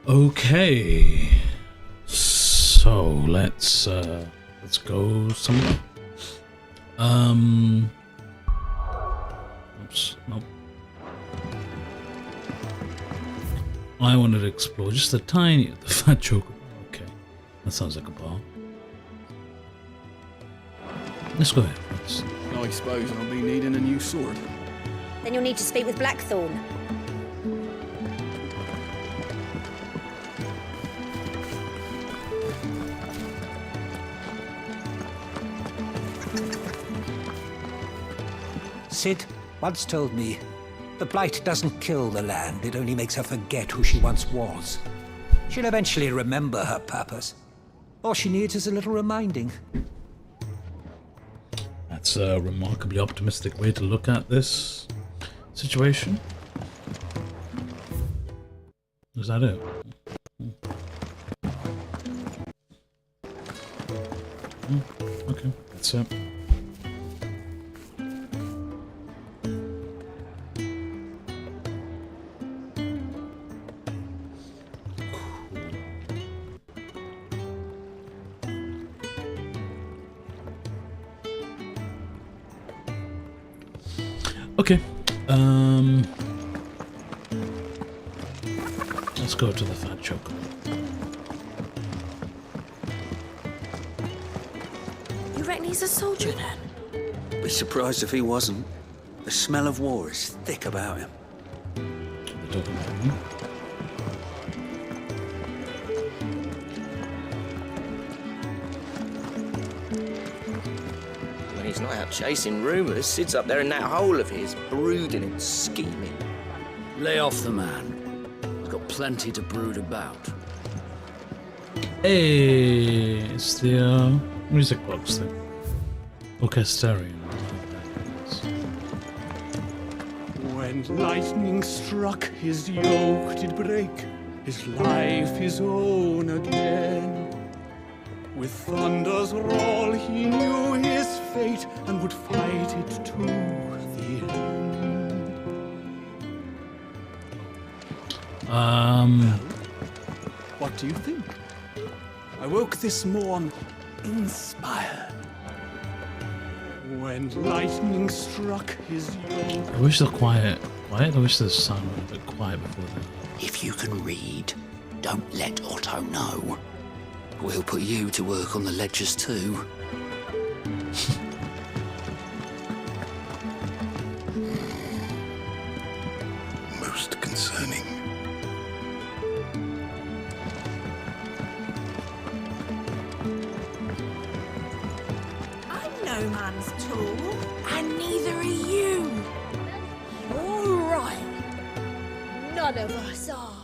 Okay, so let's go somewhere. Oops, nope. I wanted to explore just the fat chocolate. Okay, that sounds like a bar. Let's go ahead. I suppose I'll be needing a new sword. Then you'll need to speak with Blackthorn. Sid once told me, the blight doesn't kill the land, it only makes her forget who she once was. She'll eventually remember her purpose. All she needs is a little reminding. That's a remarkably optimistic way to look at this situation. Is that it? Okay, that's it. Okay, let's go to the fat chocolate. You reckon he's a soldier then? Be surprised if he wasn't. The smell of war is thick about him. We're talking about me. When he's not out chasing rumours, Sid's up there in that hole of his, brooding and scheming. Lay off the man. He's got plenty to brood about. Hey, it's the music box thing. Orchestrion. When lightning struck, his yoke did break, his life his own again. With thunder's roll he knew his fate, and would fight it to the end. What do you think? I woke this morn inspired. When lightning struck his yoke. I wish they're quiet. I wish the sound were a bit quiet before that. If you can read, don't let Otto know. We'll put you to work on the ledgers too. Most concerning. I'm no man's tool, and neither are you. You're right. None of us are.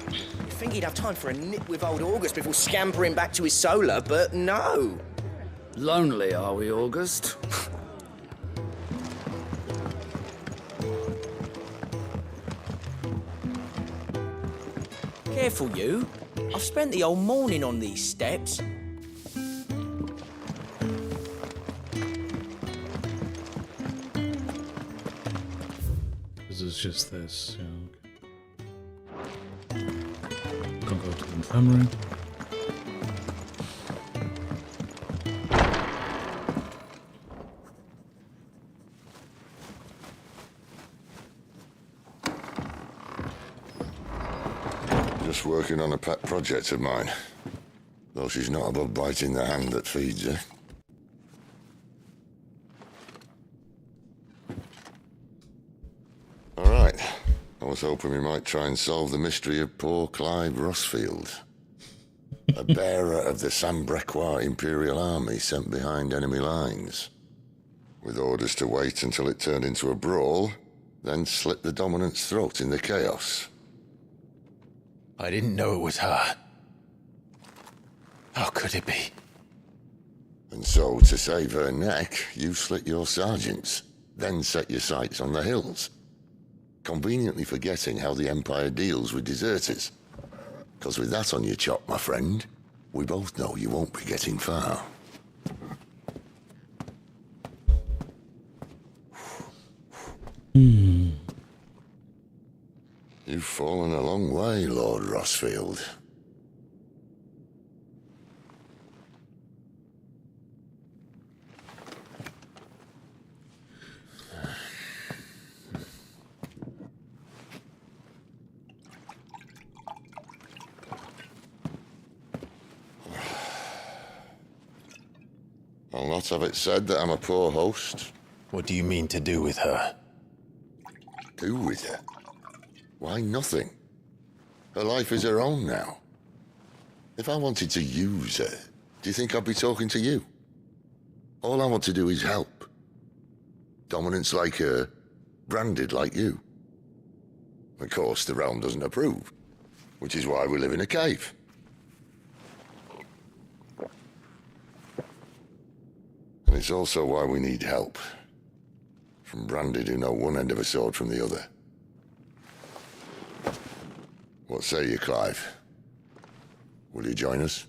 You think he'd have time for a nip with old August before scampering back to his solar, but no. Lonely, are we, August? Careful, you. I've spent the whole morning on these steps. This is just this, yeah, okay. Can't go to the infirmary. Just working on a pet project of mine. Though she's not above biting the hand that feeds her. Alright. I was hoping we might try and solve the mystery of poor Clive Rossfield. A bearer of the Sambrequois Imperial Army sent behind enemy lines. With orders to wait until it turned into a brawl, then slit the dominant's throat in the chaos. I didn't know it was her. How could it be? And so, to save her neck, you slit your sergeants, then set your sights on the hills. Conveniently forgetting how the Empire deals with deserters. Because with that on your chop, my friend, we both know you won't be getting far. You've fallen a long way, Lord Rossfield. I'll not have it said that I'm a poor host. What do you mean to do with her? Do with her? Why, nothing. Her life is her own now. If I wanted to use her, do you think I'd be talking to you? All I want to do is help. Dominants like her, branded like you. Of course, the realm doesn't approve, which is why we live in a cave. And it's also why we need help. From branded who know one end of a sword from the other. What say you, Clive? Will you join us?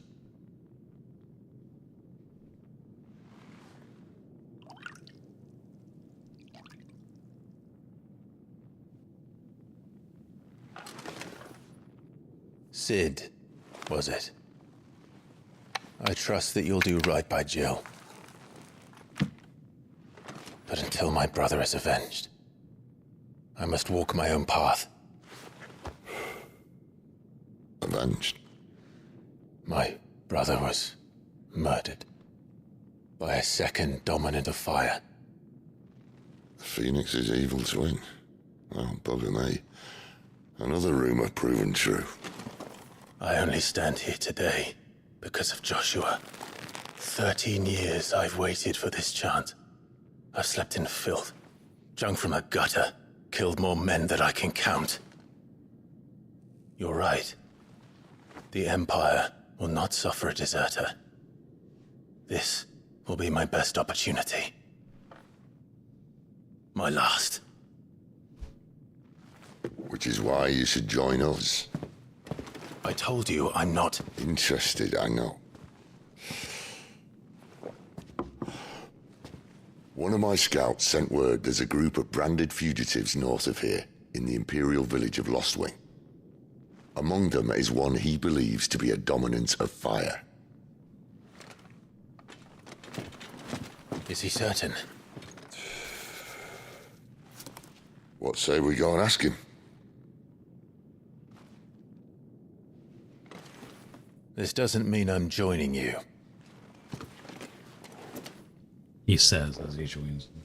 Sid, was it? I trust that you'll do right by Jill. But until my brother is avenged, I must walk my own path. Avenged? My brother was murdered by a second dominant of fire. The Phoenix's evil twin. Oh, bugger me. Another rumor proven true. I only stand here today because of Joshua. 13 years I've waited for this chance. I've slept in filth, drunk from a gutter, killed more men than I can count. You're right. The Empire will not suffer a deserter. This will be my best opportunity. My last. Which is why you should join us. I told you I'm not Interested, I know. One of my scouts sent word there's a group of branded fugitives north of here, in the Imperial village of Lostwing. Among them is one he believes to be a dominant of fire. Is he certain? What say we go and ask him? This doesn't mean I'm joining you. He says as he joins them.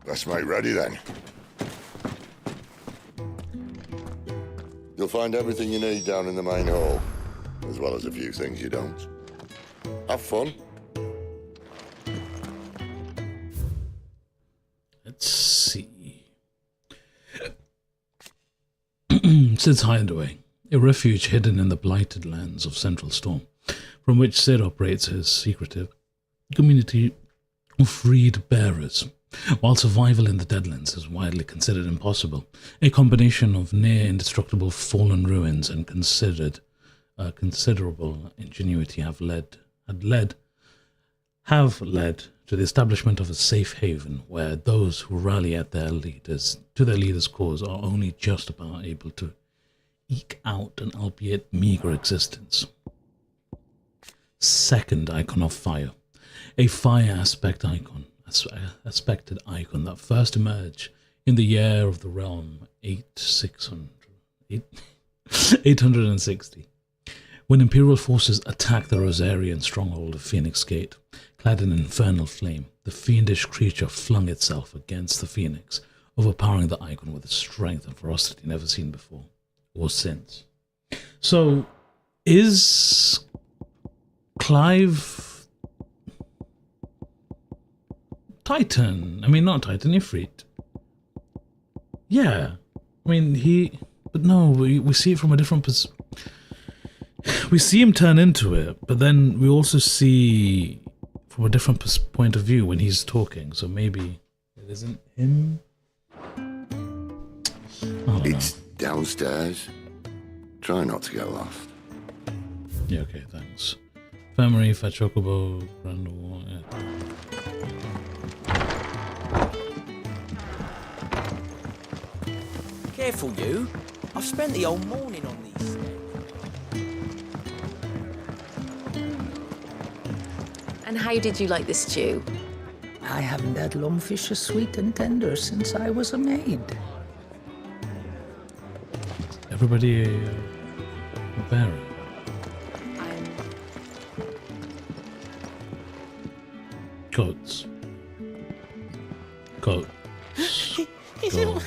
Let's make ready then. You'll find everything you need down in the main hall, as well as a few things you don't. Have fun. Let's see. Sid's Hideaway, a refuge hidden in the blighted lands of Central Storm, from which Sid operates his secretive community of freed bearers. While survival in the Deadlands is widely considered impossible, a combination of near indestructible fallen ruins and considerable ingenuity have led to the establishment of a safe haven where those who rally at their leaders' cause are only just about able to eke out an albeit meager existence. Second icon of fire, a fire aspected icon that first emerged in the year of the realm 860, when Imperial forces attacked the Rosarian stronghold of Phoenix Gate. Clad in infernal flame, the fiendish creature flung itself against the Phoenix, overpowering the icon with a strength and ferocity never seen before or since. So, is Clive Titan? I mean, not Titan, Ifrit. Yeah. I mean, but no, we see it from a different perspective. We see him turn into it, but then we also see from a different point of view when he's talking. So maybe it isn't him. It's downstairs. Try not to get lost. Yeah, okay, thanks. Infirmary, Fat Chocobo, Randall. Yeah. Careful, you. I've spent the whole morning on these steps. And how did you like the stew? I haven't had lungfish as sweet and tender since I was a maid. Everybody a bearer. Goats. Goats. Goats.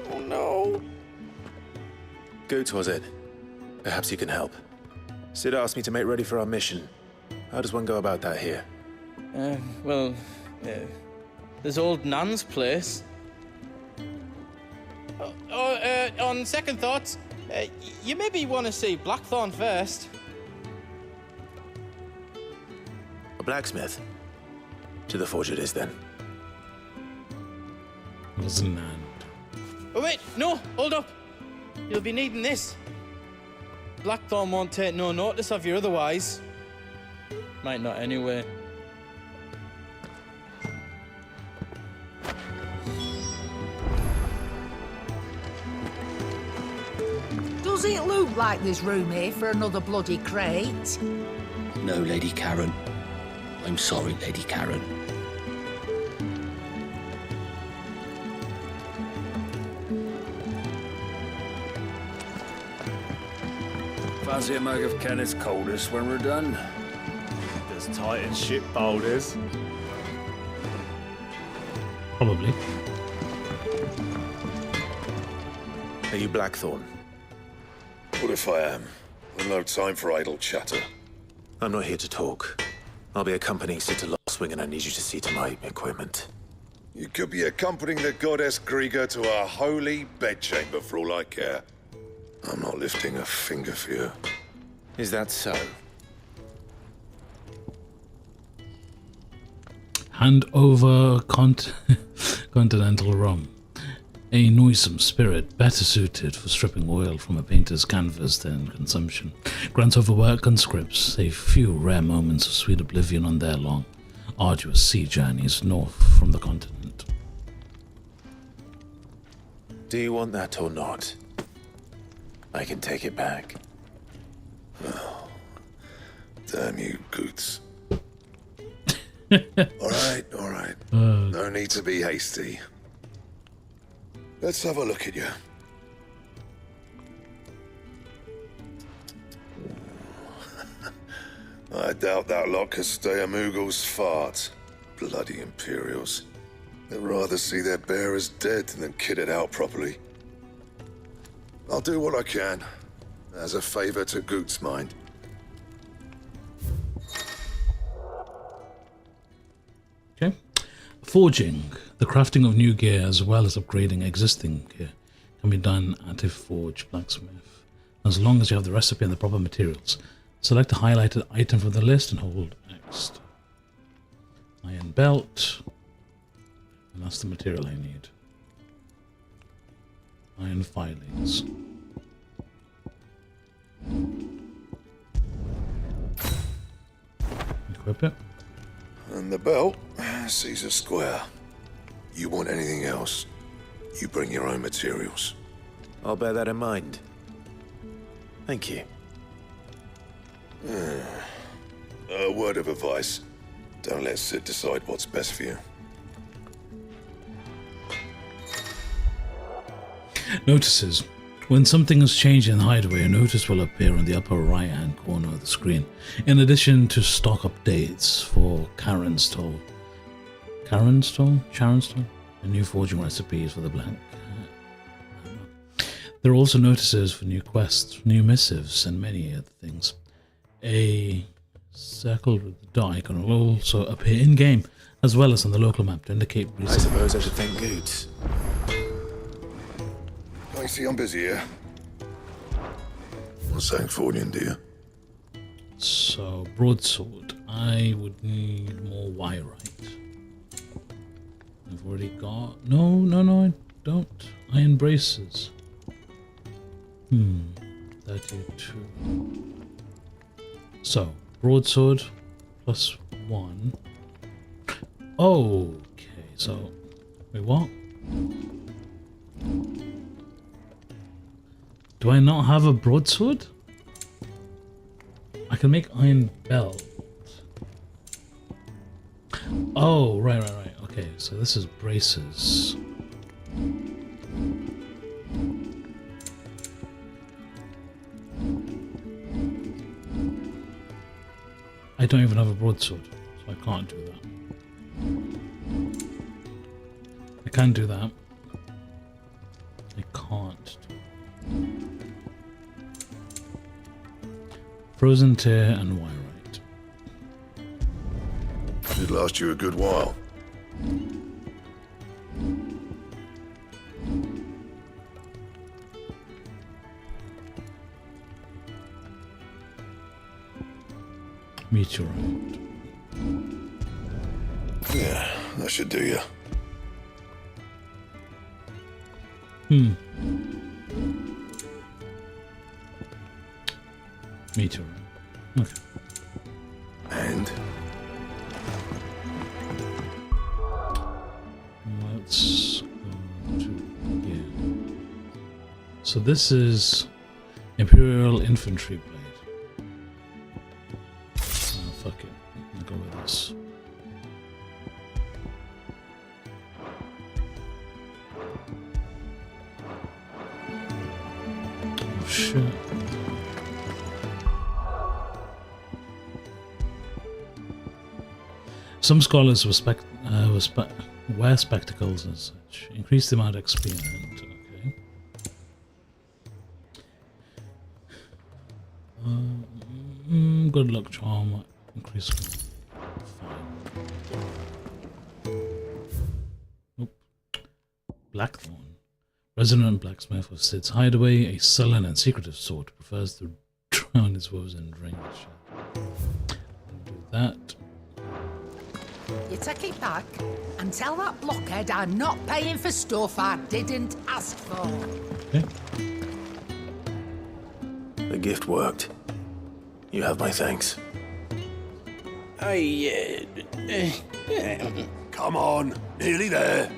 Oh no. Goots, was it? Perhaps you can help. Sid asked me to make ready for our mission. How does one go about that here? Well, there's old Nan's place. On second thoughts, you maybe want to see Blackthorn first. A blacksmith? To the forge it is, then. Wasn't Nan. Oh wait, no, hold up. You'll be needing this. Blackthorn won't take no notice of you otherwise. Might not anyway. Does it look like there's room here for another bloody crate? No, Lady Karen. I'm sorry, Lady Karen. Fancy a mug of Kenneth's coldest when we're done? There's Titan ship boulders. Probably. Are you Blackthorn? What if I am? I've no time for idle chatter. I'm not here to talk. I'll be accompanying Sid to Lostwing, and I need you to see to my equipment. You could be accompanying the goddess Krieger to our holy bedchamber for all I care. I'm not lifting a finger for you. Is that so? Hand over continental rum. A noisome spirit, better suited for stripping oil from a painter's canvas than consumption, grants overworked conscripts a few rare moments of sweet oblivion on their long, arduous sea journeys north from the continent. Do you want that or not? I can take it back. Oh, damn you, Goots. All right. No need to be hasty. Let's have a look at you. I doubt that lot could stay a Moogle's fart. Bloody Imperials. They'd rather see their bearers dead than kitted out properly. I'll do what I can, as a favor to Goot's mind. Okay. Forging, the crafting of new gear as well as upgrading existing gear, can be done at a forge blacksmith, as long as you have the recipe and the proper materials. Select a highlighted item from the list and hold X. Iron belt, and that's the material I need. Iron filings. Equip it. And the belt sees a square. You want anything else, you bring your own materials. I'll bear that in mind. Thank you. A word of advice. Don't let Sid decide what's best for you. Notices. When something has changed in the hideaway, a notice will appear on the upper right-hand corner of the screen. In addition to stock updates for Charonstall, and new forging recipes for the Black. There are also notices for new quests, new missives, and many other things. A circle with the dot icon will also appear in-game, as well as on the local map to indicate I suppose I should thank Goots. I see I'm busy here. What's saying forging, dear? So, broadsword. I would need more wyrite. I've already got... No, I don't. Iron braces. 32. So, broadsword plus 1. Okay, so... Wait, what? Do I not have a broadsword? I can make iron belt. Oh, right. Okay, so this is braces. I don't even have a broadsword, so I can't do that. I can do that. I can't do that. Frozen tear and wyrite. It'd last you a good while. Meteorite. Yeah, that should do you. Meteorite. Okay. And? Let's go to here. So this is Imperial Infantry Blade. Oh, fuck it. I'll go with this. Oh shit. Some scholars wear spectacles as such. Increase the amount of XP earned. Okay. Good luck charm. Increase. Fine. Nope. Blackthorn. Resident blacksmith of Sid's hideaway, a sullen and secretive sort, prefers to drown his woes in drink. Do that. You take it back and tell that blockhead I'm not paying for stuff I didn't ask for. Okay. The gift worked. You have my thanks. Come on, nearly there.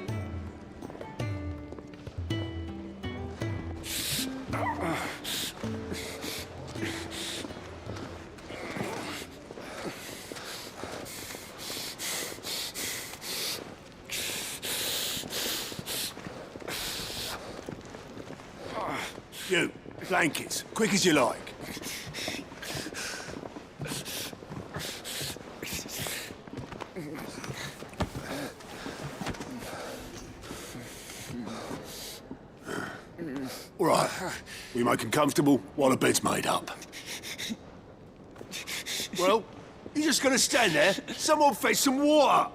You, blankets, quick as you like. All right, we make them comfortable while the bed's made up. Well, you just gonna stand there? Someone fetch some water.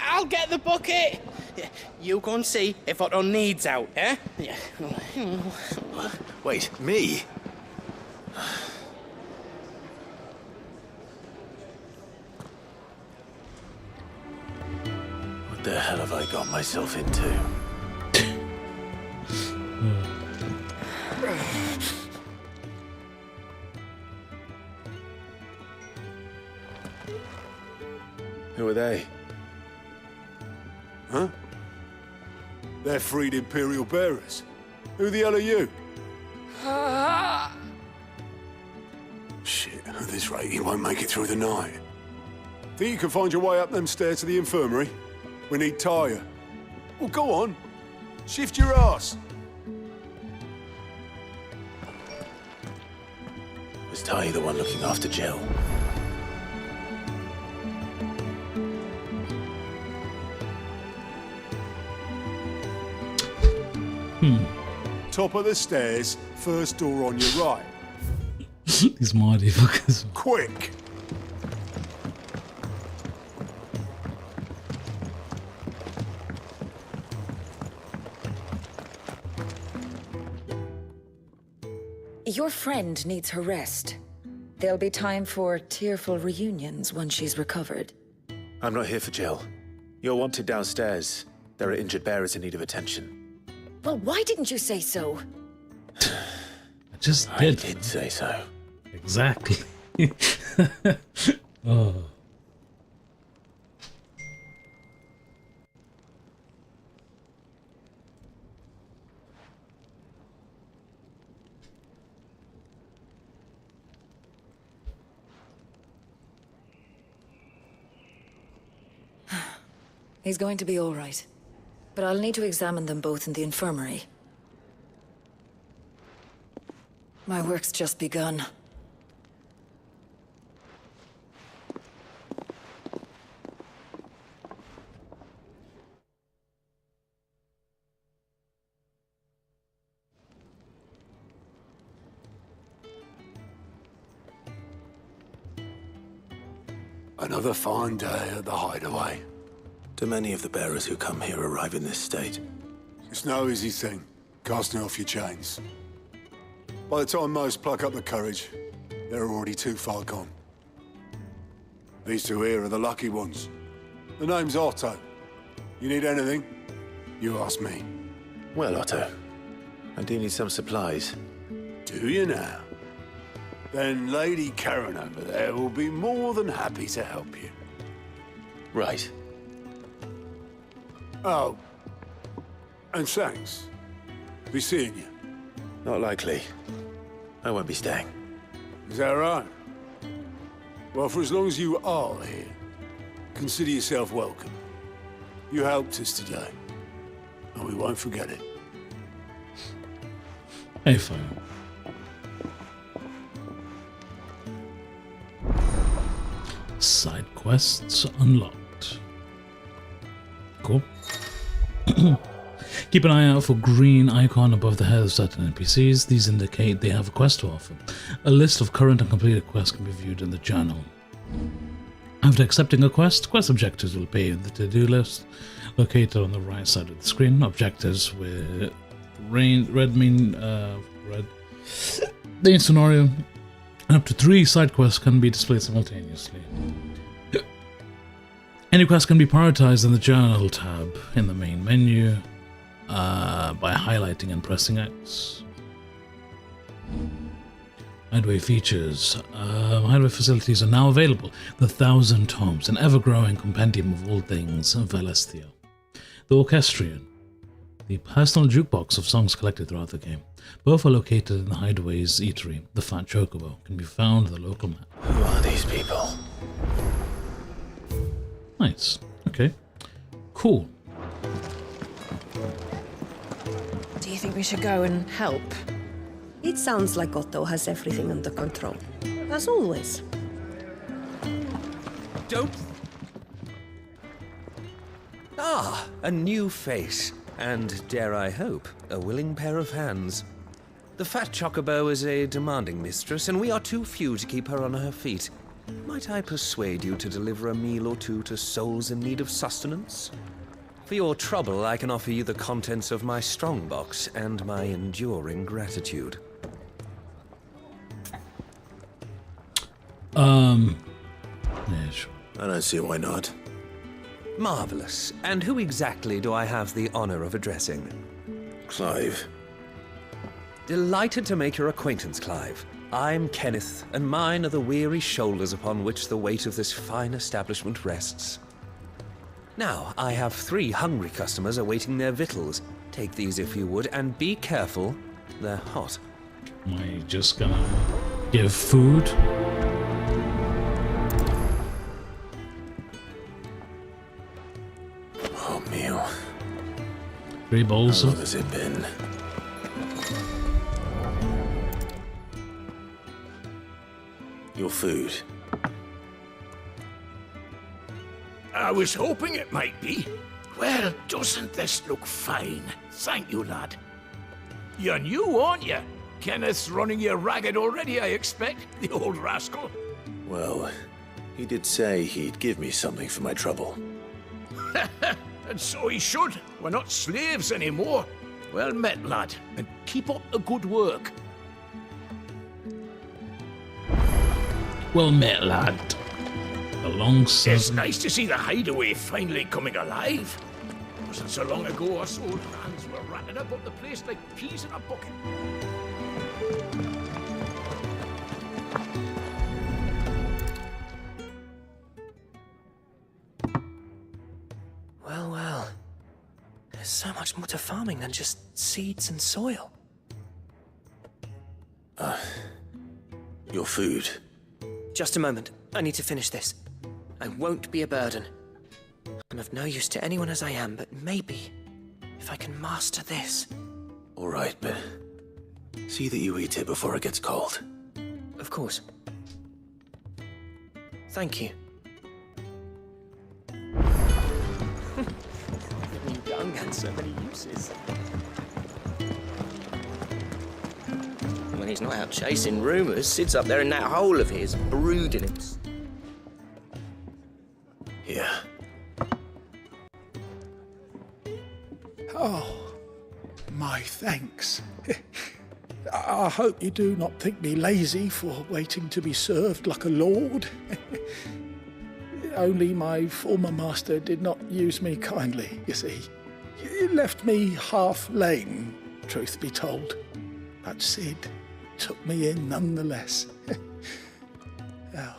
I'll get the bucket. You go and see if Otto needs out, eh? Wait, me? What the hell have I got myself into? Who are they? Huh? They're freed Imperial bearers. Who the hell are you? Shit, at this rate, he won't make it through the night. Think you can find your way up them stairs to the infirmary? We need Tyre. Well, go on. Shift your ass. Was Ty the one looking after Jill? Top of the stairs, first door on your right. These Mardy fuckers. Quick! Your friend needs her rest. There'll be time for tearful reunions once she's recovered. I'm not here for Jill. You're wanted downstairs. There are injured bearers in need of attention. Well, why didn't you say so? I just I did say so. Exactly. Oh. He's going to be all right. But I'll need to examine them both in the infirmary. My work's just begun. Another fine day at the hideaway. Do many of the bearers who come here arrive in this state? It's no easy thing, casting off your chains. By the time most pluck up the courage, they're already too far gone. These two here are the lucky ones. The name's Otto. You need anything? You ask me. Well, Otto, I do need some supplies. Do you now? Then Lady Karen over there will be more than happy to help you. Right. Oh. And thanks. Be seeing you. Not likely. I won't be staying. Is that right? Well, for as long as you are here, consider yourself welcome. You helped us today, and we won't forget it. Hey, fine. Side quests unlocked. Cool. Keep an eye out for green icon above the head of certain NPCs. These indicate they have a quest to offer. A list of current and completed quests can be viewed in the journal. After accepting a quest, quest objectives will appear in the to-do list located on the right side of the screen. Objectives with red mean the scenario, and up to 3 side quests can be displayed simultaneously. Any quest can be prioritized in the Journal tab in the main menu by highlighting and pressing X. Hideaway features. Hideaway facilities are now available. The 1,000 Tomes, an ever-growing compendium of all things Velestia. The Orchestrion. The personal jukebox of songs collected throughout the game. Both are located in the Hideaway's eatery. The Fat Chocobo can be found on the local map. Who are these people? Nice. Okay. Cool. Do you think we should go and help? It sounds like Otto has everything under control. As always. Don't... Ah, a new face. And, dare I hope, a willing pair of hands. The Fat Chocobo is a demanding mistress, and we are too few to keep her on her feet. Might I persuade you to deliver a meal or two to souls in need of sustenance? For your trouble, I can offer you the contents of my strongbox and my enduring gratitude. Yeah, sure. I don't see why not. Marvelous. And who exactly do I have the honor of addressing? Clive. Delighted to make your acquaintance, Clive. I'm Kenneth, and mine are the weary shoulders upon which the weight of this fine establishment rests. Now, I have 3 hungry customers awaiting their victuals. Take these if you would, and be careful, they're hot. Am I just gonna give food? Oh, meal. 3 bowls How of... long has it been? Your food. I was hoping it might be. Well, doesn't this look fine? Thank you, lad. You're new, aren't you? Kenneth's running you ragged already, I expect, the old rascal. Well, he did say he'd give me something for my trouble. And so he should. We're not slaves anymore. Well met, lad, and keep up the good work. Well met, lad. Alongside... It's nice to see the hideaway finally coming alive. It wasn't so long ago us old hands were ratting about the place like peas in a bucket. Well, well. There's so much more to farming than just seeds and soil. Your food. Just a moment. I need to finish this. I won't be a burden. I'm of no use to anyone as I am, but maybe if I can master this. All right, but see that you eat it before it gets cold. Of course. Thank you. Dung had so many uses. When he's not out chasing rumours, Sid's up there in that hole of his, brooding him. Yeah. Oh, my thanks. I hope you do not think me lazy for waiting to be served like a lord. Only my former master did not use me kindly, you see. He left me half lame, truth be told. But Sid took me in nonetheless. Well,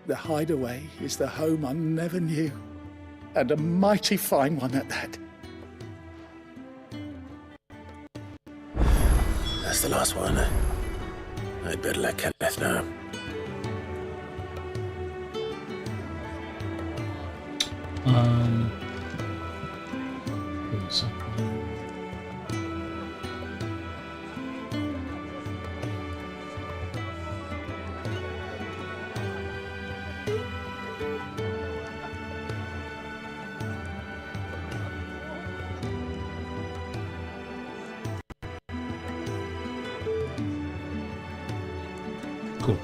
the hideaway is the home I never knew, and a mighty fine one at that. That's the last one. I'd better let Kenneth know. One second. Cool.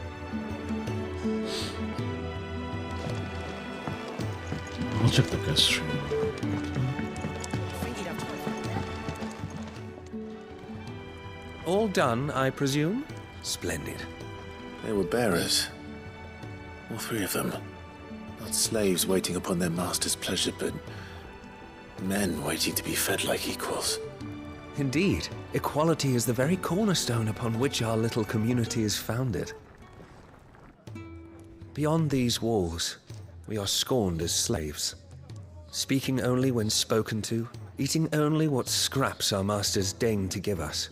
I'll check the guest stream. All done, I presume? Splendid. They were bearers. All three of them. Not slaves waiting upon their master's pleasure, but men waiting to be fed like equals. Indeed, equality is the very cornerstone upon which our little community is founded. Beyond these walls, we are scorned as slaves, speaking only when spoken to, eating only what scraps our masters deign to give us.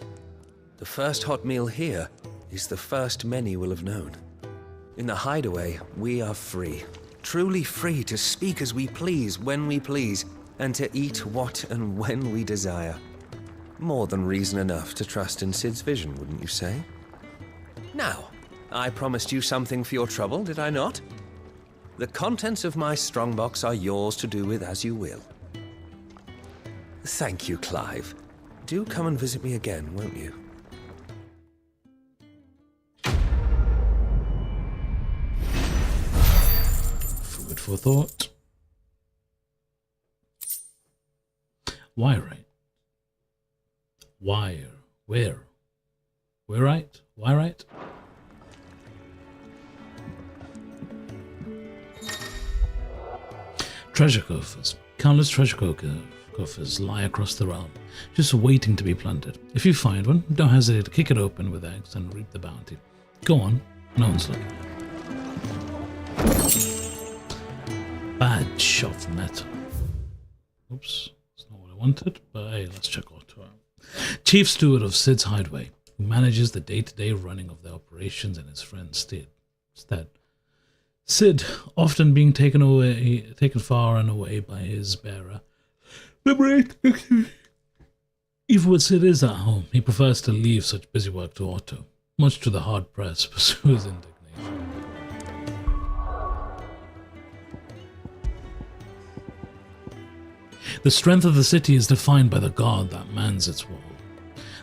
The first hot meal here is the first many will have known. In the hideaway, we are free, truly free to speak as we please, when we please, and to eat what and when we desire. More than reason enough to trust in Sid's vision, wouldn't you say? Now, I promised you something for your trouble, did I not? The contents of my strongbox are yours to do with as you will. Thank you, Clive. Do come and visit me again, won't you? Food for thought. Why right? Wire. Where? Where right? Why right? Treasure coffers. Countless treasure coffers lie across the realm, just waiting to be plundered. If you find one, don't hesitate to kick it open with eggs and reap the bounty. Go on, no one's looking. Badge of metal. Oops, that's not what I wanted, but hey, let's check Otto out. Chief Steward of Sid's Hideaway, who manages the day-to-day running of the operations in his friend's stead. Sid, often being taken far and away by his bearer. Even when Sid is at home, he prefers to leave such busy work to Otto, much to the hard-pressed pursuer's indignation. The strength of the city is defined by the guard that mans its wall.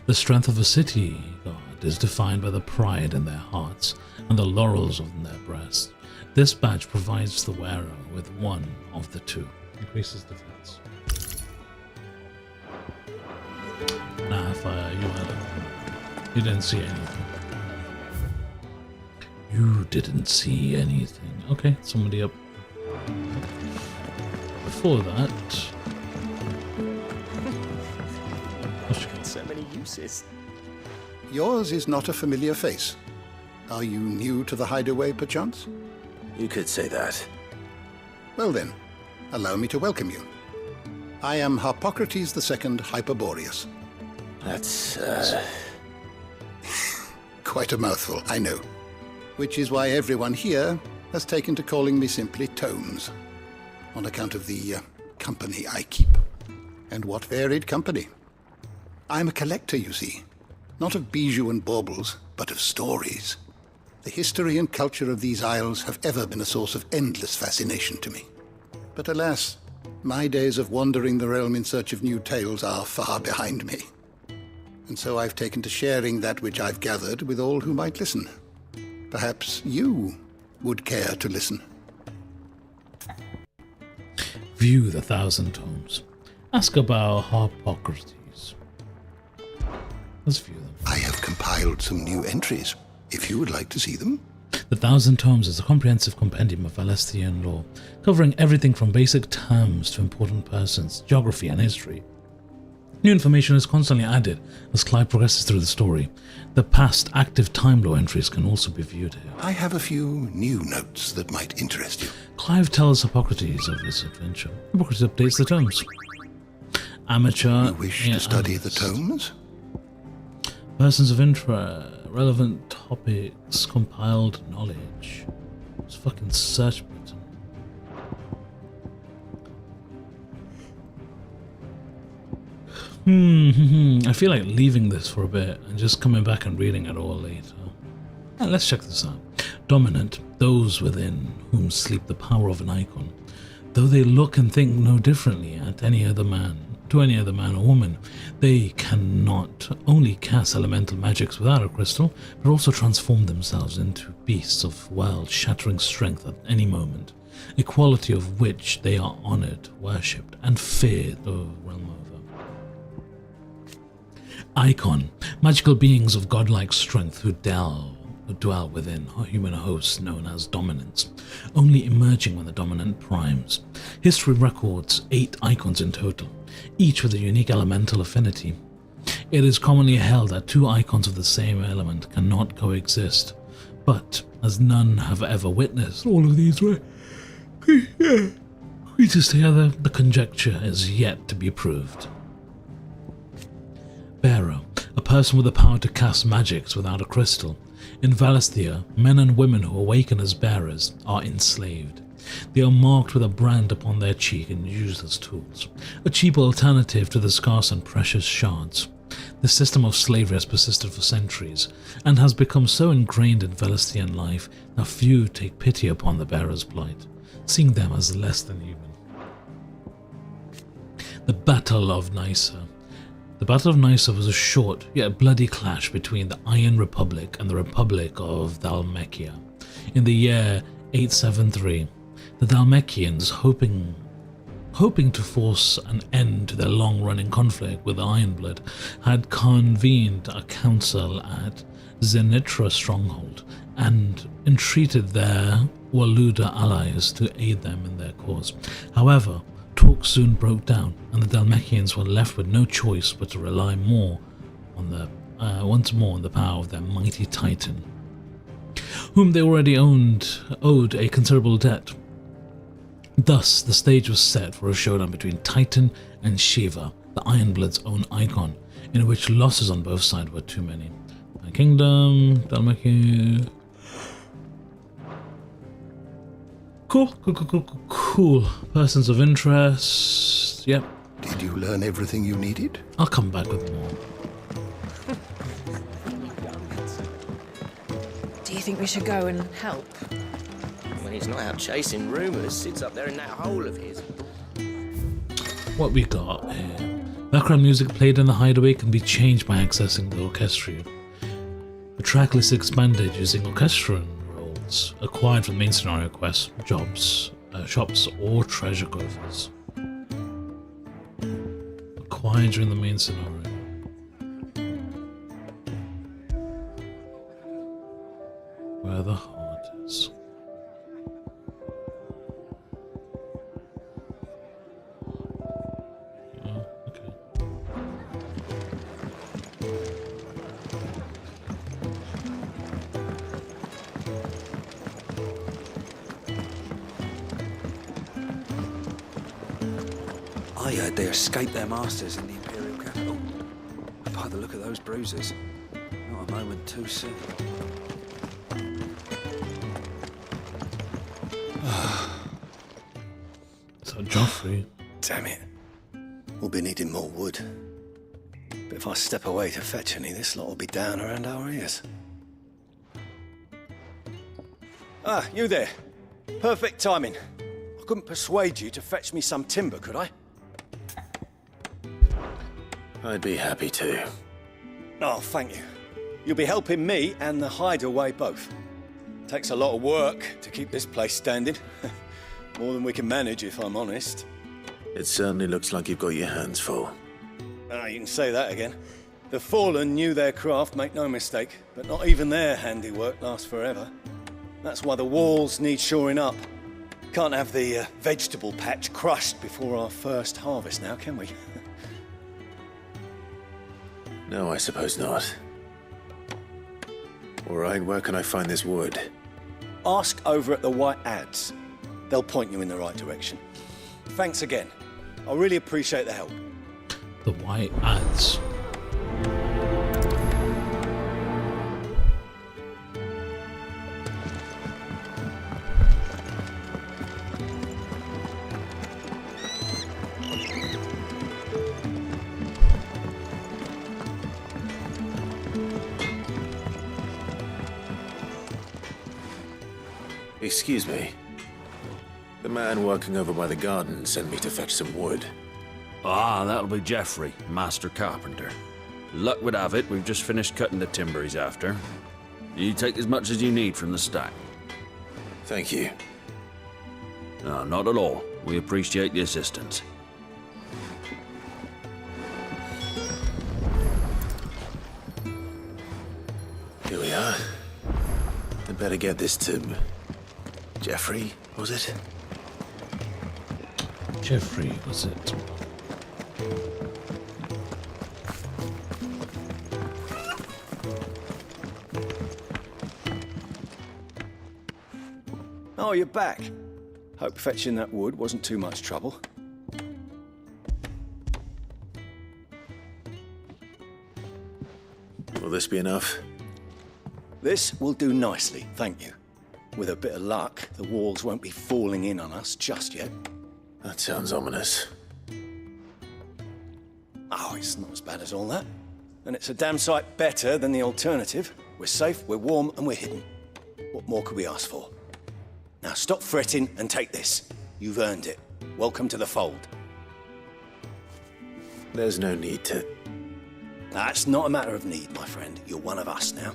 The strength of a city guard is defined by the pride in their hearts and the laurels in their breasts. This badge provides the wearer with one of the two. Increases defense. Nah, fire, you had it. You didn't see anything. You didn't see anything. Okay, somebody up. Before that... So many uses. Yours is not a familiar face. Are you new to the hideaway, perchance? You could say that. Well then, allow me to welcome you. I am Harpocrates II Hyperboreus. That's, Quite a mouthful, I know. Which is why everyone here has taken to calling me simply Tomes. on account of the company I keep. And what varied company. I'm a collector, you see. Not of bijou and baubles, but of stories. The history and culture of these isles have ever been a source of endless fascination to me. But alas, my days of wandering the realm in search of new tales are far behind me. And so I've taken to sharing that which I've gathered with all who might listen. Perhaps you would care to listen. View the 1,000 tomes. Ask about Harpocrates. Let's view them. I have compiled some new entries, if you would like to see them. The 1,000 Tomes is a comprehensive compendium of Valestian lore, covering everything from basic terms to important persons, geography and history. New information is constantly added as Clive progresses through the story. The past active time lore entries can also be viewed here. I have a few new notes that might interest you. Clive tells Hippocrates of his adventure. Hippocrates updates the tomes. Amateur. You wish to study the tomes? Persons of interest, relevant topics, compiled knowledge. It's fucking search button. I feel like leaving this for a bit and just coming back and reading it all later. Let's check this out. Dominant, those within whom sleep the power of an icon. Though they look and think no differently to any other man or woman, they cannot only cast elemental magics without a crystal, but also transform themselves into beasts of world-shattering strength at any moment, a quality of which they are honored, worshipped, and feared the realm over. Icon, magical beings of godlike strength who dwell within a human host known as dominants, only emerging when the dominant primes. History records 8 icons in total, each with a unique elemental affinity. It is commonly held that 2 icons of the same element cannot coexist, but as none have ever witnessed all of these creatures together, the conjecture is yet to be proved. Bearer, a person with the power to cast magics without a crystal. In Valestia, men and women who awaken as bearers are enslaved. They are marked with a brand upon their cheek and used as tools, a cheap alternative to the scarce and precious shards. The system of slavery has persisted for centuries, and has become so ingrained in Valestian life that few take pity upon the bearer's plight, seeing them as less than human. The Battle of Nysa. The Battle of Nysa was a short yet bloody clash between the Iron Republic and the Republic of Dhalmekia. In the year 873, the Dhalmekians, hoping to force an end to their long-running conflict with the Ironblood, had convened a council at Zenitra stronghold and entreated their Waluda allies to aid them in their cause. However, talks soon broke down, and the Dhalmekians were left with no choice but to rely once more on the power of their mighty Titan, whom they already owed a considerable debt. Thus, the stage was set for a showdown between Titan and Shiva, the Ironblood's own icon, in which losses on both sides were too many. Kingdom, Dhalmekia. Cool. Persons of interest. Yep. Did you learn everything you needed? I'll come back with more. Do you think we should go and help? When he's not out chasing rumours, sits up there in that hole of his. What we got here. Background music played in the hideaway can be changed by accessing the orchestra. The track list expanded using orchestra rolls acquired from main scenario quests, shops, or treasure covers. Acquired during the main scenario. Where the heart is. I heard they escaped their masters in the Imperial capital. By the look of those bruises, not a moment too soon. So Joffrey. Damn it. We'll be needing more wood. But if I step away to fetch any, this lot will be down around our ears. Ah, you there. Perfect timing. I couldn't persuade you to fetch me some timber, could I? I'd be happy to. Oh, thank you. You'll be helping me and the hideaway both. Takes a lot of work to keep this place standing. More than we can manage, if I'm honest. It certainly looks like you've got your hands full. Ah, you can say that again. The Fallen knew their craft, make no mistake, but not even their handiwork lasts forever. That's why the walls need shoring up. Can't have the vegetable patch crushed before our first harvest now, can we? No, I suppose not. All right, where can I find this wood? Ask over at the White Ads. They'll point you in the right direction. Thanks again. I really appreciate the help. The White Ads. Excuse me. The man working over by the garden sent me to fetch some wood. Ah, that'll be Geoffrey, Master Carpenter. Luck would have it, we've just finished cutting the timber he's after. You take as much as you need from the stack. Thank you. No, not at all. We appreciate the assistance. Here we are. I'd better get this to Geoffrey, was it? Geoffrey, was it? Oh, you're back. Hope fetching that wood wasn't too much trouble. Will this be enough? This will do nicely, thank you. With a bit of luck, the walls won't be falling in on us just yet. That sounds ominous. Oh, it's not as bad as all that. And it's a damn sight better than the alternative. We're safe, we're warm, and we're hidden. What more could we ask for? Now stop fretting and take this. You've earned it. Welcome to the fold. There's no need to... That's not a matter of need, my friend. You're one of us now.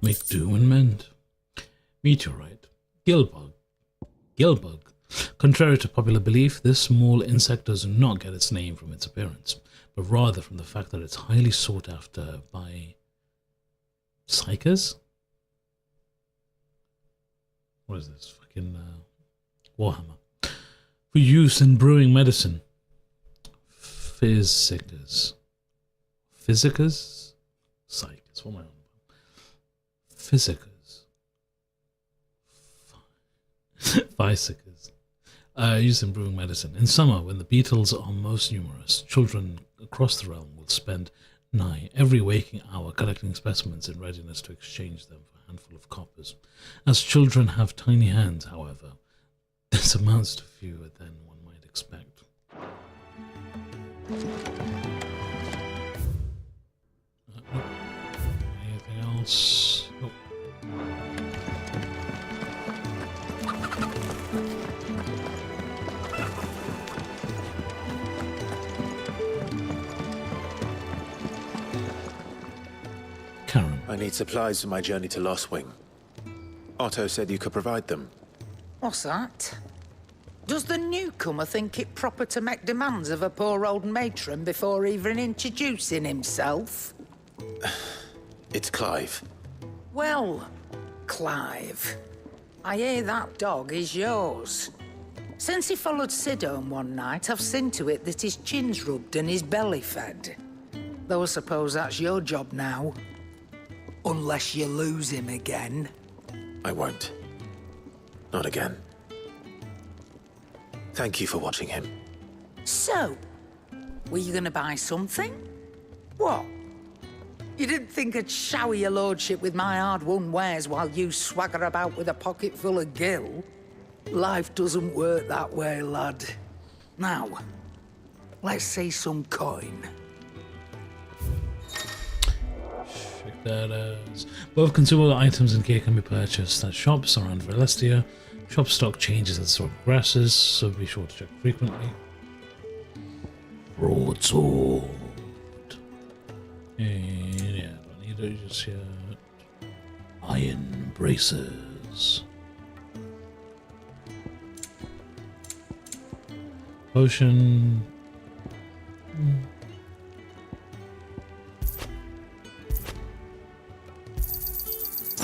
Make do and mend. Meteorite. Gillbug. Gillbug. Contrary to popular belief, this small insect does not get its name from its appearance, but rather from the fact that it's highly sought after by psychers? What is this? Fucking Warhammer. For use in brewing medicine. Physicers. Physicers? Psychers. What am I on? Physicers. Physicers. Used in brewing medicine. In summer, when the beetles are most numerous, children across the realm will spend nigh every waking hour collecting specimens in readiness to exchange them for a handful of coppers. As children have tiny hands, however, this amounts to fewer than one might expect. Anything else? Nope. Karen. I need supplies for my journey to Lost Wing. Otto said you could provide them. What's that? Does the newcomer think it proper to make demands of a poor old matron before even introducing himself? It's Clive. Well, Clive, I hear that dog is yours. Since he followed Sid home one night, I've seen to it that his chin's rubbed and his belly fed. Though I suppose that's your job now. Unless you lose him again. I won't. Not again. Thank you for watching him. So, were you gonna buy something? What? You didn't think I'd shower your lordship with my hard-won wares while you swagger about with a pocket full of gil? Life doesn't work that way, lad. Now, let's see some coin. Check that as both consumable items and gear can be purchased at shops around Valestia. Shop stock changes as the story progresses, so be sure to check frequently. Broadsword. And yeah, I need to just yet. Iron braces. Potion.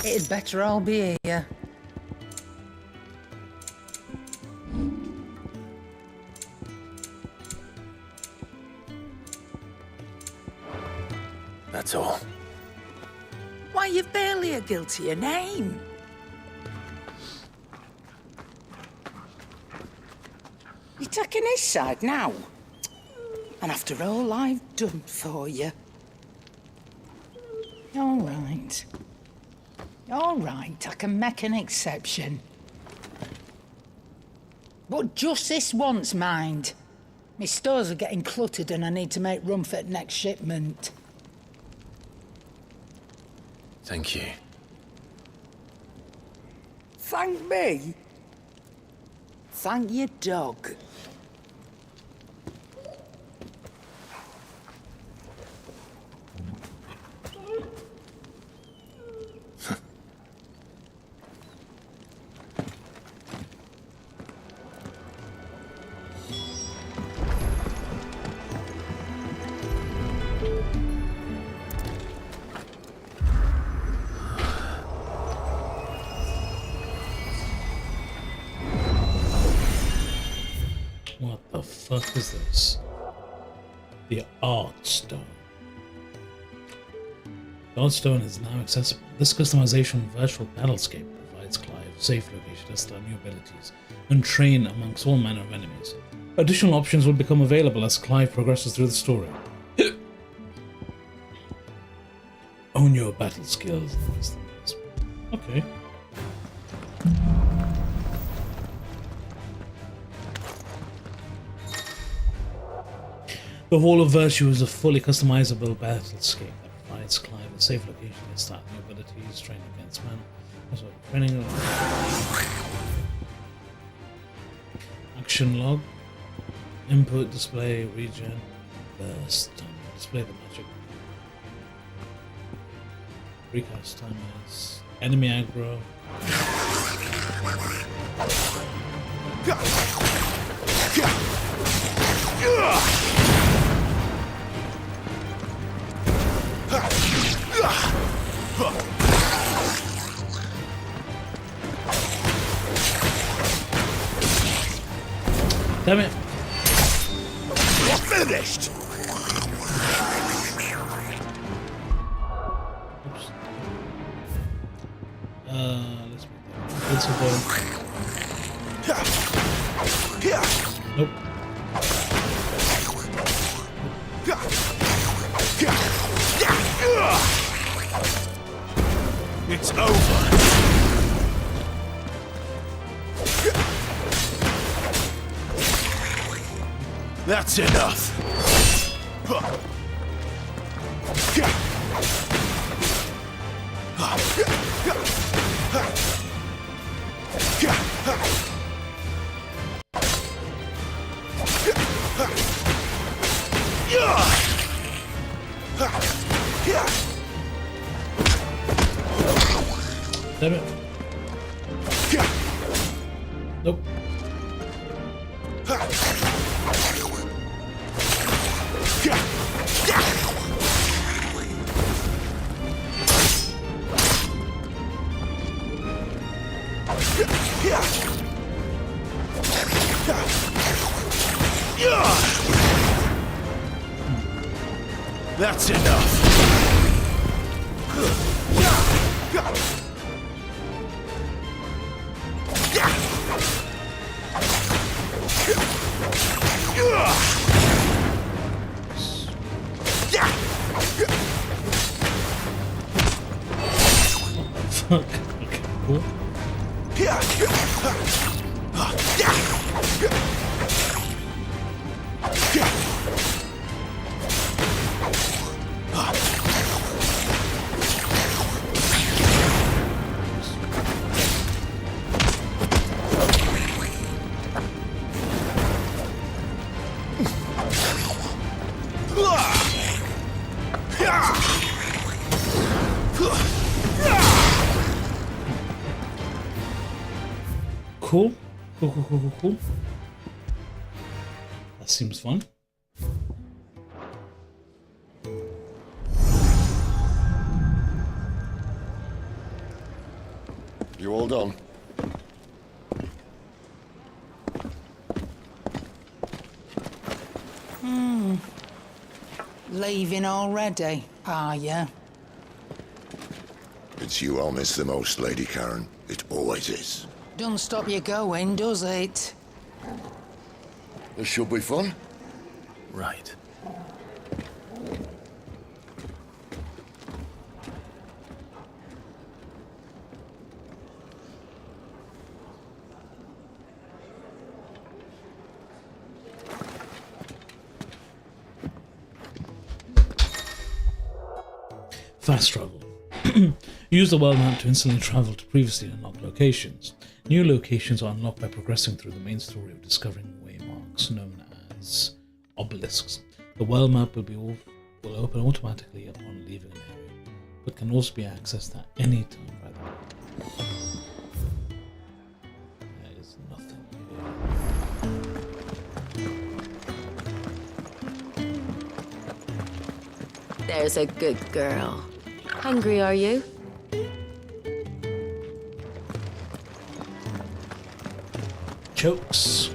It'd better all be here. That's all. Why, you've barely a gil to your name. You're taking his side now? And after all I've done for you. All right. All right, I can make an exception. But just this once, mind. My stores are getting cluttered and I need to make room for the next shipment. Thank you. Thank me? Thank your dog. What the fuck is this? The Art Stone. The Art Stone is now accessible. This customization virtual battlescape provides Clive safe location to start new abilities and train amongst all manner of enemies. Additional options will become available as Clive progresses through the story. Own your battle skills. Okay. The Hall of Virtue is a fully customizable battlescape that provides Clive a safe location to start new abilities, training against men. Also, training. Action log. Input, display, regen, burst, display the magic. Recast timers. Enemy aggro. Damn it! You're finished! Oops. Let's make that invincible. Nope. It's over. That's enough. Damn it. Nope. That's enough. Okay, cool. Cool. Cool. That seems fun. You all done? Leaving already, are you? It's you I'll miss the most, Lady Karen. It always is. Don't stop you going, does it? This should be fun. Right. Fast travel. Use the world map to instantly travel to previously unlocked locations. New locations are unlocked by progressing through the main story of discovering waymarks known as obelisks. The world map will open automatically upon leaving an area, but can also be accessed at any time by the map. There is nothing here. There's a good girl. Hungry, are you? Chokes.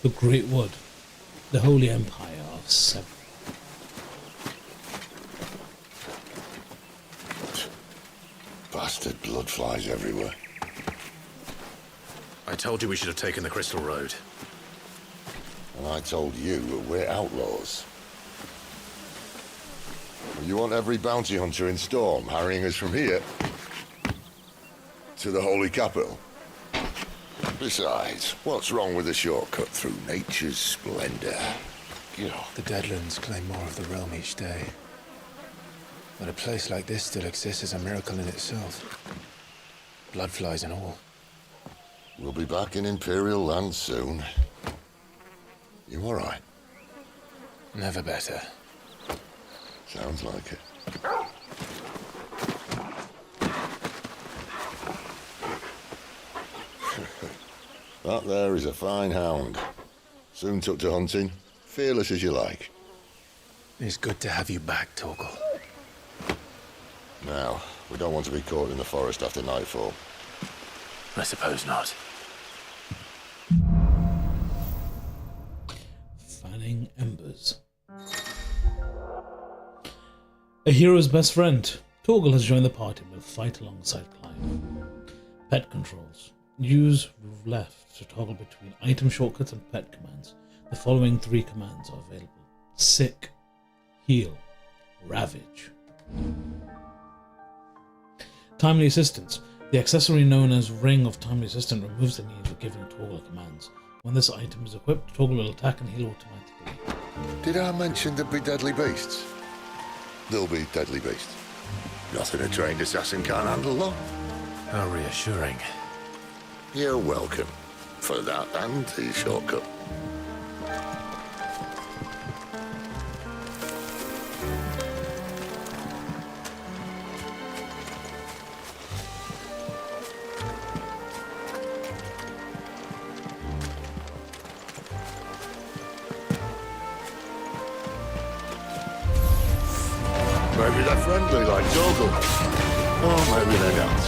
The Great Wood, the Holy Empire of Seven. Bastard blood flies everywhere. I told you we should have taken the Crystal Road. And I told you that we're outlaws. You want every bounty hunter in Storm harrying us from here to the Holy Capital? Besides, what's wrong with a shortcut through nature's splendor? The Deadlands claim more of the realm each day. But a place like this still exists is a miracle in itself. Bloodflies and all. We'll be back in Imperial land soon. You all right? Never better. Sounds like it. That there is a fine hound. Soon took to hunting. Fearless as you like. It's good to have you back, Torgal. Now, we don't want to be caught in the forest after nightfall. I suppose not. Fanning embers. A hero's best friend. Torgal has joined the party and will fight alongside Clive. Pet controls. Use left to toggle between item shortcuts and pet commands. The following 3 commands are available. Sick, heal, ravage. Timely assistance. The accessory known as Ring of Timely Assistant removes the need for giving Torgal commands. When this item is equipped, Torgal will attack and heal automatically. Did I mention there'd be deadly beasts? There'll be deadly beasts. Nothing a trained assassin can't handle, though. How reassuring. You're welcome for that and the shortcut. Maybe they're friendly like Torgal. Or maybe they don't.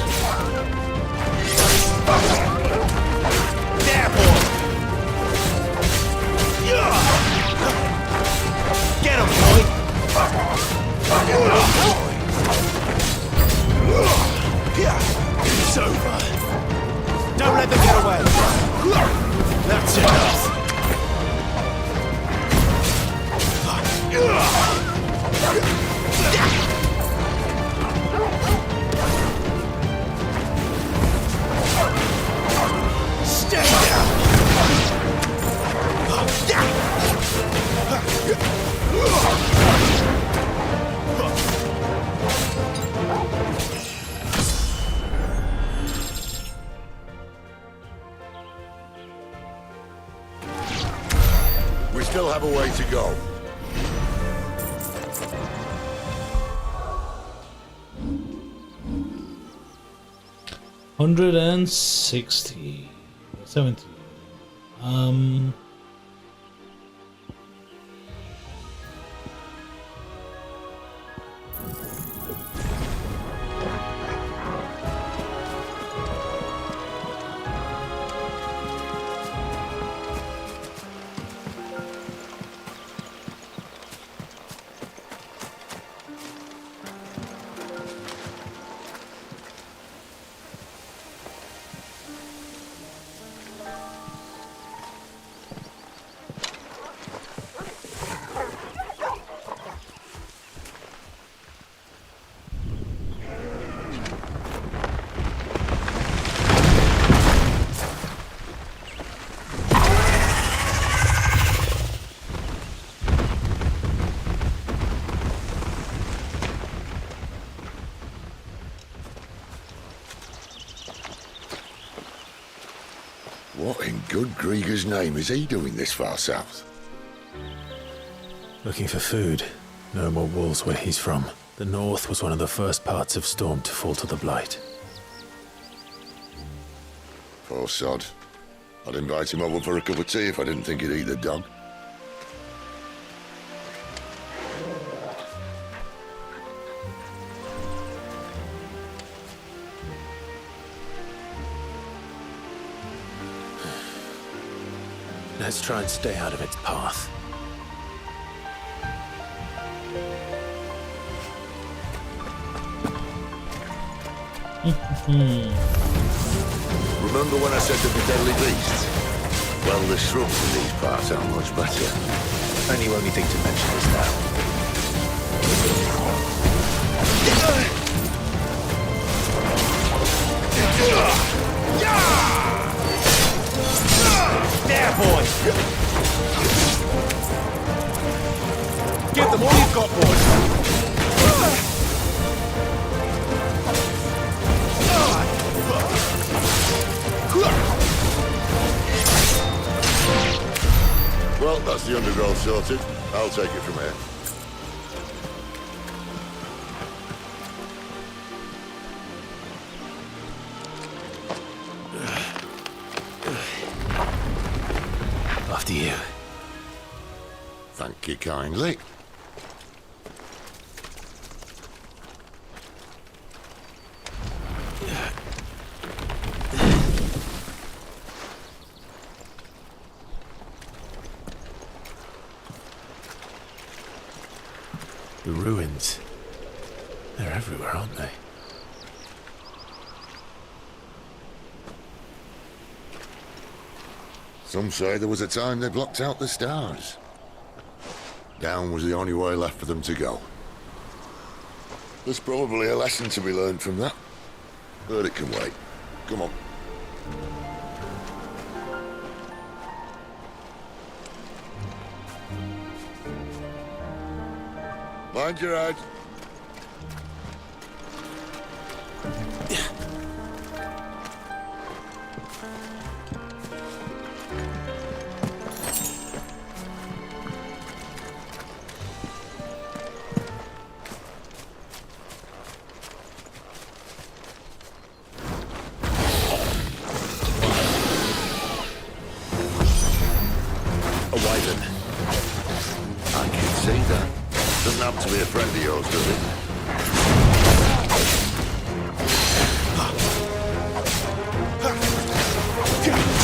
There, boy! You have a way to go. $160, 70. What in good Grieger's name is he doing this far south? Looking for food. No more wolves where he's from. The north was one of the first parts of Storm to fall to the Blight. Poor sod. I'd invite him over for a cup of tea if I didn't think he'd eat the dog. Let's try and stay out of its path. Remember when I said there were deadly beasts? Well, the shrubs in these parts are much better. And you only think to mention this now. There, boy! Give them all you've got, boys! Well, that's the undergrowth sorted. I'll take it from here. After you. Thank you kindly. The ruins. They're everywhere, aren't they? Some say there was a time they blocked out the stars. Down was the only way left for them to go. There's probably a lesson to be learned from that. But it can wait. Come on. Mind your head. A wyvern. I can see that. Doesn't happen to be a friend of yours, does it?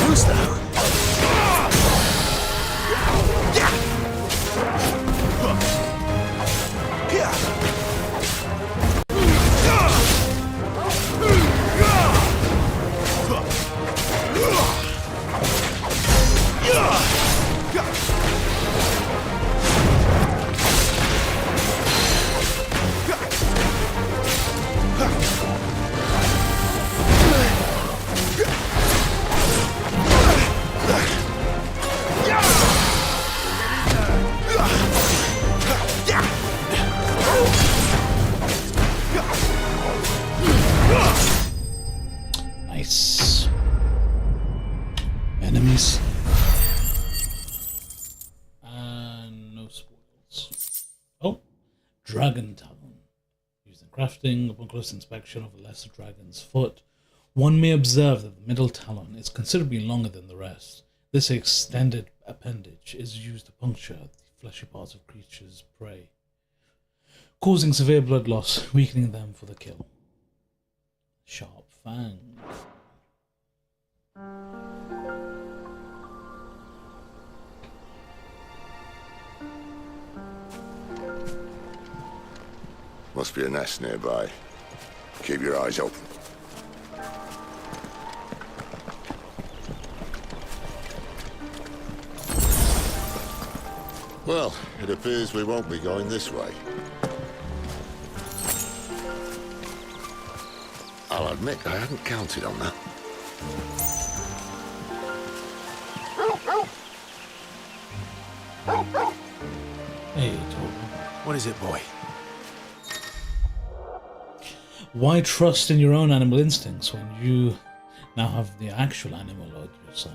Who's that? dragon talon. Used in crafting, upon close inspection of a lesser dragon's foot, one may observe that the middle talon is considerably longer than the rest. This extended appendage is used to puncture the fleshy parts of creatures' prey, causing severe blood loss, weakening them for the kill. Sharp fangs. Must be a nest nearby. Keep your eyes open. Well, it appears we won't be going this way. I'll admit I hadn't counted on that. Hey, Torvald. What is it, boy? Why trust in your own animal instincts when you now have the actual animal at your side?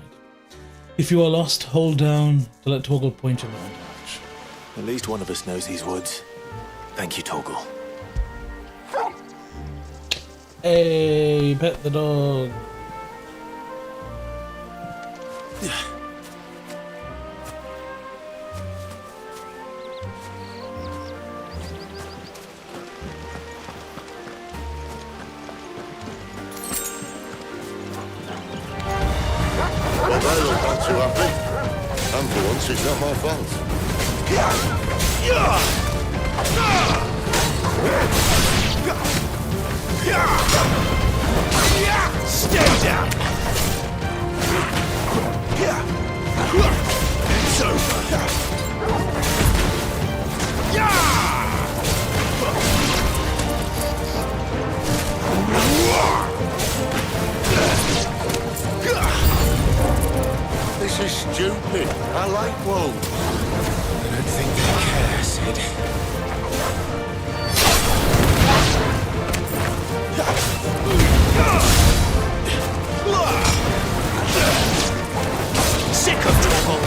If you are lost, hold down to let Torgal point you in the right direction. At least one of us knows these woods. Thank you, Torgal. Hey, pet the dog. Not too happy. And for once, it's not my fault. Stay down! It's over! This is stupid. I like wolves. I don't think they care, Sid. Sick of trouble!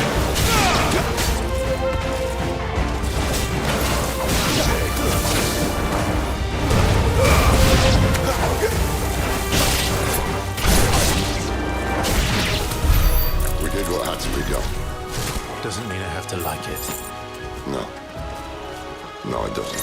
We did what had to be done. Doesn't mean I have to like it. No. No, it doesn't.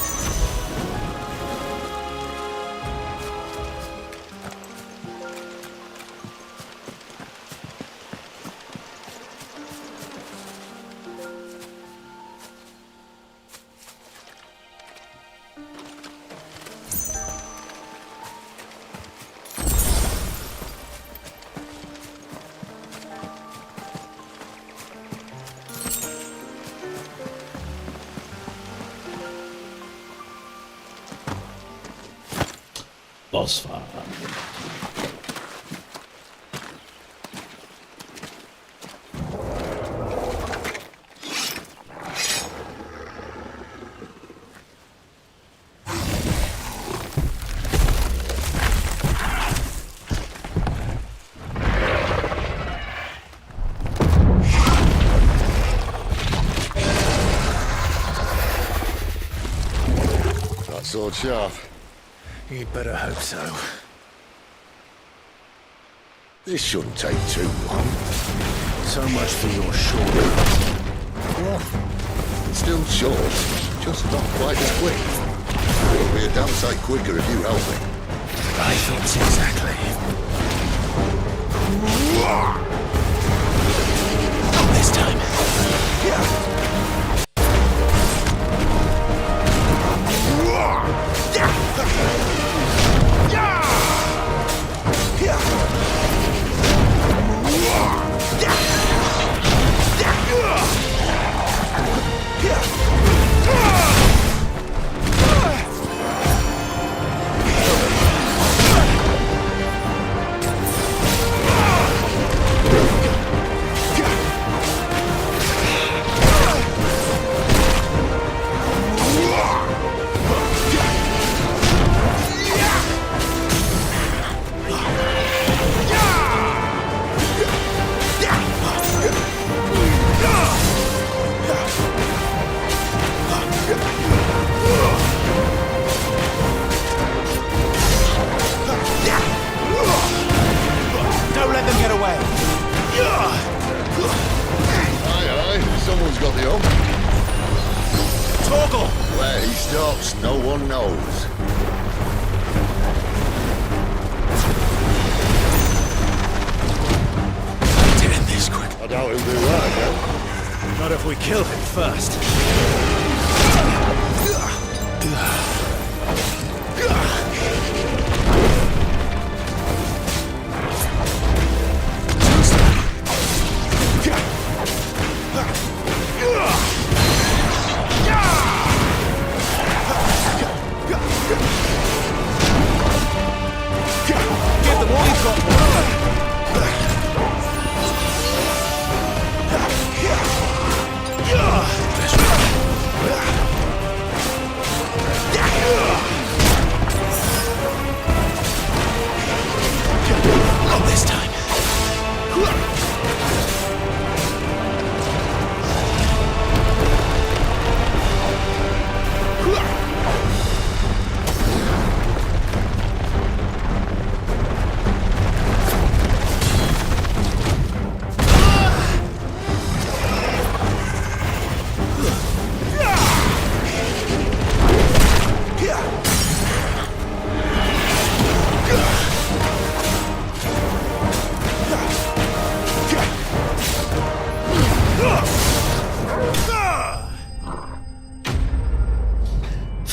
Boss fight. That sword sharp. You'd better hope so. This shouldn't take too long. So much for your short. Well, it's still short, just not quite as quick. It'll be a damn sight quicker if you help me. I thought exactly. Not this time. docks, no one knows. To end this quick. I doubt he'll do that again. Not if we kill him first. Give them all you've got. Not this time.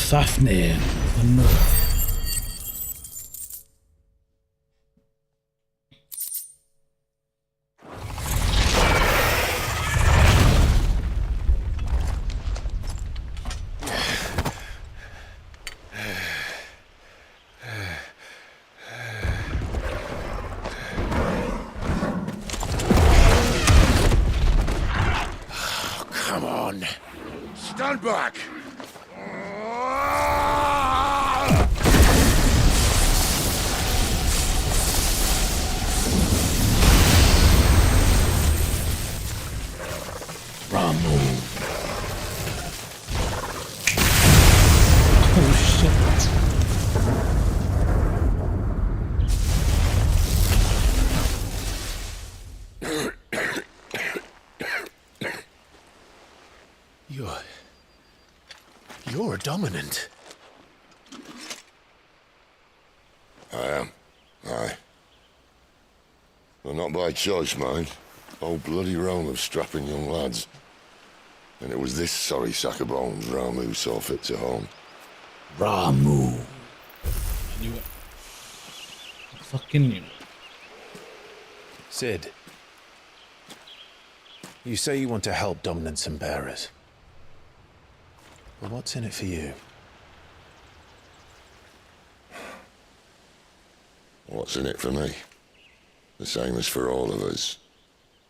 Fafnir of the North. Come on. Stand back! Ramu. Oh shit. You're dominant. I am. Aye. Well, not by choice, mind. Whole bloody realm of strapping young lads. And it was this sorry sack of bones Ramu saw fit to home. Ramu. I knew it. I fucking knew it. Sid, you say you want to help dominants and bearers. Well, what's in it for you? What's in it for me? The same as for all of us.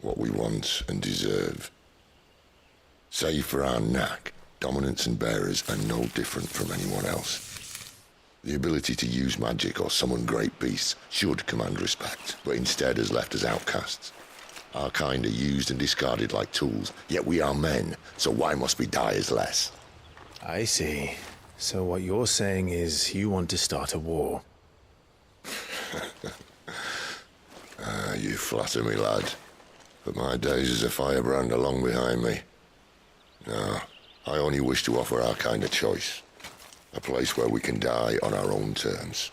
What we want and deserve. Save for our knack, dominants and bearers are no different from anyone else. The ability to use magic or summon great beasts should command respect, but instead has left us outcasts. Our kind are used and discarded like tools, yet we are men, so why must we die as less? I see. So what you're saying is you want to start a war. You flatter me, lad. But my days as a firebrand are long behind me. No, I only wish to offer our kind a choice. A place where we can die on our own terms.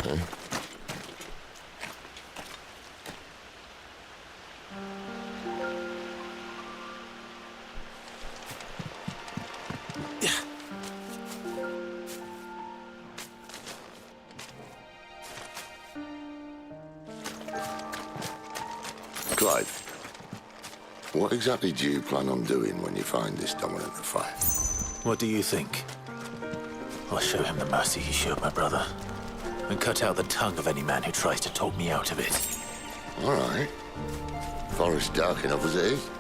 Eh? Clive, what exactly do you plan on doing when you find this dominant of fire? What do you think? I'll show him the mercy he showed my brother, and cut out the tongue of any man who tries to talk me out of it. All right. Forest dark enough as it is.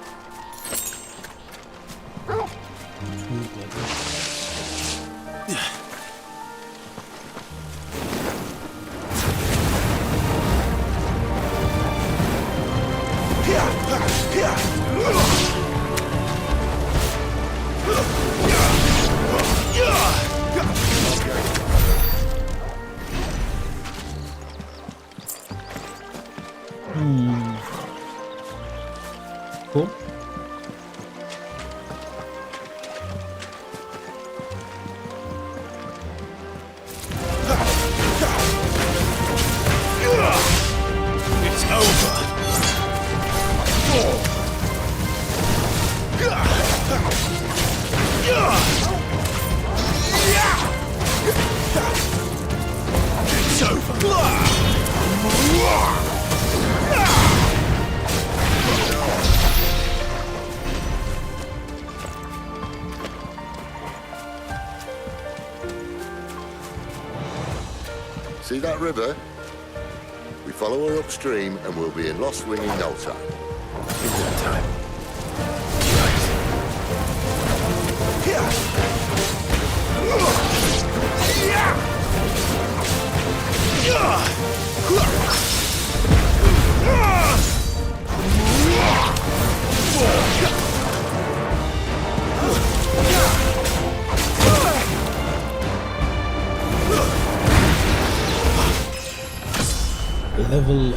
Cool. See that river? We follow her upstream and we'll be in Lost Wing in no time. In no time. Level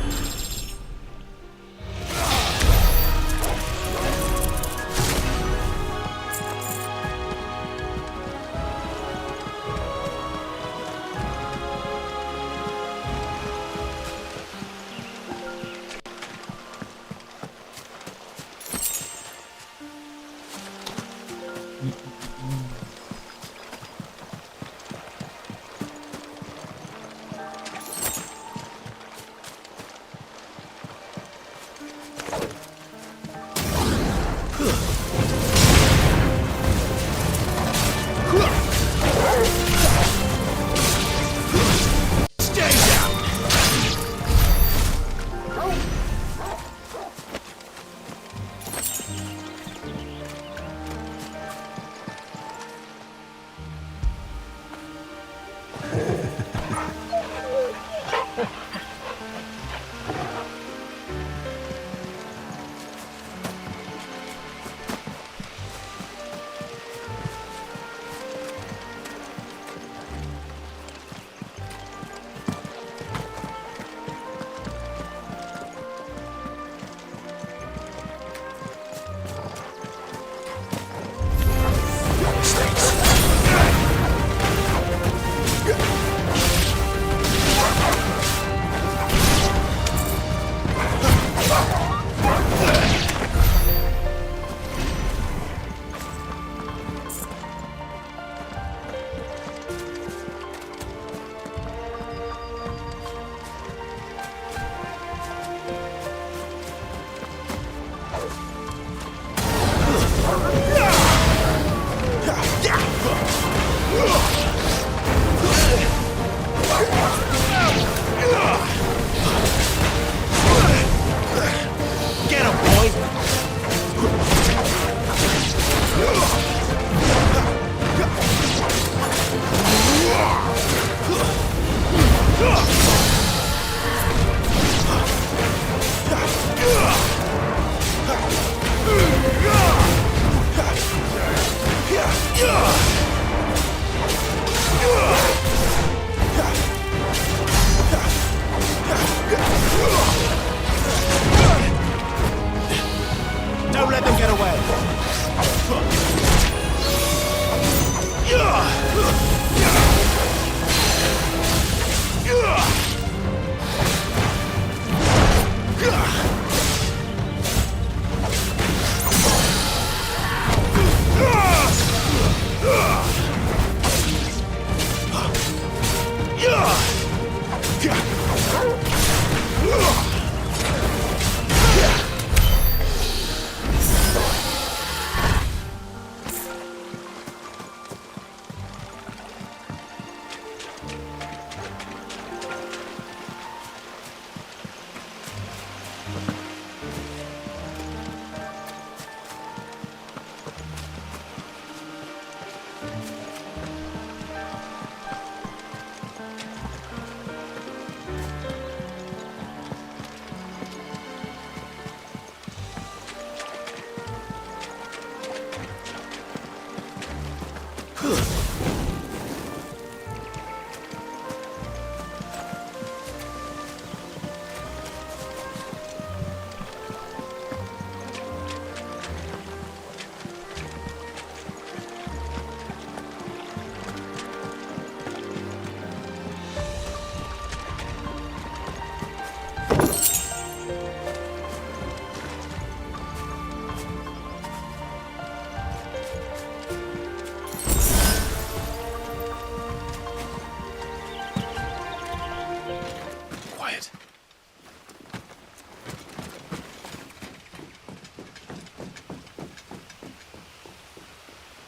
Don't let them get away.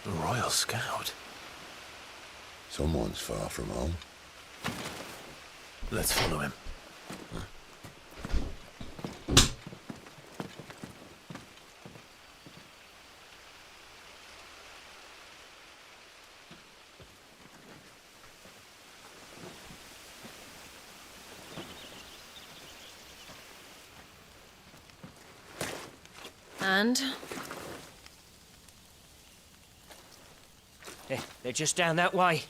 Royal Scout. Someone's far from home. Let's follow him. And? They're just down that way.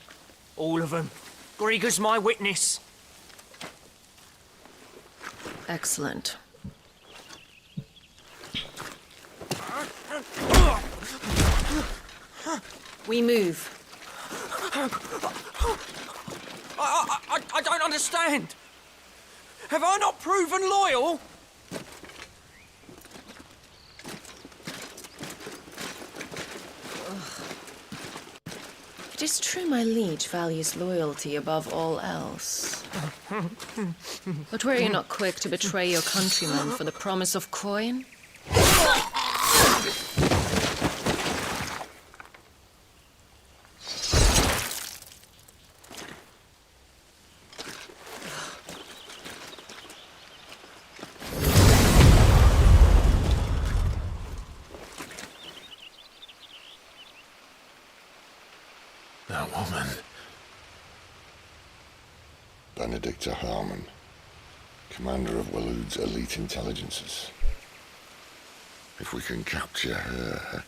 All of them. Grieger's my witness. Excellent. We move. I don't understand. Have I not proven loyal? It is true my liege values loyalty above all else. But were you not quick to betray your countrymen for the promise of coin? That woman. Benedicta Harmon, commander of Walood's elite intelligences. If we can capture her...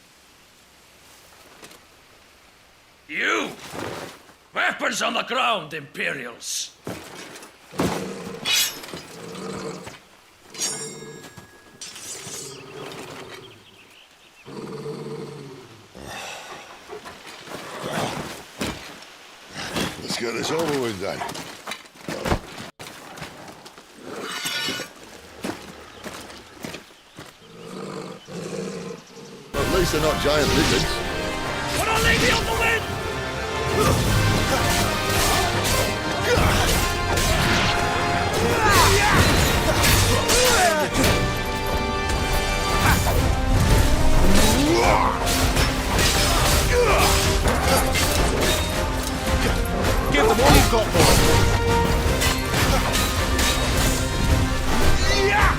You! Weapons on the ground, Imperials! Let's get this over with then. At least they're not giant lizards. Put a lady on the wind! Give them all you've got, boy. Yeah!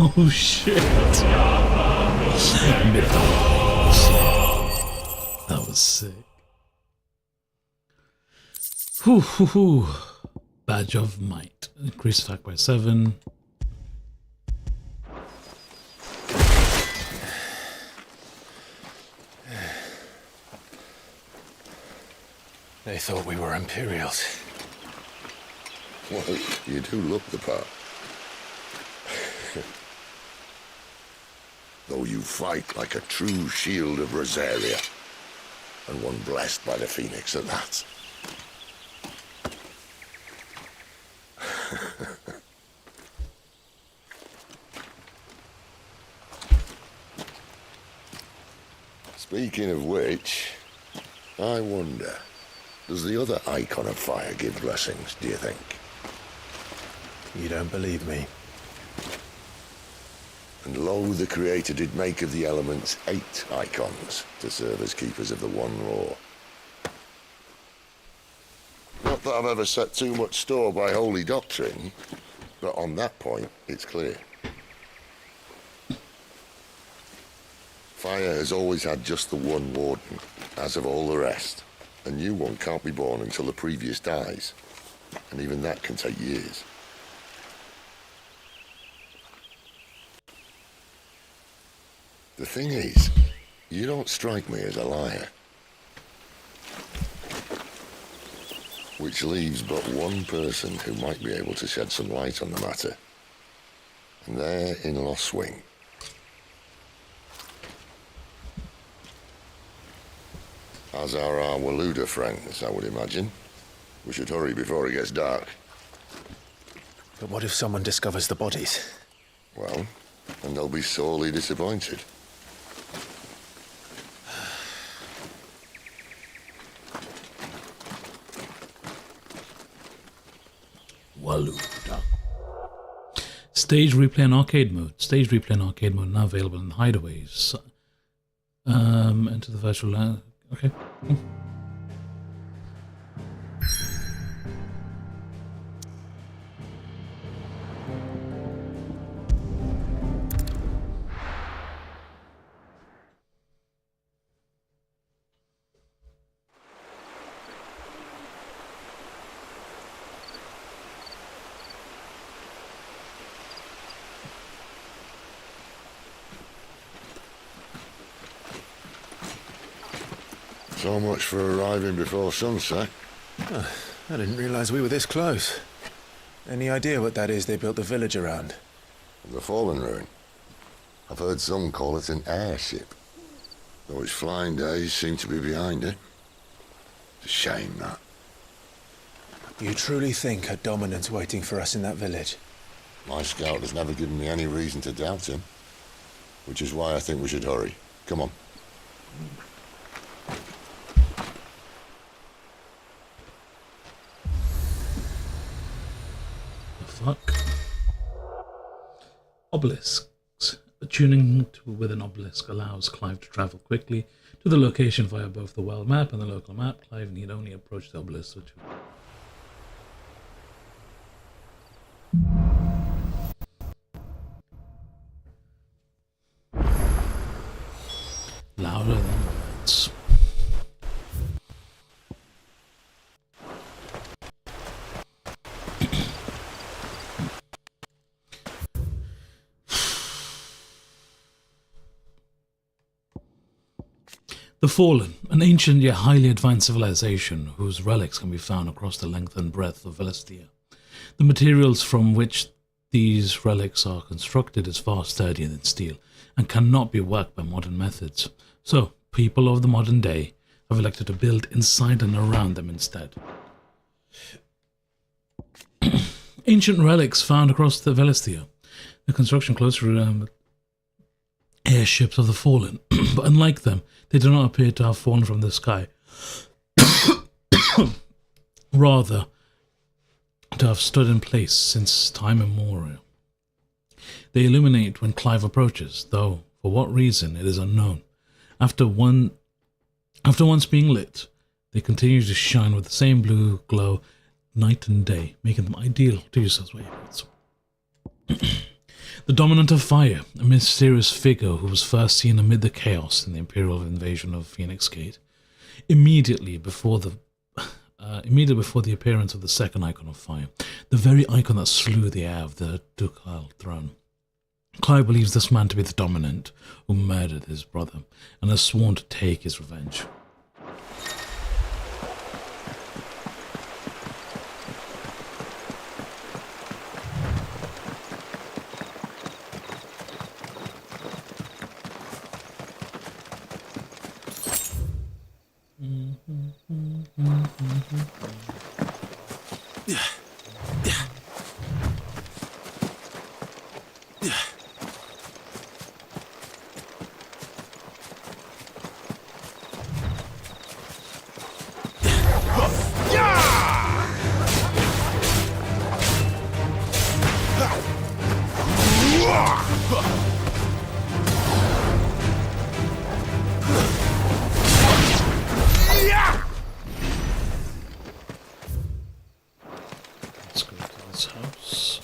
Oh shit. That was sick. Whew, whew, whew. Badge of Might. Increased attack by 7. They thought we were Imperials. Well, you do look the part. Though you fight like a true shield of Rosaria, and one blessed by the Phoenix at that. Speaking of which, I wonder, does the other icon of fire give blessings, do you think? You don't believe me? And lo, the Creator did make of the elements 8 icons to serve as keepers of the one law. Not that I've ever set too much store by holy doctrine, but on that point, it's clear. Fire has always had just the one warden, as of all the rest. A new one can't be born until the previous dies, and even that can take years. The thing is, you don't strike me as a liar. Which leaves but one person who might be able to shed some light on the matter. And they're in Lost Swing. As are our Waluda friends, I would imagine. We should hurry before it gets dark. But what if someone discovers the bodies? Well, and they'll be sorely disappointed. Waluda. Stage replay and arcade mode. Stage replay and arcade mode now available in hideaways. Enter the virtual land. Okay. So much for arriving before sunset. Oh, I didn't realize we were this close. Any idea what that is they built the village around? The Fallen Ruin. I've heard some call it an airship. Though its flying days seem to be behind it. It's a shame, that. You truly think a dominant's waiting for us in that village? My scout has never given me any reason to doubt him. Which is why I think we should hurry. Come on. Fuck. Obelisks. Tuning with an obelisk allows Clive to travel quickly to the location via both the world map and the local map. Clive need only approach the obelisk to louder than words. The Fallen, an ancient yet highly advanced civilization whose relics can be found across the length and breadth of Velistia. The materials from which these relics are constructed is far sturdier than steel and cannot be worked by modern methods. So, people of the modern day have elected to build inside and around them instead. Ancient relics found across the Velistia. The construction closer around airships of the Fallen, but unlike them, they do not appear to have fallen from the sky. Rather, to have stood in place since time immemorial. They illuminate when Clive approaches, though for what reason it is unknown. After once being lit, they continue to shine with the same blue glow night and day, making them ideal to use as weapons. The Dominant of Fire, a mysterious figure who was first seen amid the chaos in the Imperial invasion of Phoenix Gate, immediately before the appearance of the second icon of fire, the very icon that slew the heir of the ducal throne. Clive believes this man to be the Dominant who murdered his brother and has sworn to take his revenge. Let's go to this house.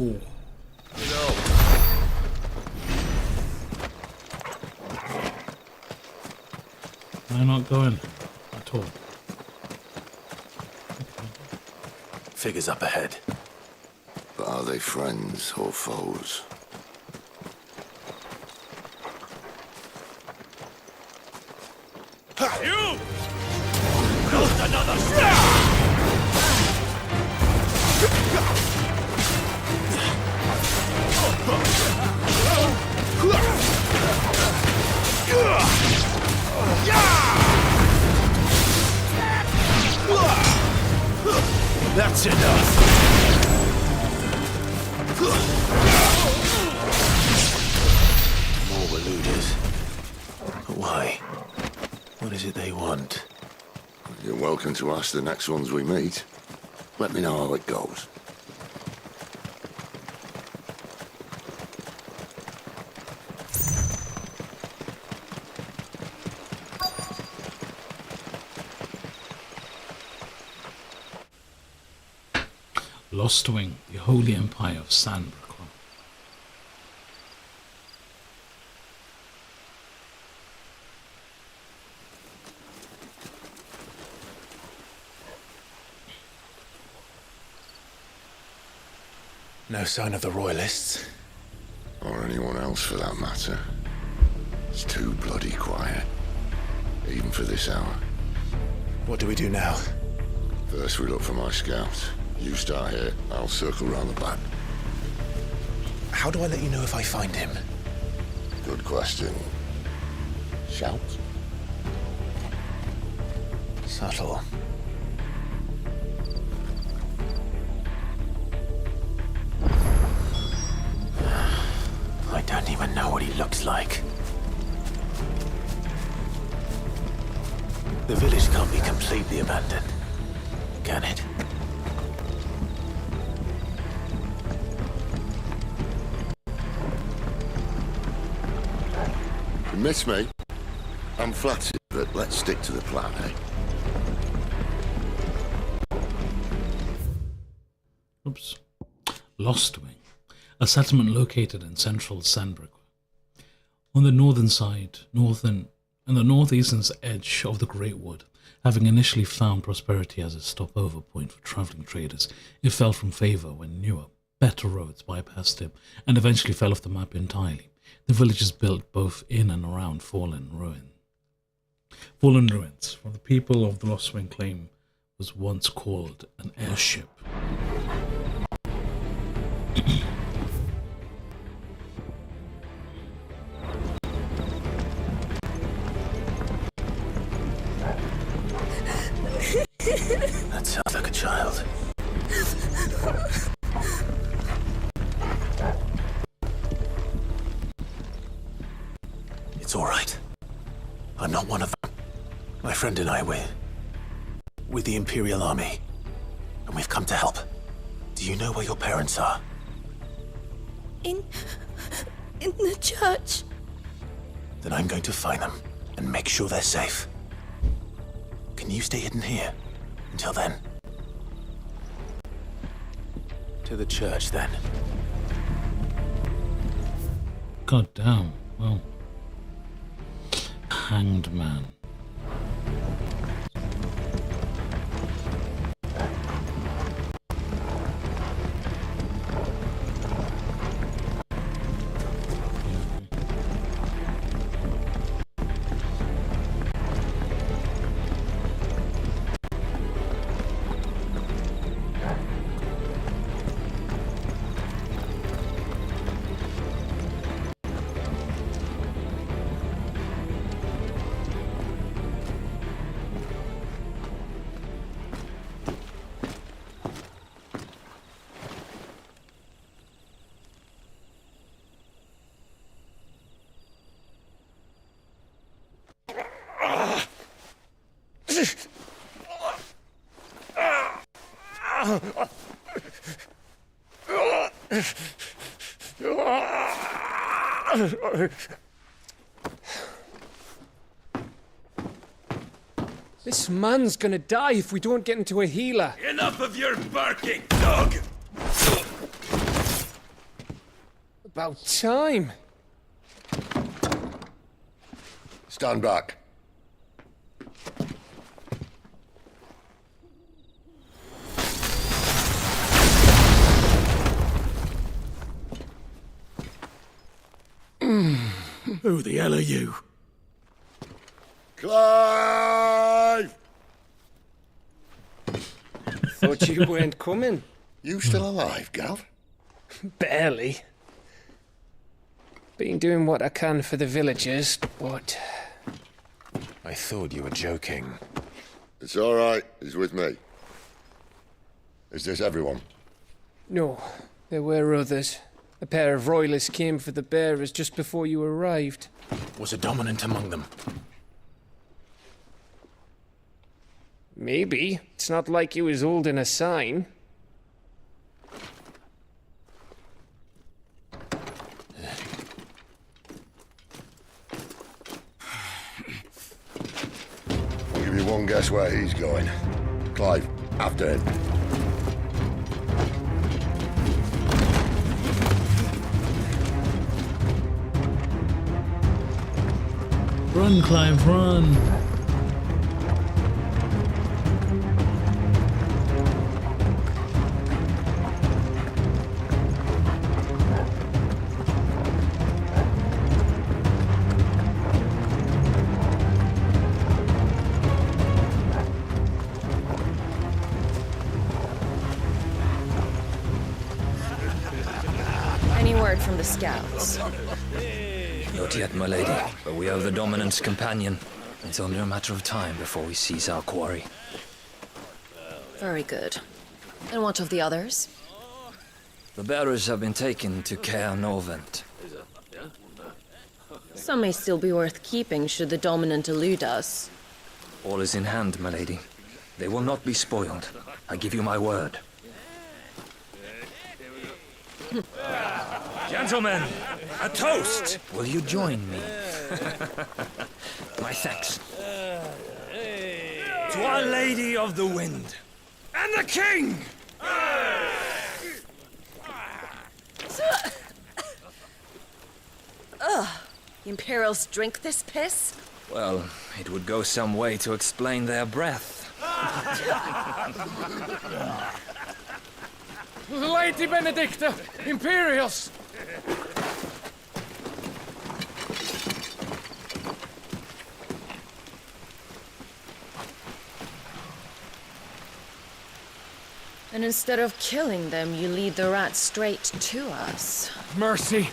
Ooh. I'm not going at all. Figures up ahead. But are they friends or foes? You! Just another step! That's enough. More Waluders. But why? What is it they want? You're welcome to ask the next ones we meet. Let me know how it goes. Lost Wing, the Holy Empire of Sandbrook. No sign of the Royalists. Or anyone else for that matter. It's too bloody quiet. Even for this hour. What do we do now? First we look for my scouts. You start here, I'll circle round the back. How do I let you know if I find him? Good question. Shout? Subtle. I don't even know what he looks like. The village can't be completely abandoned, can it? You miss me? I'm flattered, but let's stick to the plan, eh? Oops. Lost Wing, a settlement located in central Sandbrook. On the northern side, and the northeastern edge of the Great Wood, having initially found prosperity as a stopover point for traveling traders, it fell from favor when newer, better roads bypassed it and eventually fell off the map entirely. The village is built both in and around fallen ruins. What the people of the Lost Wing claim was once called an airship. That sounds like a child. It's all right. I'm not one of them. My friend and I, we're with the Imperial Army, and we've come to help. Do you know where your parents are? In the church. Then I'm going to find them and make sure they're safe. Can you stay hidden here until then? To the church, then. God damn. Well. Hanged man. This man's gonna die if we don't get into a healer. Enough of your barking, dog! About time. Stand back. Who the hell are you? Clive! Thought you weren't coming. You still alive, Gav? Barely. Been doing what I can for the villagers, but... I thought you were joking. It's all right. He's with me. Is this everyone? No, there were others. A pair of royalists came for the bearers just before you arrived. Was a dominant among them? Maybe. It's not like he was holding a sign. I'll give you one guess where he's going. Clive, after him. Run, Clive, run! Any word from the scouts? Not yet, my lady, but we have the Dominant's companion. It's only a matter of time before we seize our quarry. Very good. And what of the others? The bearers have been taken to Caer Novent. Some may still be worth keeping should the Dominant elude us. All is in hand, my lady. They will not be spoiled. I give you my word. Gentlemen, a toast! Will you join me? My thanks. To Our Lady of the Wind. And the King! Ugh. The Imperials drink this piss? Well, it would go some way to explain their breath. Lady Benedicta! Imperials! And instead of killing them, you lead the rats straight to us. Mercy!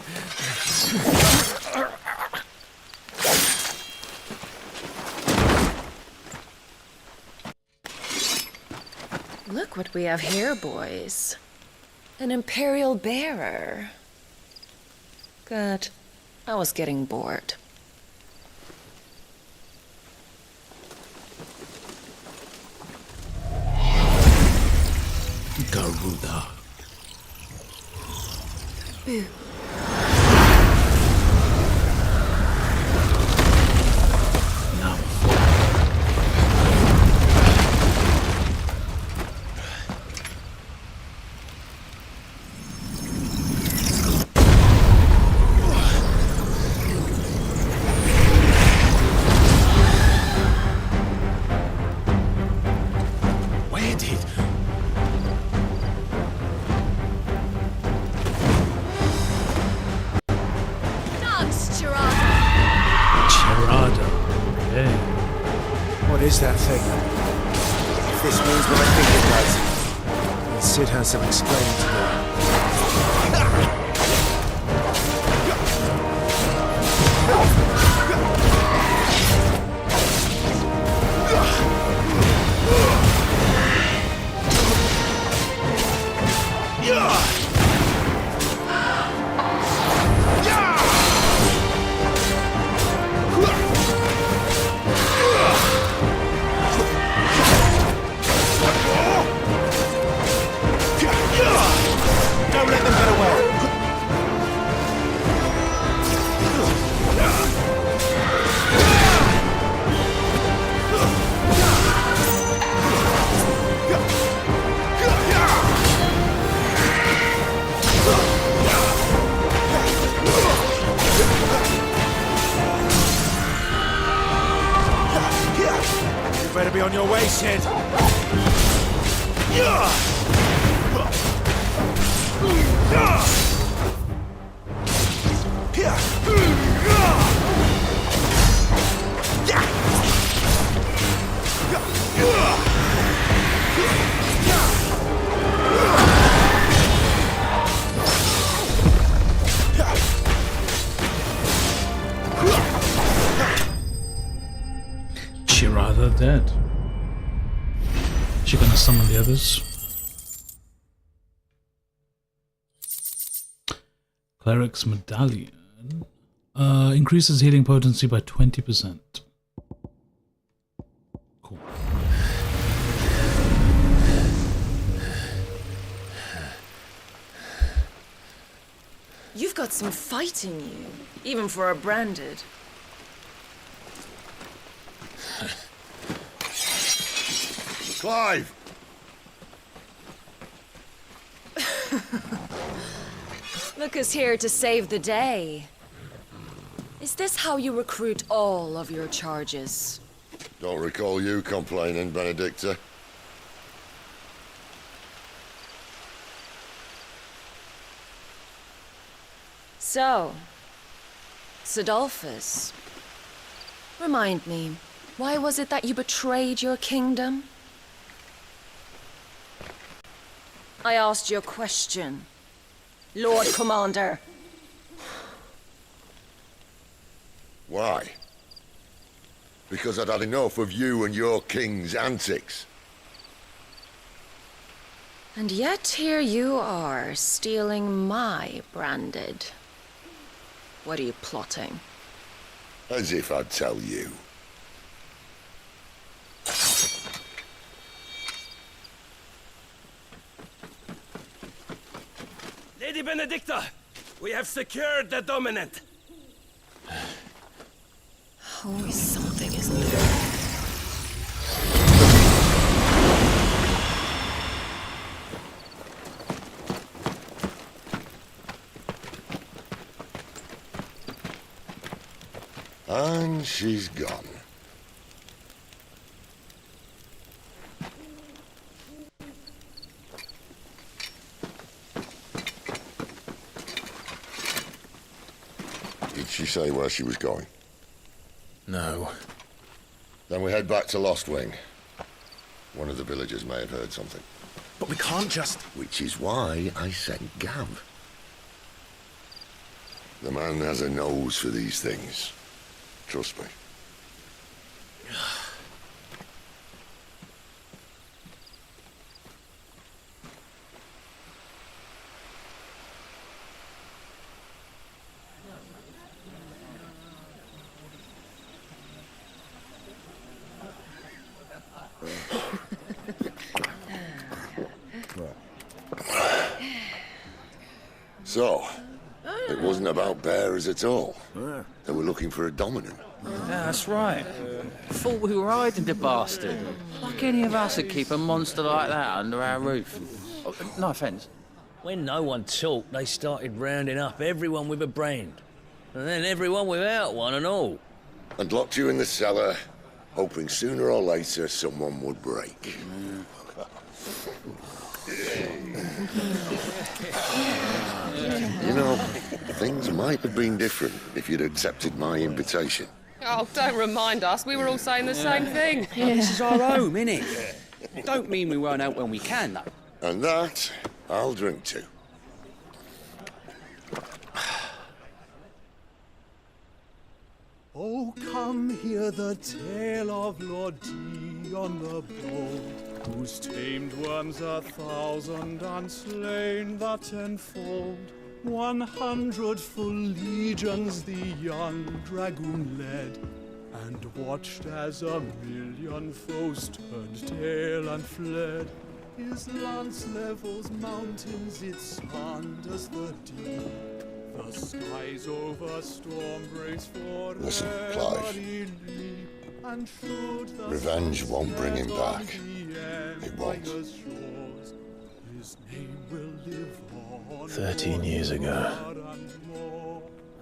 Look what we have here, boys. An Imperial bearer. Good. I was getting bored. Boo. What is that thing? If this means what I think it does, then Sid has some explaining to do. Don't let them get away! You better be on your way, Sid. Shirada dead. She gonna summon the others? Cleric's Medallion increases healing potency by 20%. Cool. You've got some fight in you, even for a branded. Clive! Look who's here to save the day. Is this how you recruit all of your charges? Don't recall you complaining, Benedicta. So, Sidolphus, remind me, why was it that you betrayed your kingdom? I asked you a question, Lord Commander. Why? Because I'd had enough of you and your king's antics. And yet here you are, stealing my branded. What are you plotting? As if I'd tell you. Lady Benedicta, we have secured the dominant. Always something, isn't there? And she's gone. Did she say where she was going? No. Then we head back to Lost Wing. One of the villagers may have heard something. But we can't just... Which is why I sent Gav. The man has a nose for these things. Trust me. So, wasn't about bearers at all. They were looking for a dominant. Yeah, that's right. Thought we were hiding the bastard. Like any of us would keep a monster like that under our roof. Oh, no offence. When no one talked, they started rounding up everyone with a brain. And then everyone without one and all. And locked you in the cellar, hoping sooner or later someone would break. You know, things might have been different if you'd accepted my invitation. Oh, don't remind us. We were all saying the same thing. This is our home, innit? Don't mean we won't out when we can, though. And that, I'll drink to. Oh, come hear the tale of Lord Dion the Bold, who's tamed worms 1,000 and slain the 10-fold. 100 full legions the young dragoon led, and watched as 1,000,000 foes turned tail and fled. His lance levels mountains, it sanders the deep. The skies over storm breaks forever. Listen, Clive. Revenge won't bring him back. It won't. 13 years ago,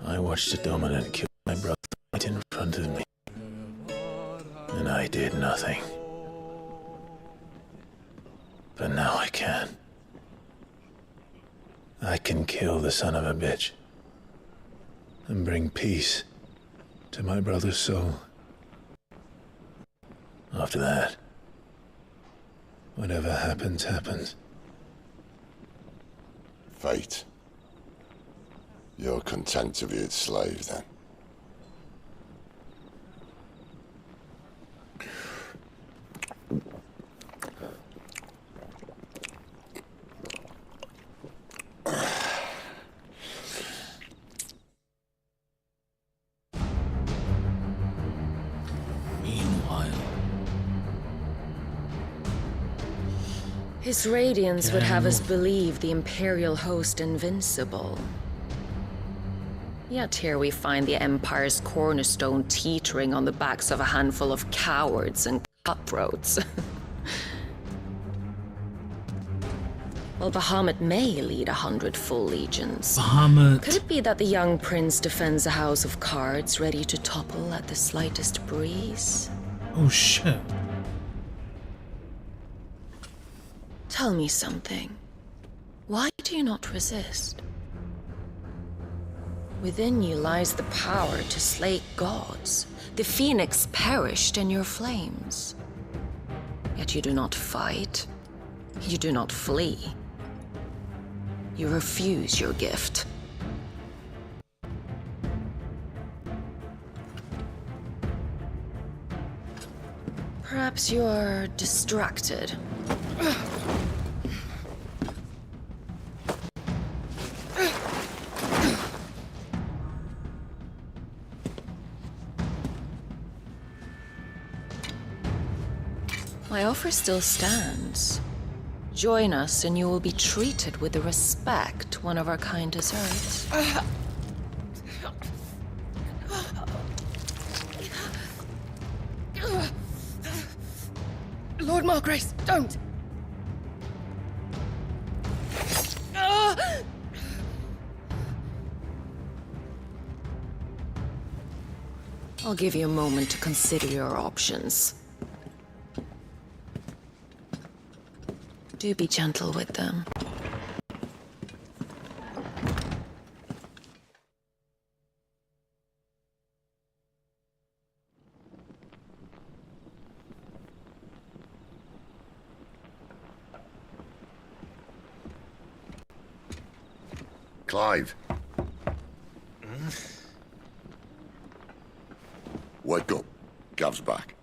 I watched a dominant kill my brother right in front of me. And I did nothing. But now I can. I can kill the son of a bitch and bring peace to my brother's soul. After that, whatever happens, happens. Fate. You're content to be its slave, then? His radiance would have us believe the Imperial host invincible. Yet here we find the Empire's cornerstone teetering on the backs of a handful of cowards and cutthroats. Well, Bahamut may lead 100 full legions. Bahamut. Could it be that the young prince defends a house of cards ready to topple at the slightest breeze? Oh shit. Tell me something. Why do you not resist? Within you lies the power to slay gods. The phoenix perished in your flames. Yet you do not fight. You do not flee. You refuse your gift. Perhaps you're distracted. My offer still stands. Join us and you will be treated with the respect one of our kind deserves. Lord Margrace, don't! I'll give you a moment to consider your options. Do be gentle with them. Clive. Wake up. Gav's back.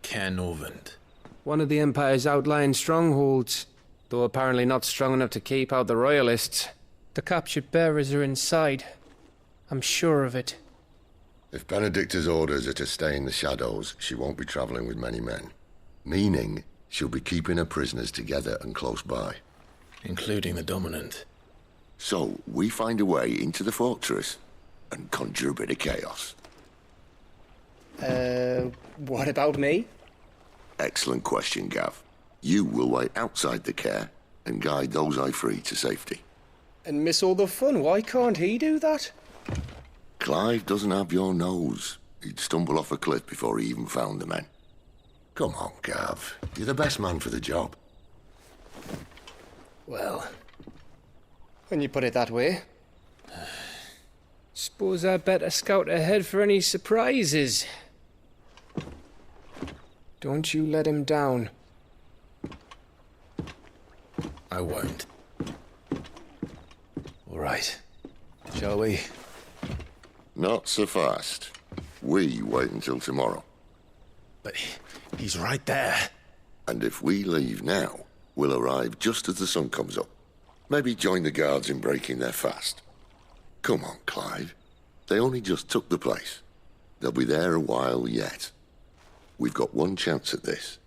Canovant. One of the Empire's outlying strongholds, though apparently not strong enough to keep out the Royalists. The captured bearers are inside. I'm sure of it. If Benedicta's orders are to stay in the shadows, she won't be travelling with many men. Meaning, she'll be keeping her prisoners together and close by. Including the dominant. So, we find a way into the fortress and conjure a bit of chaos. What about me? Excellent question, Gav. You will wait outside the care and guide those I free to safety. And miss all the fun. Why can't he do that? Clive doesn't have your nose. He'd stumble off a cliff before he even found the men. Come on, Gav. You're the best man for the job. Well, when you put it that way. Suppose I'd better scout ahead for any surprises. Don't you let him down. I won't. All right. Shall we? Not so fast. We wait until tomorrow. But he's right there. And if we leave now, we'll arrive just as the sun comes up. Maybe join the guards in breaking their fast. Come on, Clive. They only just took the place. They'll be there a while yet. We've got one chance at this.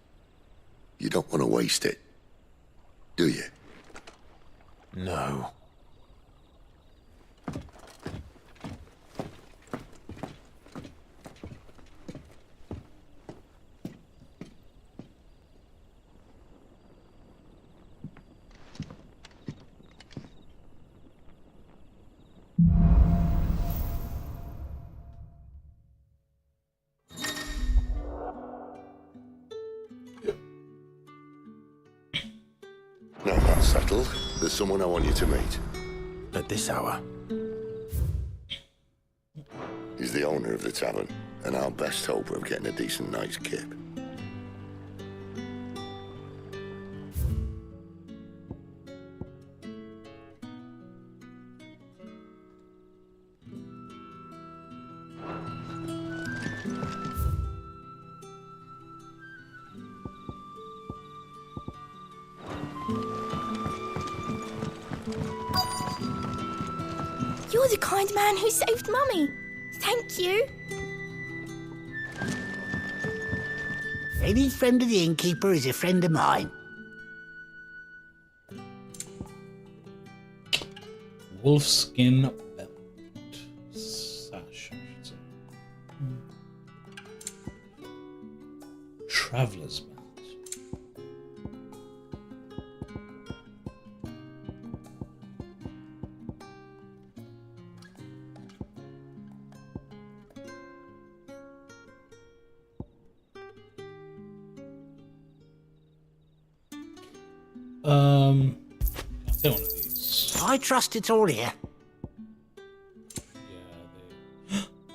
You don't want to waste it, do you? No. Now that's settled. There's someone I want you to meet. At this hour? He's the owner of the tavern, and our best hope of getting a decent night's kip. You're the kind man who saved Mummy. Thank you. Any friend of the innkeeper is a friend of mine. Wolfskin belt. Sash, I should say. Traveler's belt. I don't one of these. I trust it's all here.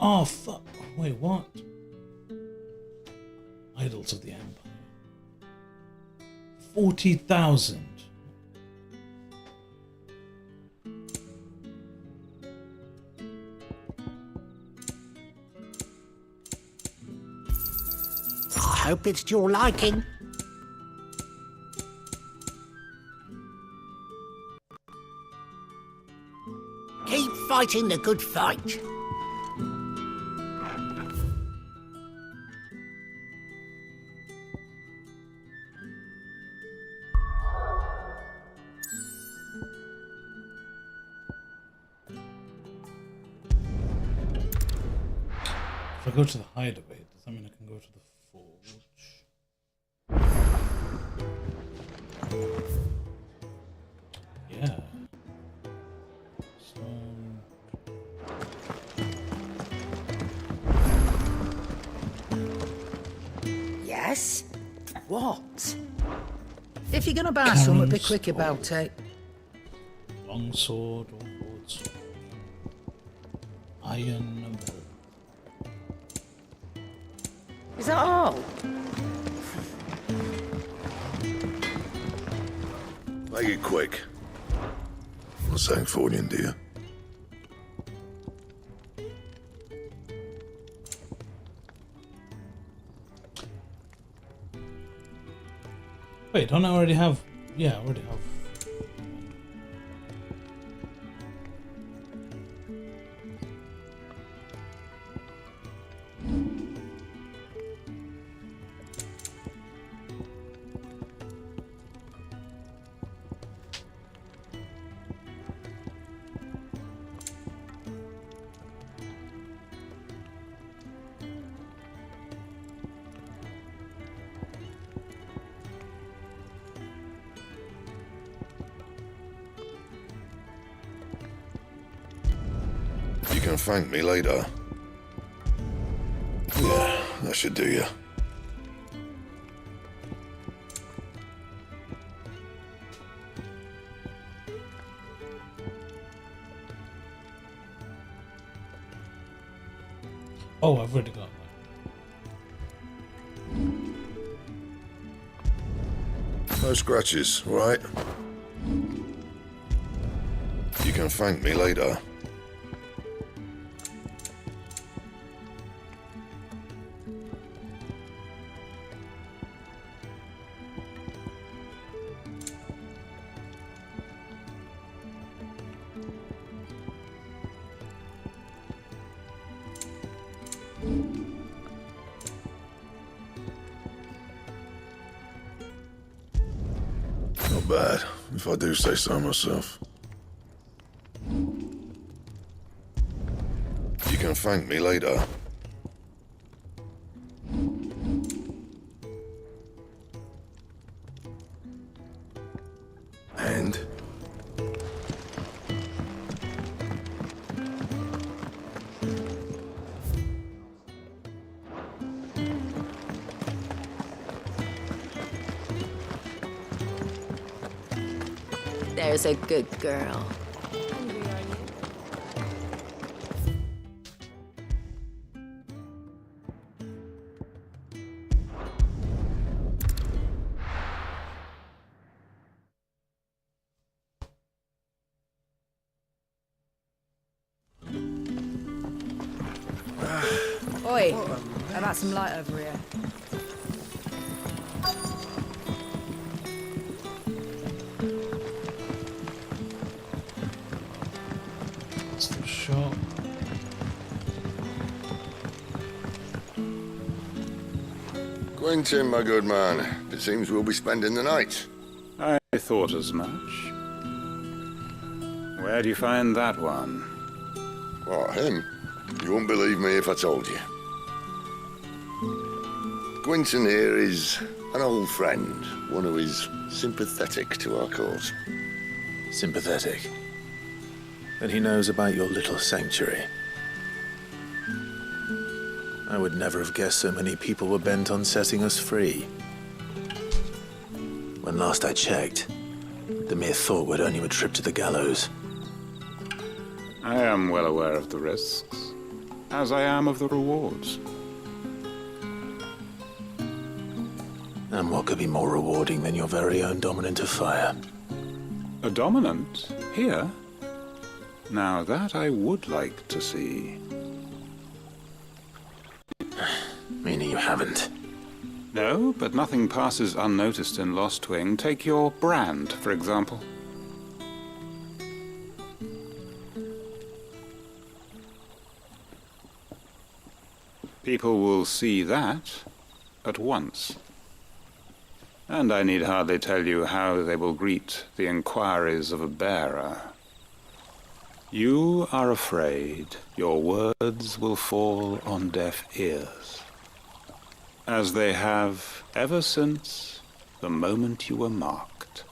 Oh, fuck. Wait, what? Idols of the Empire. 40,000. I hope it's to your liking. Keep fighting the good fight. If I go to the hideaway, does that mean I can go to the forge? Yeah. Yes? What? If you're gonna buy something, be quick about it. Long sword or broadsword. Iron bow. Is that all? Make it quick. Not saying Fordian, do you? Wait, don't I already have... Yeah, I already have... can thank me later. Yeah, that should do you. Oh, I've already got that. No scratches, right? You can thank me later. Not bad, if I do say so myself. You can thank me later. And? There's a good girl. Oi, how about some light over here? It's the shop. Quentin, my good man, it seems we'll be spending the night. I thought as much. Where do you find that one? What, him? You wouldn't believe me if I told you. Quentin here is an old friend, one who is sympathetic to our cause. Sympathetic? And he knows about your little sanctuary. I would never have guessed so many people were bent on setting us free. When last I checked, the mere thought would earn you a trip to the gallows. I am well aware of the risks, as I am of the rewards. And what could be more rewarding than your very own dominant of fire? A dominant? Here? Now that I would like to see. Meaning you haven't? No, but nothing passes unnoticed in Lost Wing. Take your brand, for example. People will see that at once. And I need hardly tell you how they will greet the inquiries of a bearer. You are afraid your words will fall on deaf ears, as they have ever since the moment you were marked.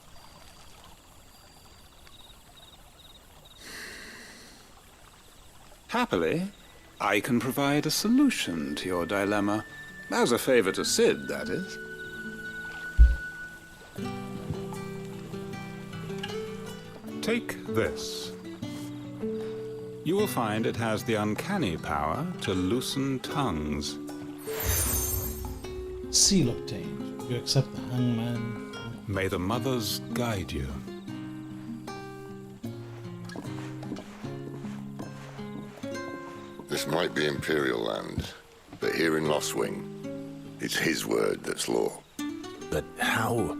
Happily, I can provide a solution to your dilemma, as a favor to Sid, that is. Take this. You will find it has the uncanny power to loosen tongues. Seal obtained. You accept the hangman. May the mothers guide you. This might be Imperial land, but here in Lost Wing, it's his word that's law. But how?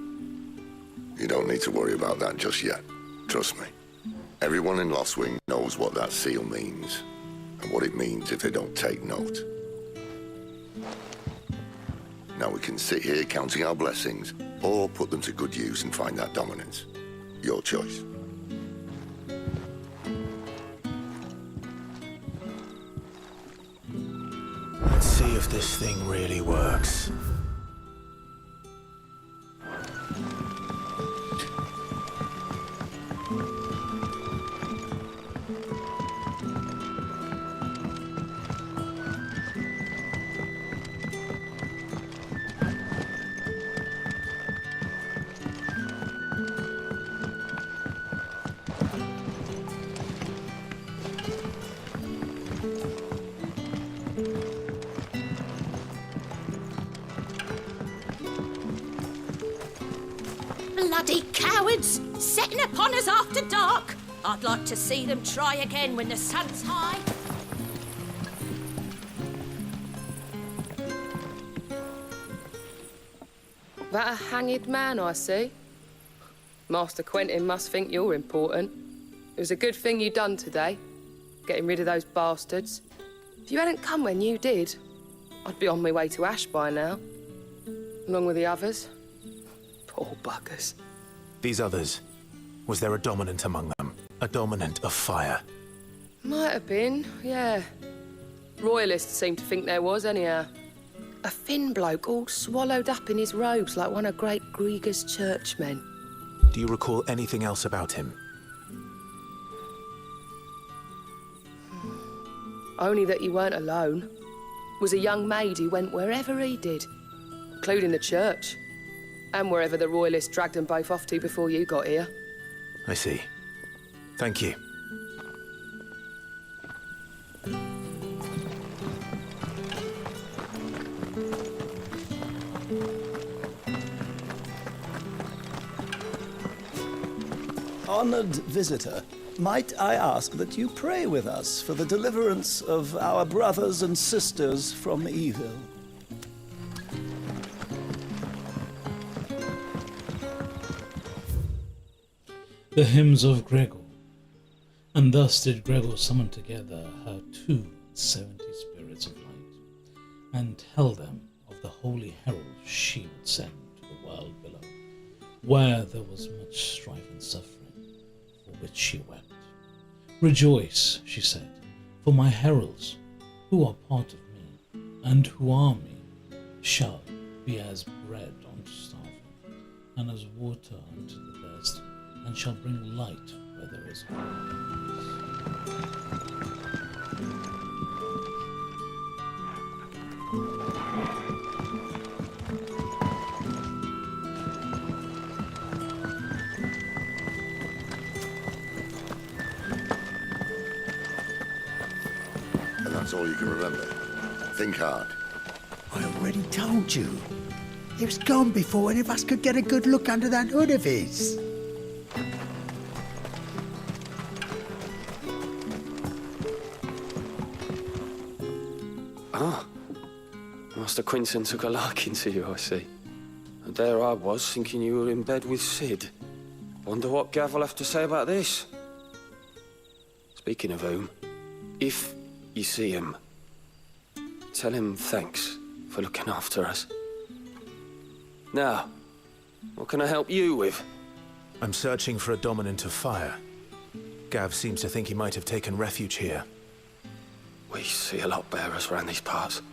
You don't need to worry about that just yet. Trust me. Everyone in Lost Wing knows what that seal means, and what it means if they don't take note. Now we can sit here counting our blessings, or put them to good use and find that dominance. Your choice. Let's see if this thing really works. Bloody cowards! Setting upon us after dark! I'd like to see them try again when the sun's high. That a hanged man I see? Master Quentin must think you're important. It was a good thing you done today, getting rid of those bastards. If you hadn't come when you did, I'd be on my way to Ash by now, along with the others. Poor buggers. These others, was there a dominant among them? A dominant of fire? Might have been, yeah. Royalists seem to think there was, anyhow. A thin bloke all swallowed up in his robes like one of great Grieger's churchmen. Do you recall anything else about him? Only that he weren't alone. Was a young maid who went wherever he did, including the church, and wherever the Royalists dragged them both off to before you got here. I see. Thank you. Honored visitor, might I ask that you pray with us for the deliverance of our brothers and sisters from evil? The hymns of Gregor. And thus did Gregor summon together her 270 spirits of light, and tell them of the holy herald she would send to the world below, where there was much strife and suffering, for which she wept. Rejoice, she said, for my heralds, who are part of me, and who are me, shall be as bread unto starving, and as water unto the thirsty, and shall bring light where there is And that's all you can remember. Think hard. I already told you. He was gone before any of us could get a good look under that hood of his. Ah, Master Quinton took a liking to you, I see. And there I was, thinking you were in bed with Sid. Wonder what Gav will have to say about this. Speaking of whom, if you see him, tell him thanks for looking after us. Now, what can I help you with? I'm searching for a dominant of fire. Gav seems to think he might have taken refuge here. We see a lot bearers around these parts.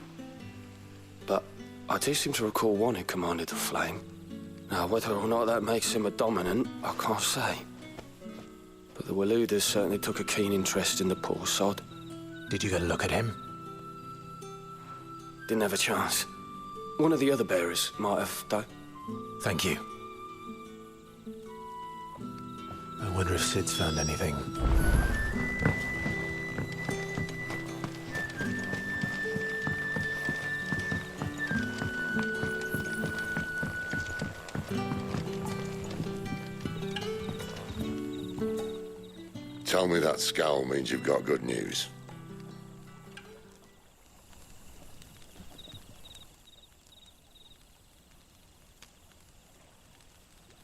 But I do seem to recall one who commanded the flame. Now, whether or not that makes him a dominant, I can't say. But the WOOOOOOOs certainly took a keen interest in the poor sod. Did you get a look at him? Didn't have a chance. One of the other bearers might have, though. Thank you. I wonder if Sid's found anything. Tell me that scowl means you've got good news.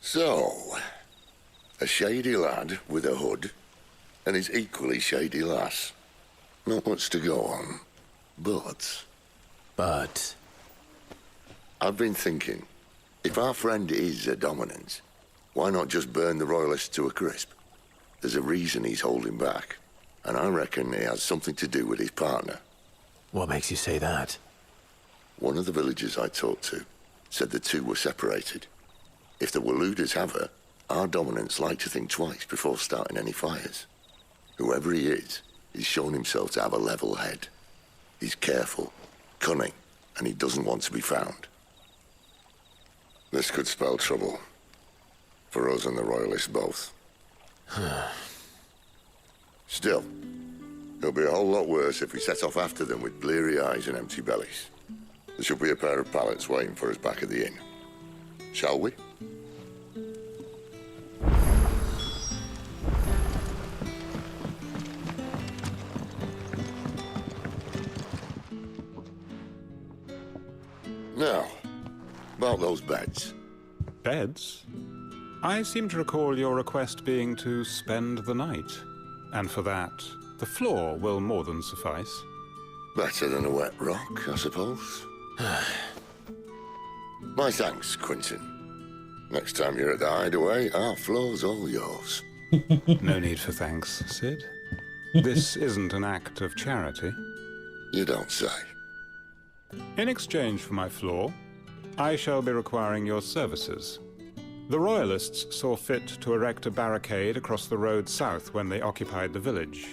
So, a shady lad with a hood, and his equally shady lass. Not much to go on, but... I've been thinking, if our friend is a dominant, why not just burn the Royalists to a crisp? There's a reason he's holding back, and I reckon it has something to do with his partner. What makes you say that? One of the villagers I talked to said the two were separated. If the WOOOOOOs have her, our dominants like to think twice before starting any fires. Whoever he is, he's shown himself to have a level head. He's careful, cunning, and he doesn't want to be found. This could spell trouble. For us and the Royalists both. Still, it'll be a whole lot worse if we set off after them with bleary eyes and empty bellies. There should be a pair of pallets waiting for us back at the inn. Shall we? about those beds? Beds? I seem to recall your request being to spend the night. And for that, the floor will more than suffice. Better than a wet rock, I suppose. My thanks, Quinton. Next time you're at the hideaway, our floor's all yours. No need for thanks, Sid. This isn't an act of charity. You don't say. In exchange for my floor, I shall be requiring your services. The Royalists saw fit to erect a barricade across the road south when they occupied the village,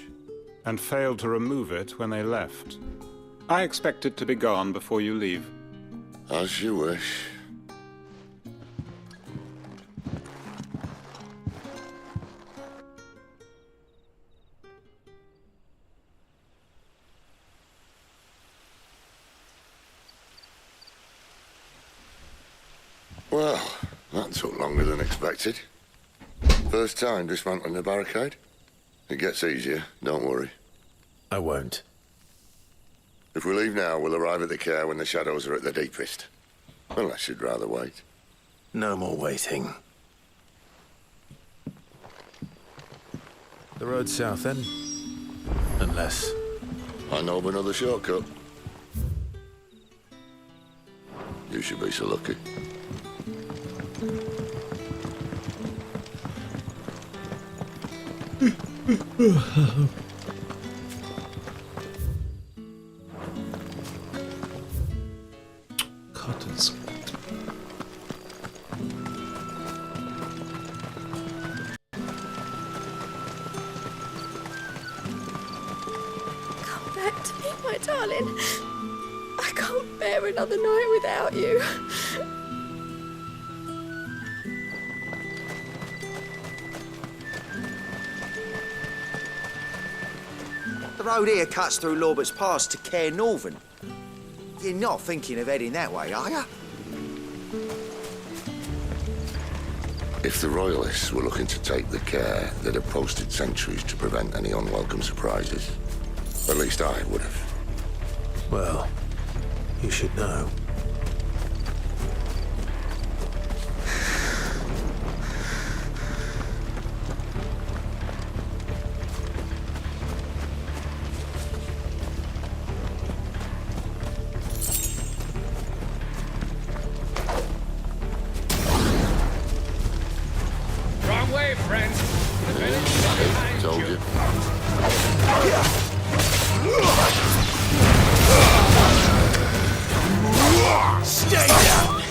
and failed to remove it when they left. I expect it to be gone before you leave. As you wish. Well, that took longer than expected. First time dismantling the barricade? It gets easier, don't worry. I won't. If we leave now, we'll arrive at the care when the shadows are at the deepest. Unless you'd rather wait. No more waiting. The road south, then? Unless... I know of another shortcut. You should be so lucky. Cotton sweat. Come back to me, my darling. I can't bear another night without you. The road here cuts through Lorbert's Pass to Care Northern. You're not thinking of heading that way, are you? If the Royalists were looking to take the care, they'd have posted sentries to prevent any unwelcome surprises. At least I would have. Well, you should know. Wrong way, friend. The village is behind Told you. Stay down!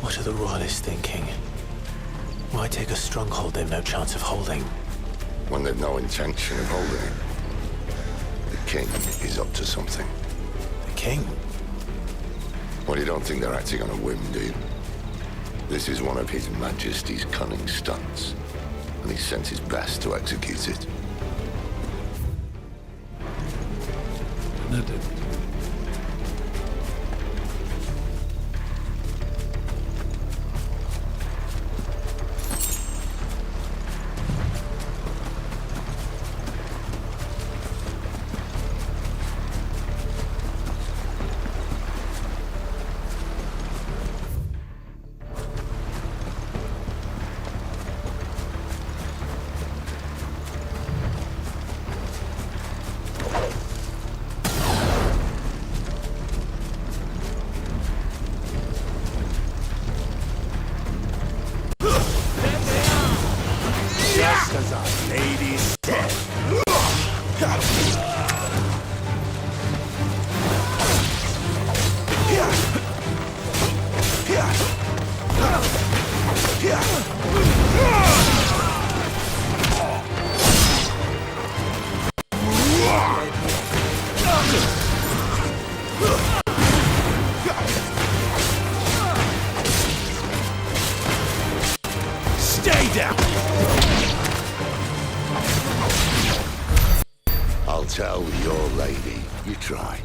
What are the Royalists thinking? Why take a stronghold they've no chance of holding? When they've no intention of holding it. The king is up to something. The king? Well, you don't think they're acting on a whim, do you? This is one of His Majesty's cunning stunts, and he sent his best to execute it. try.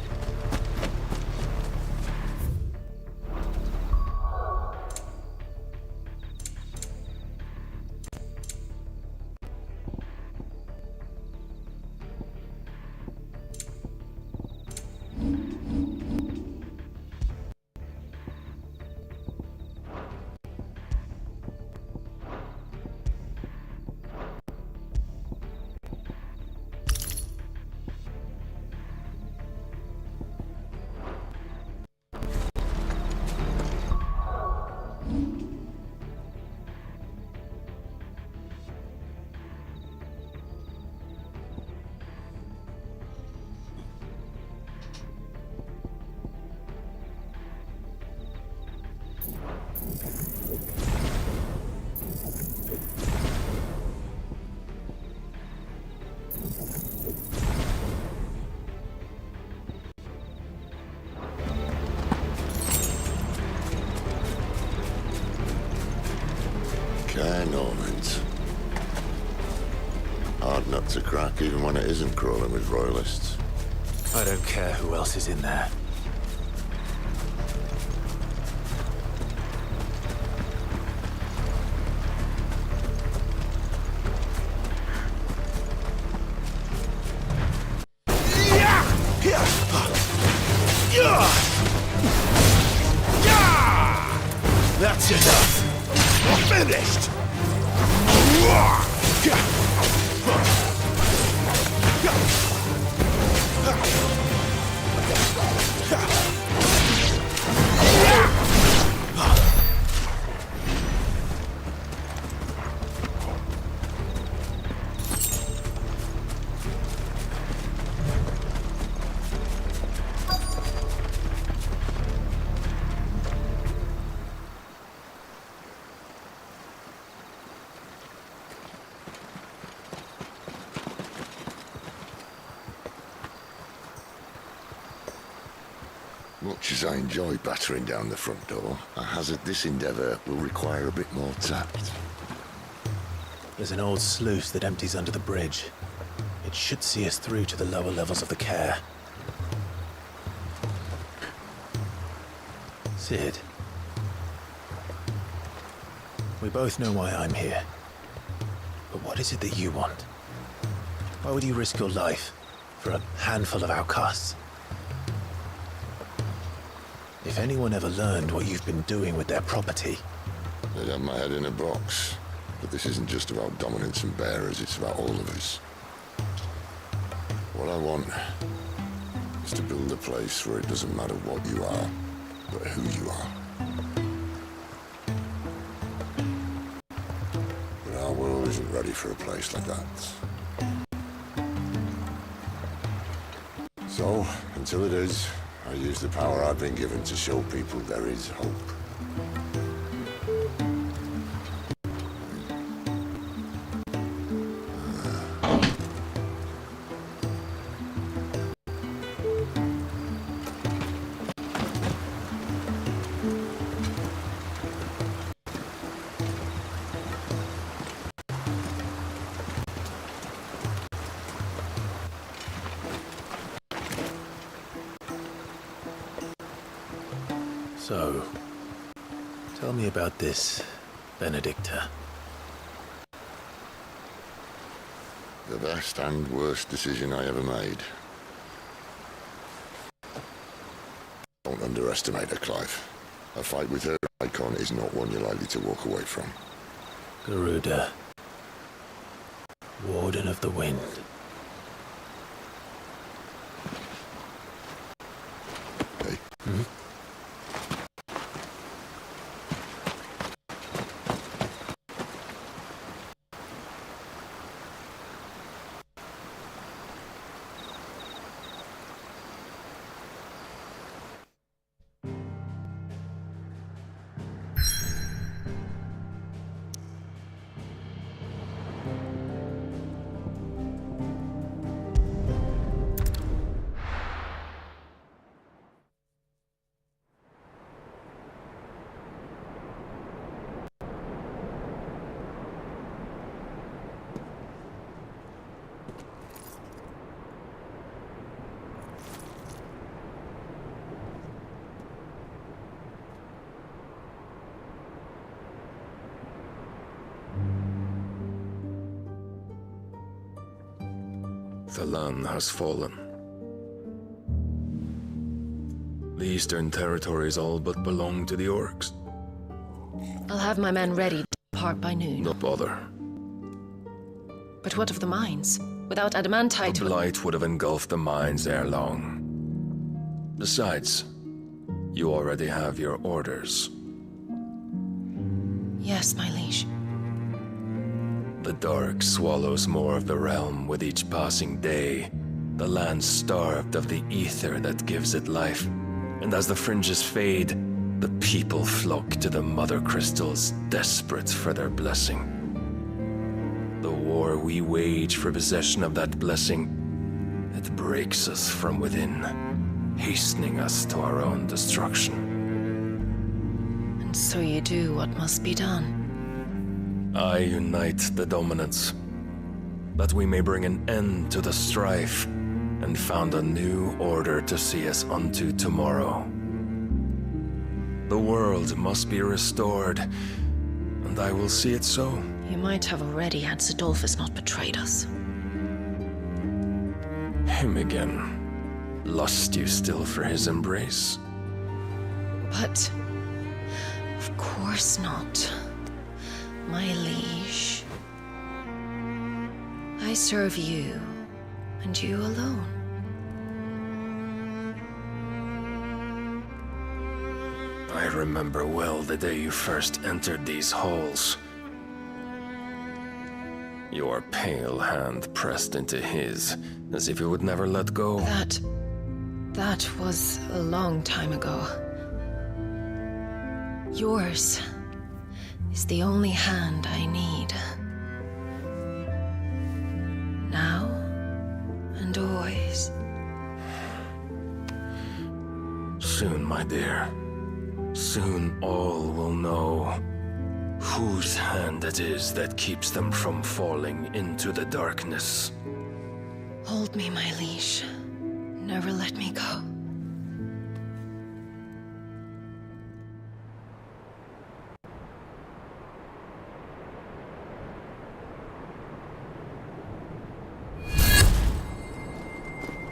Normans. Hard nut to crack even when it isn't crawling with royalists. I don't care who else is in there. That's enough. We're finished. Much as I enjoy battering down the front door, I hazard this endeavour will require a bit more tact. There's an old sluice that empties under the bridge. It should see us through to the lower levels of the care. Sid. We both know why I'm here. But what is it that you want? Why would you risk your life for a handful of outcasts? If anyone ever learned what you've been doing with their property... They'd have my head in a box. But this isn't just about dominance and bearers, it's about all of us. What I want is to build a place where it doesn't matter what you are, but who you are. But our world isn't ready for a place like that. So, until it is, I use the power I've been given to show people there is hope. So, tell me about this Benedicta. The best and worst decision I ever made. Don't underestimate her, Clive. A fight with her icon is not one you're likely to walk away from. Garuda. Warden of the Wind. Hey. Hmm? The land has fallen. The Eastern Territories all but belong to the orcs. I'll have my men ready to depart by noon. No bother. But what of the mines? Without adamantite... The blight would have engulfed the mines ere long. Besides, you already have your orders. Yes, my liege. The dark swallows more of the realm with each passing day. The land starved of the ether that gives it life. And as the fringes fade, the people flock to the mother crystals, desperate for their blessing. The war we wage for possession of that blessing, it breaks us from within, hastening us to our own destruction. And so you do what must be done. I unite the dominants, that we may bring an end to the strife, and found a new order to see us unto tomorrow. The world must be restored, and I will see it so. You might have already had Sidolphus not betrayed us. Him again. Lust you still for his embrace? But... of course not. My liege. I serve you, and you alone. I remember well the day you first entered these halls. Your pale hand pressed into his, as if you would never let go. That was a long time ago. Yours is the only hand I need. Now and always. Soon, my dear. Soon all will know whose hand it is that keeps them from falling into the darkness. Hold me, my liege. Never let me go.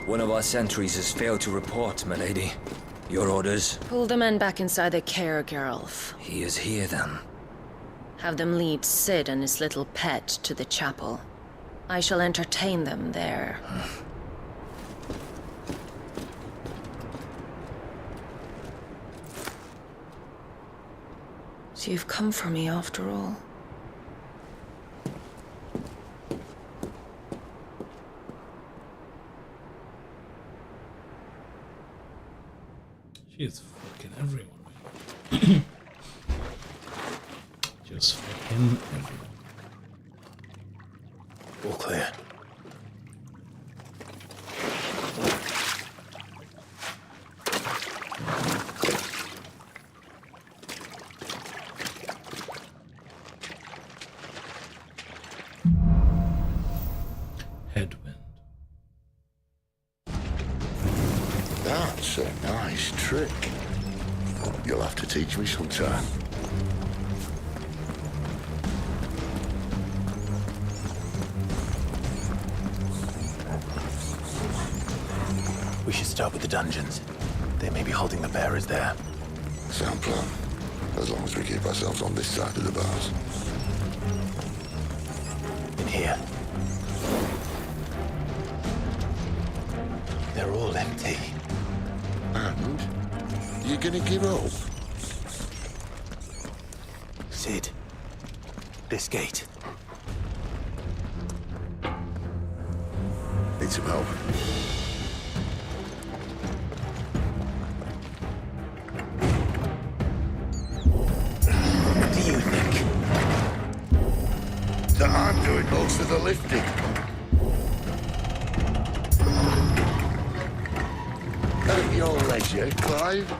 One of our sentries has failed to report, my lady. Your orders? Pull the men back inside the care, Geralf. He is here, then. Have them lead Sid and his little pet to the chapel. I shall entertain them there. So you've come for me after all. She is fucking everyone. Just fucking everyone. All clear. Headwind. That's a nice trick. You'll have to teach me sometime. We should start with the dungeons. They may be holding the bearers there. Sound plan. As long as we keep ourselves on this side of the bars. In here. They're all empty. And? You're gonna give up? Sid. This gate. Need some help. What do you think? That I'm doing most of the lifting. At your leisure, Clive.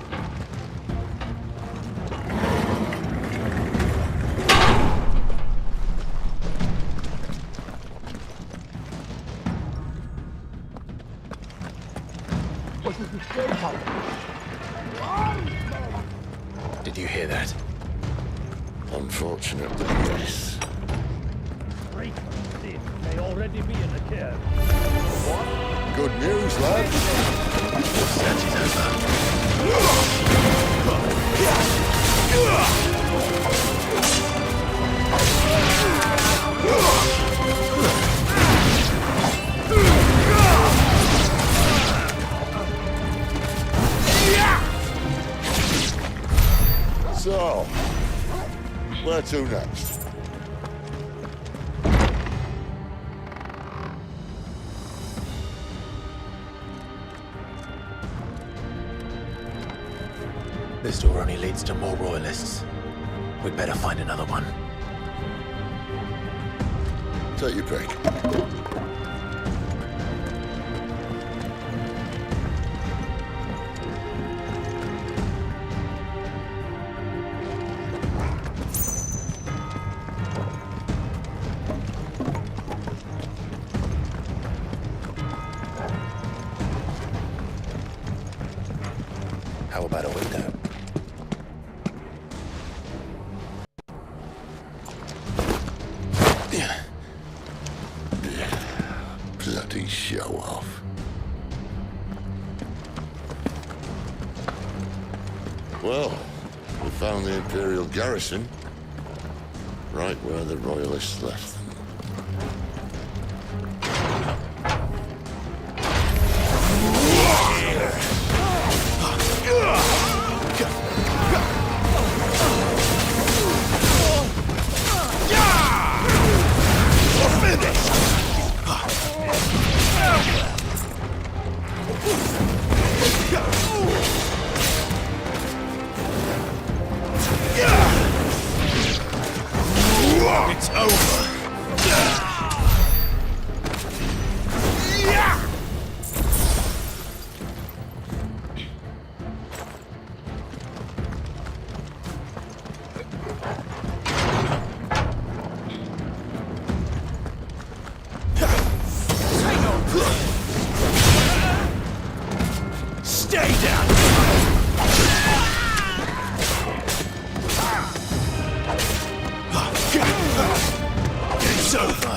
Did you hear that? Unfortunately, yes. It may already be in the cairn. Good news, lad. The search is So, where to next? This door only leads to more royalists. We'd better find another one. Take your pick. How about a window? Bloody show off. Well, we found the Imperial garrison, right where the Royalists left them. It's over. Stay down. It's over.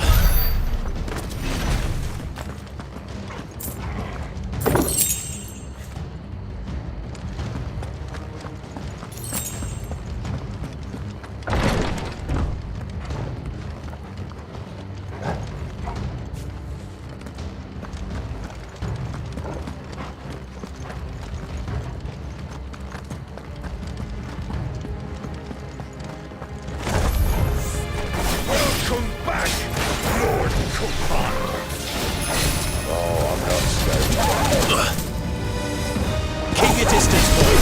Welcome back, Lord Commander. Oh, I'm not scared. Keep your distance, boy.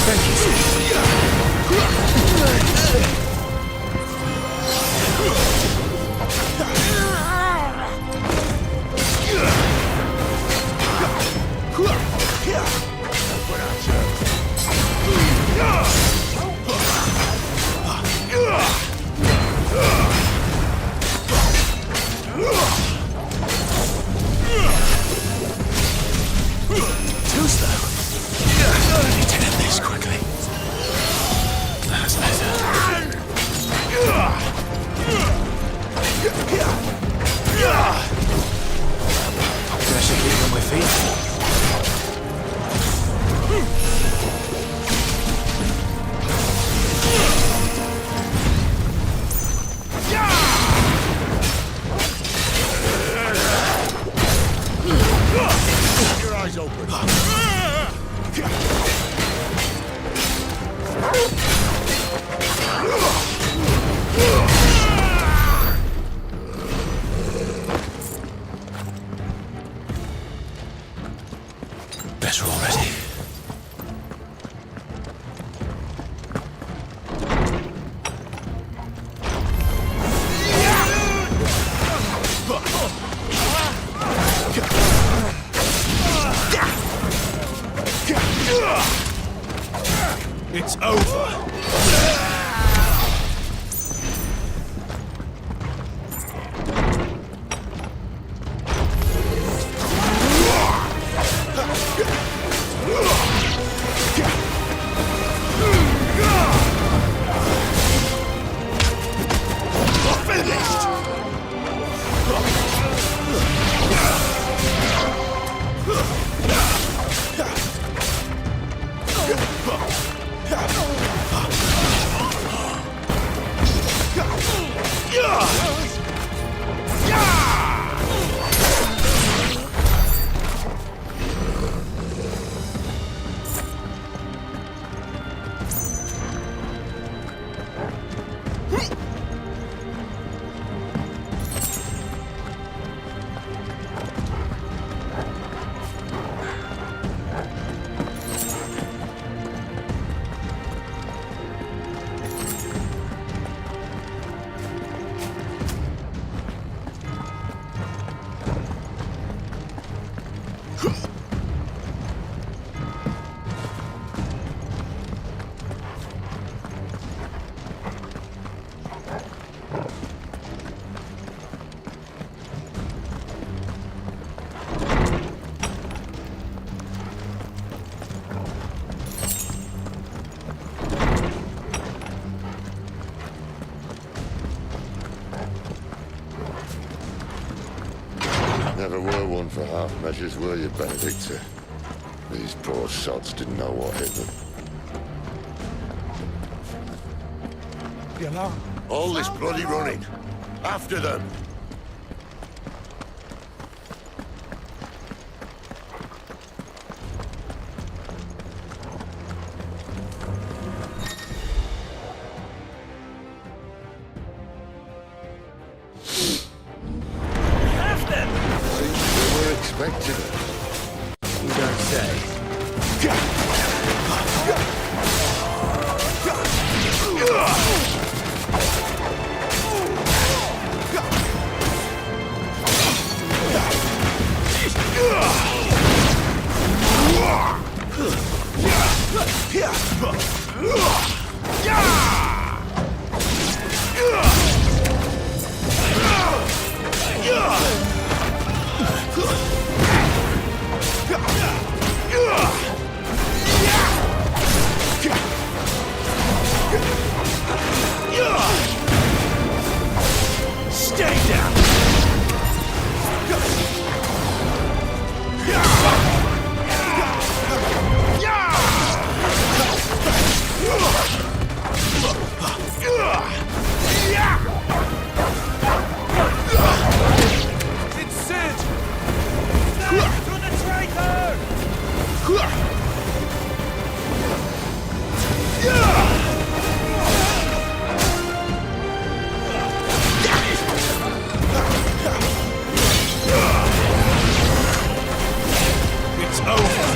Thank you, sir. Too slow. I need to end this quickly. That's better. I should keep on my feet. Keep your eyes open. Better already. It's over. half measures, were you, Benedicta? These poor sods didn't know what hit them. All this bloody running. After them! You don't say. Stay down! It's Sid! Stand for the traitor! It's over!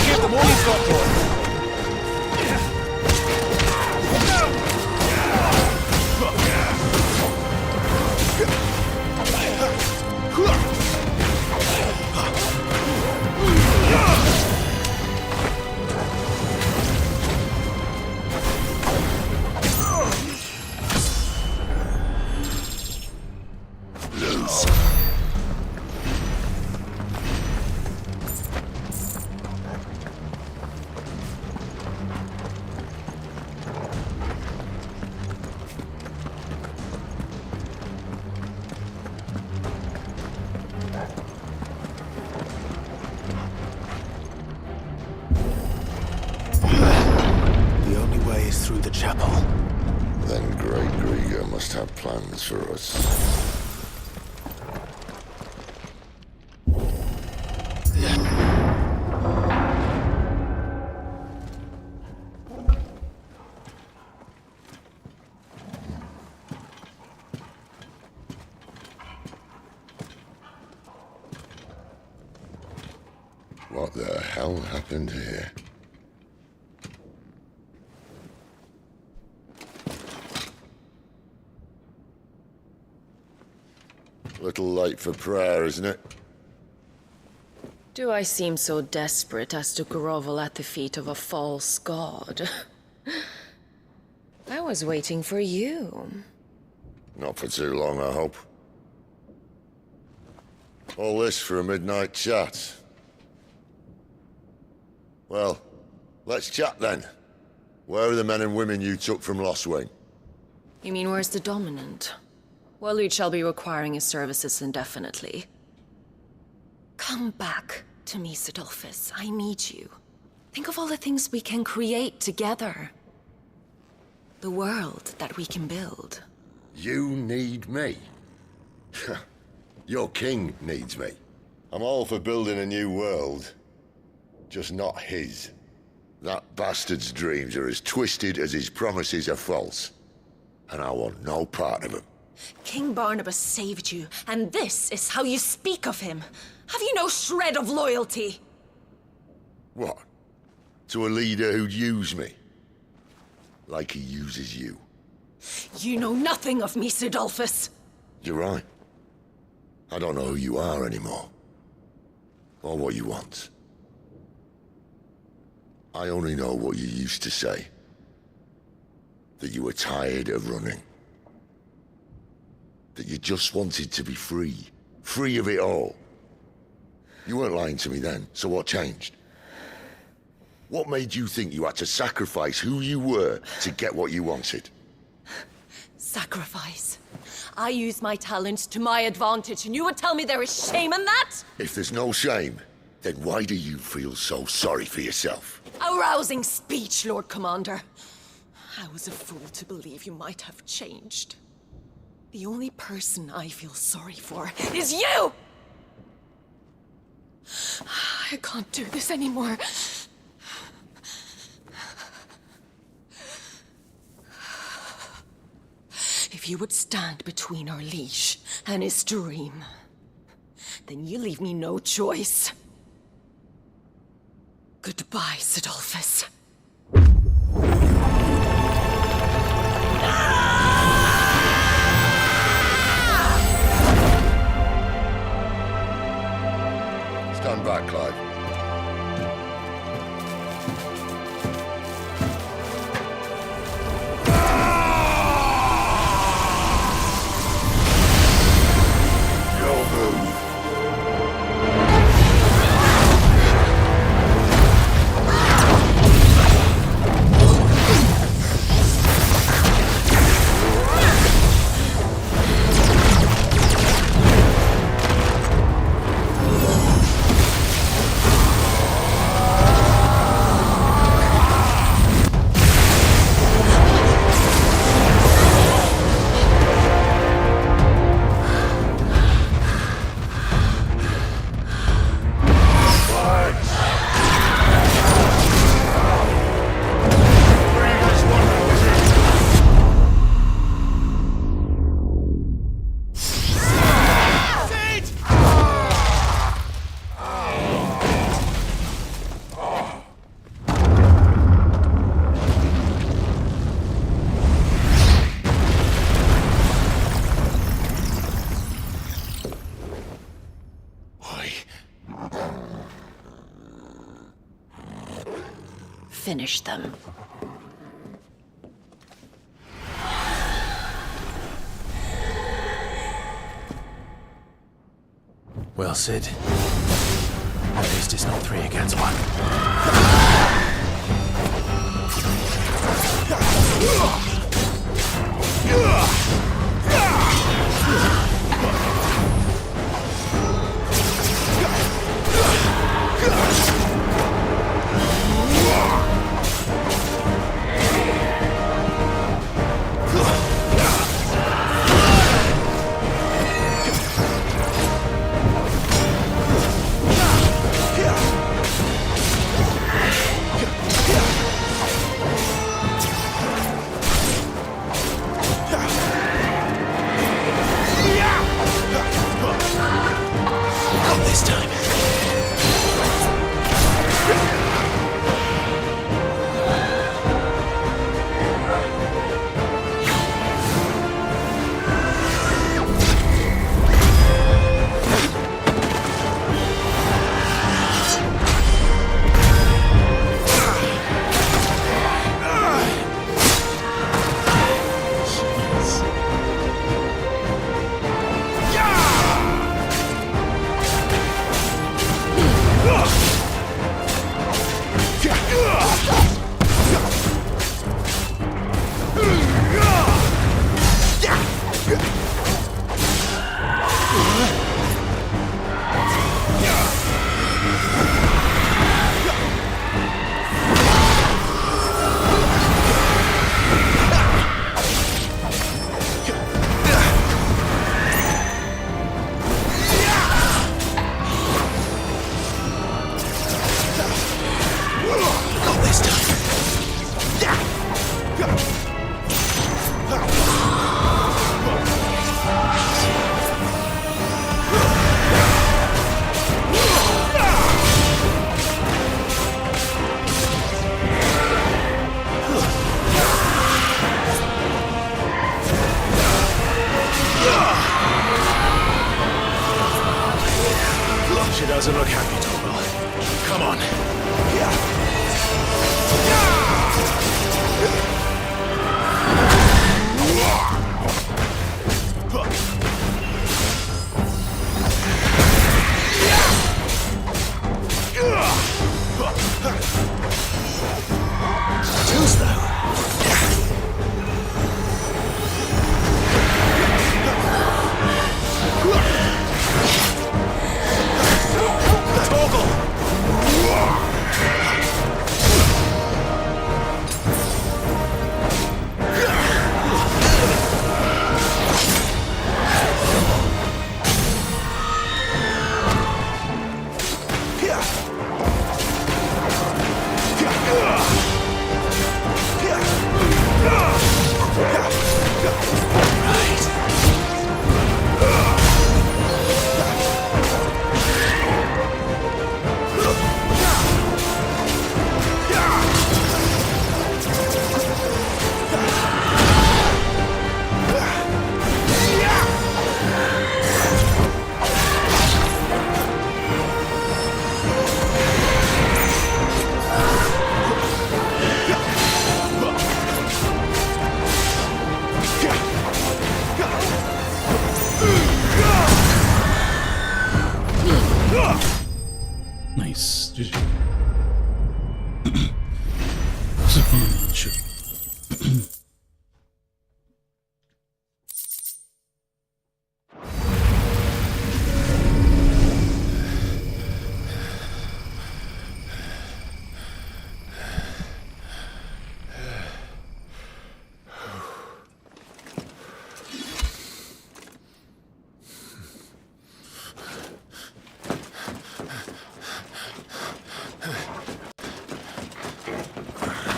Give them all he's got, boy! The only way is through the chapel. Then Great Grieger must have plans for us. What the hell happened here? Little late for prayer, isn't it? Do I seem so desperate as to grovel at the feet of a false god? I was waiting for you. Not for too long, I hope. All this for a midnight chat. Well, let's chat then. Where are the men and women you took from Lost Wing? You mean where's the dominant? Waloed shall be requiring his services indefinitely. Come back to me, Sidolphus. I need you. Think of all the things we can create together. The world that we can build. You need me? Your king needs me. I'm all for building a new world. Just not his. That bastard's dreams are as twisted as his promises are false. And I want no part of them. King Barnabas saved you, and this is how you speak of him. Have you no shred of loyalty? What? To a leader who'd use me? Like he uses you? You know nothing of me, Sidolphus. You're right. I don't know who you are anymore. Or what you want. I only know what you used to say. That you were tired of running. That you just wanted to be free. Free of it all. You weren't lying to me then, so what changed? What made you think you had to sacrifice who you were to get what you wanted? sacrifice. I use my talents to my advantage, and you would tell me there is shame in that? If there's no shame, then why do you feel so sorry for yourself? A rousing speech, Lord Commander. I was a fool to believe you might have changed. The only person I feel sorry for is you! I can't do this anymore. If you would stand between our liege and his dream, then you leave me no choice. Goodbye, Sidolphus. Stand back, Clive. Finish them. Well, Sid. At least it's not 3 against 1. She doesn't look happy, Torvald. Come on. Nice. GG. Super much.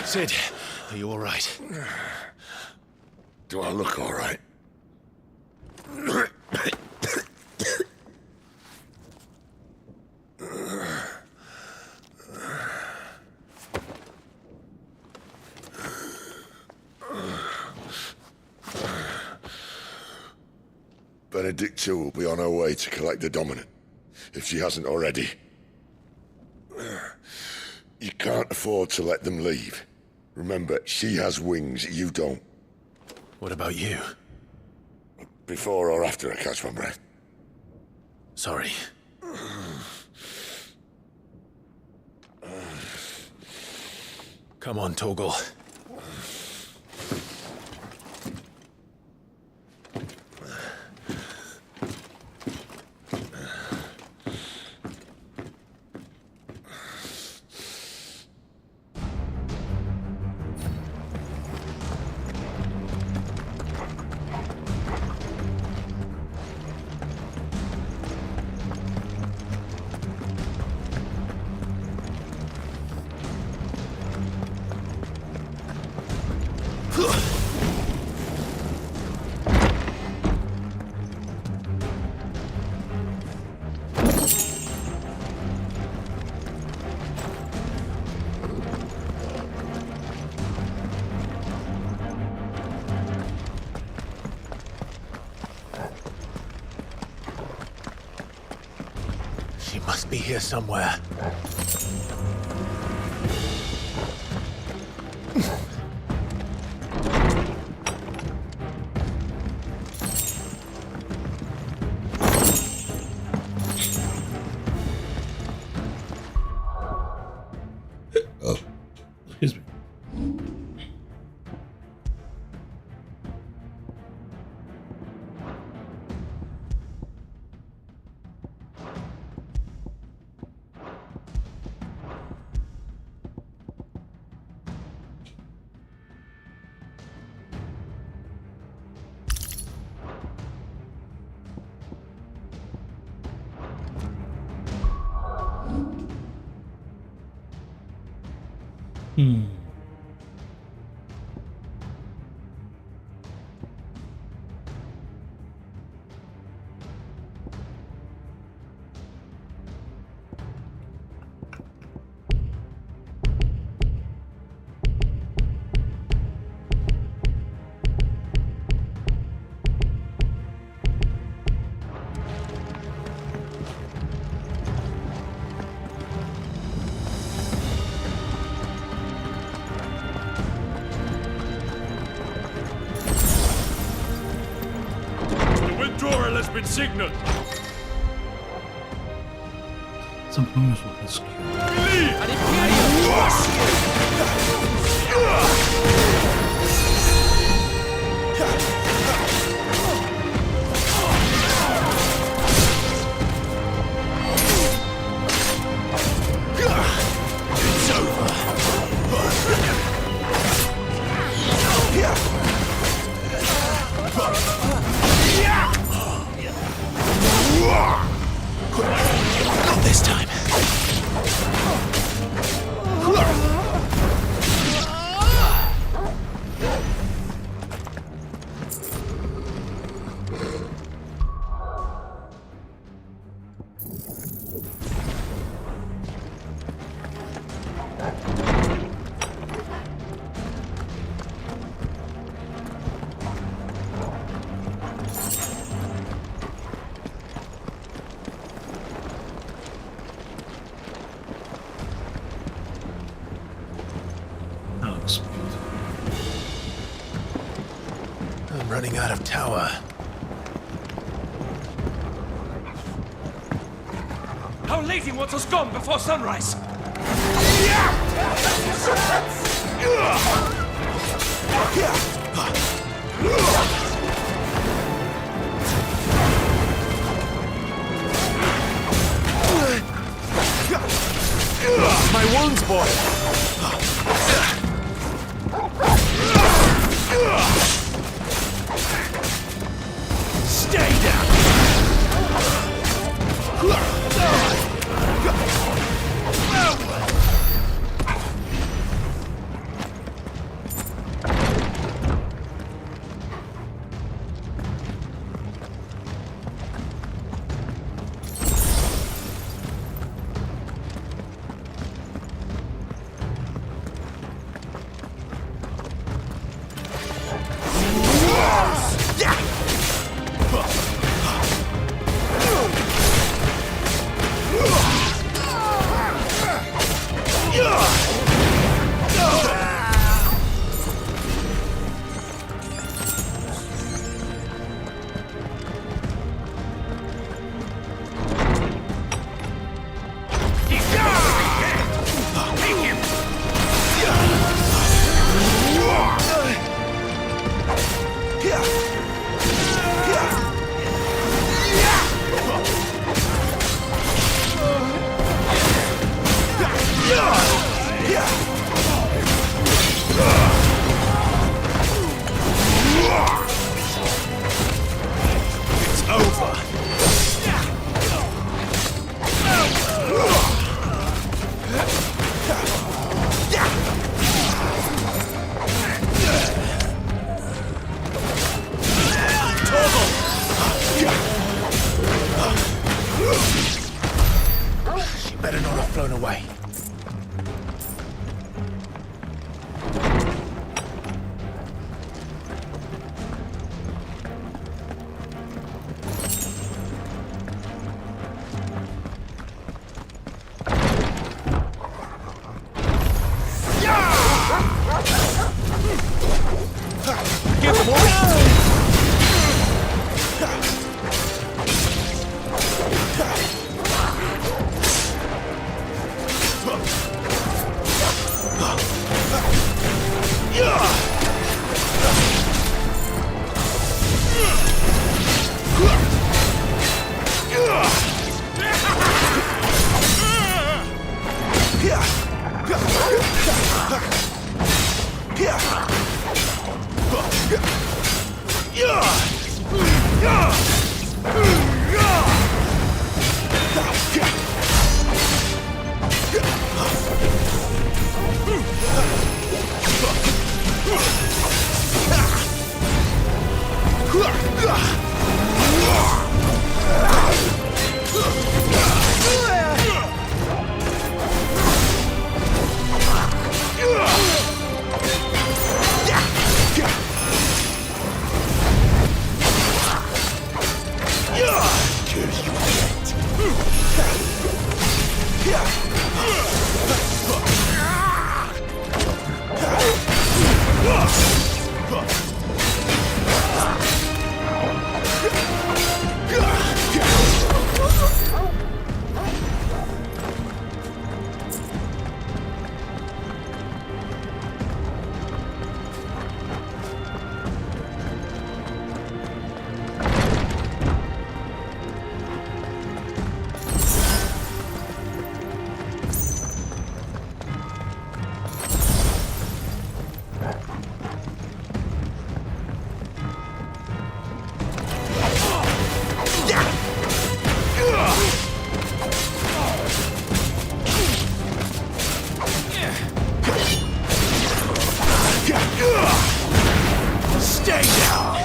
Sid, are you all right? Do I look all right? Benedicta will be on her way to collect the Dominant, if she hasn't already. You can't afford to let them leave. Remember, she has wings, you don't. What about you? Before or after I catch my breath? Sorry. Come on, Torgal. She must be here somewhere. Excuse me. Has been signaled. Some promise will rescue. It's over. Not this time. I'm running out of tower. Our Lady wants us gone before sunrise. My wounds, boy! Stay down! She better not have flown away. Stay down!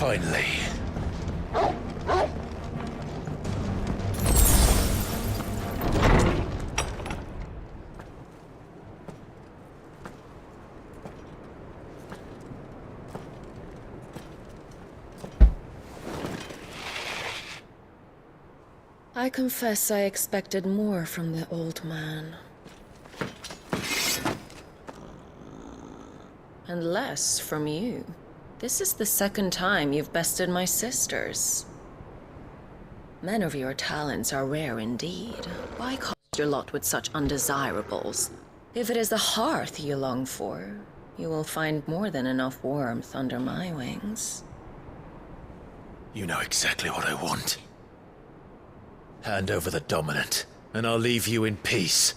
Finally. I confess I expected more from the old man. And less from you. This is the second time you've bested my sisters. Men of your talents are rare indeed. Why cast your lot with such undesirables? If it is the hearth you long for, you will find more than enough warmth under my wings. You know exactly what I want. Hand over the dominant, and I'll leave you in peace.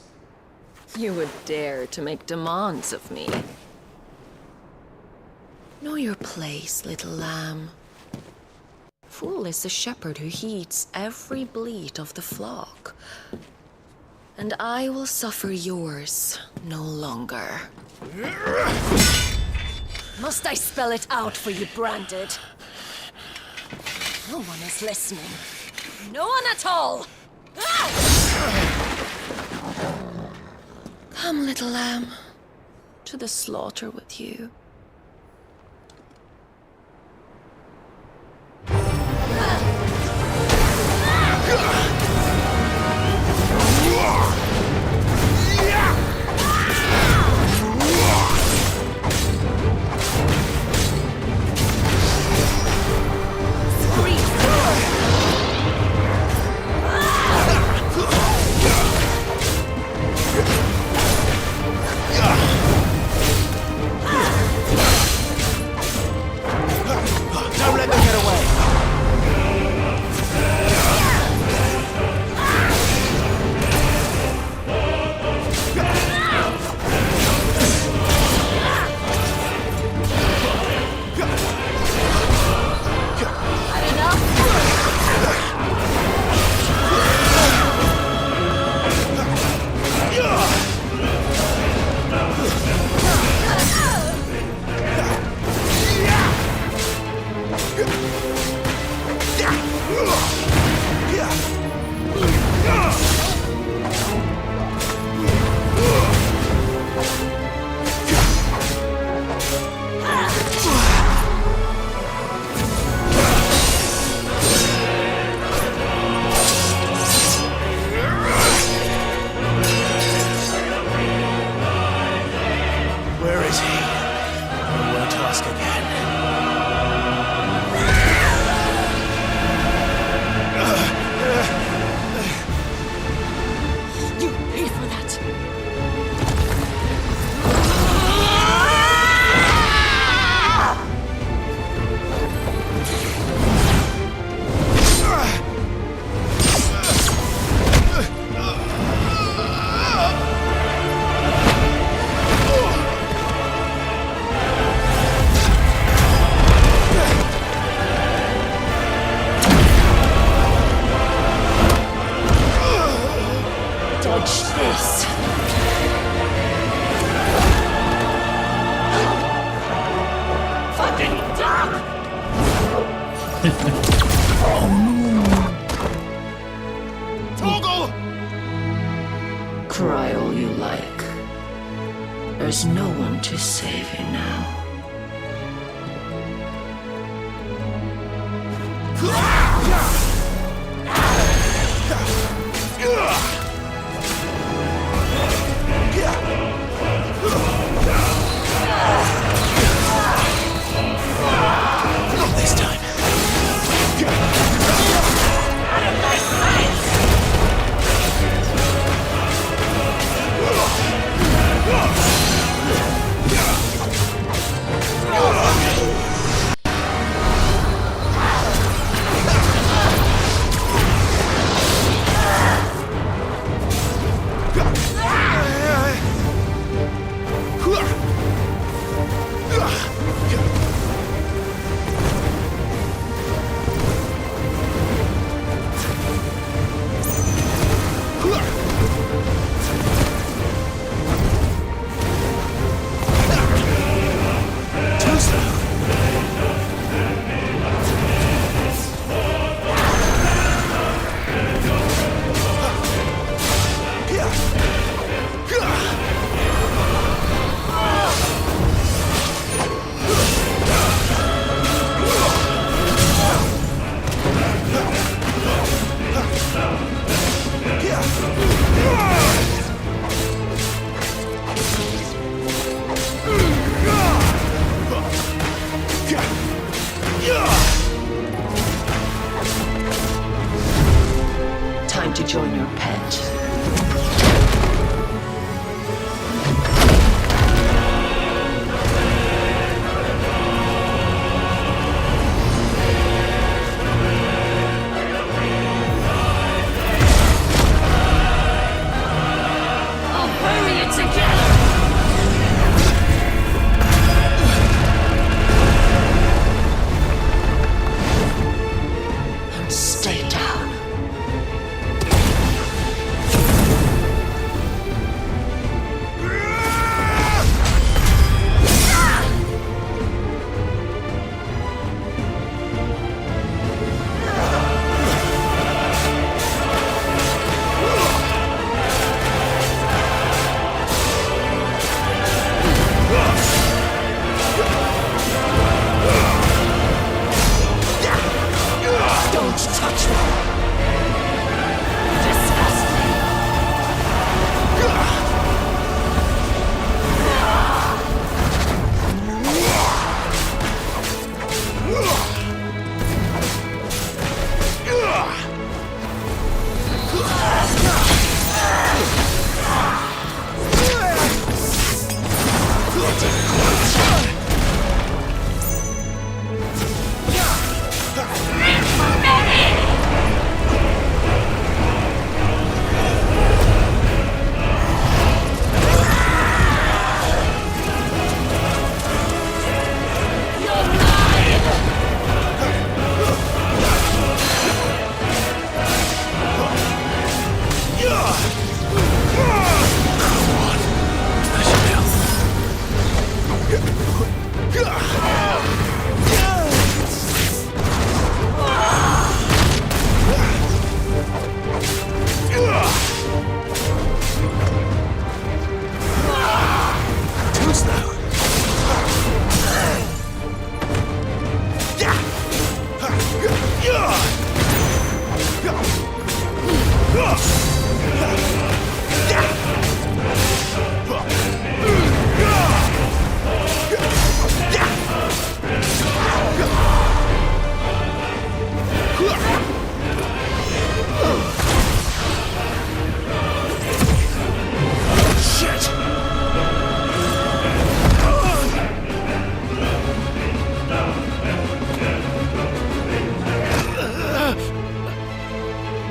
You would dare to make demands of me. Know your place, little lamb. Fool is the shepherd who heeds every bleat of the flock. And I will suffer yours no longer. Must I spell it out for you, Branded? No one is listening. No one at all! Come, little lamb, to the slaughter with you. Don't let them get away! Where is he? I won't ask again. You pay for that! Dodge this! Fucking dog! Toggle! Cry all you like. There's no one to save you now. Not this time. join your pet. I'll bury it together! And stay down. Don't touch me! Disgusting!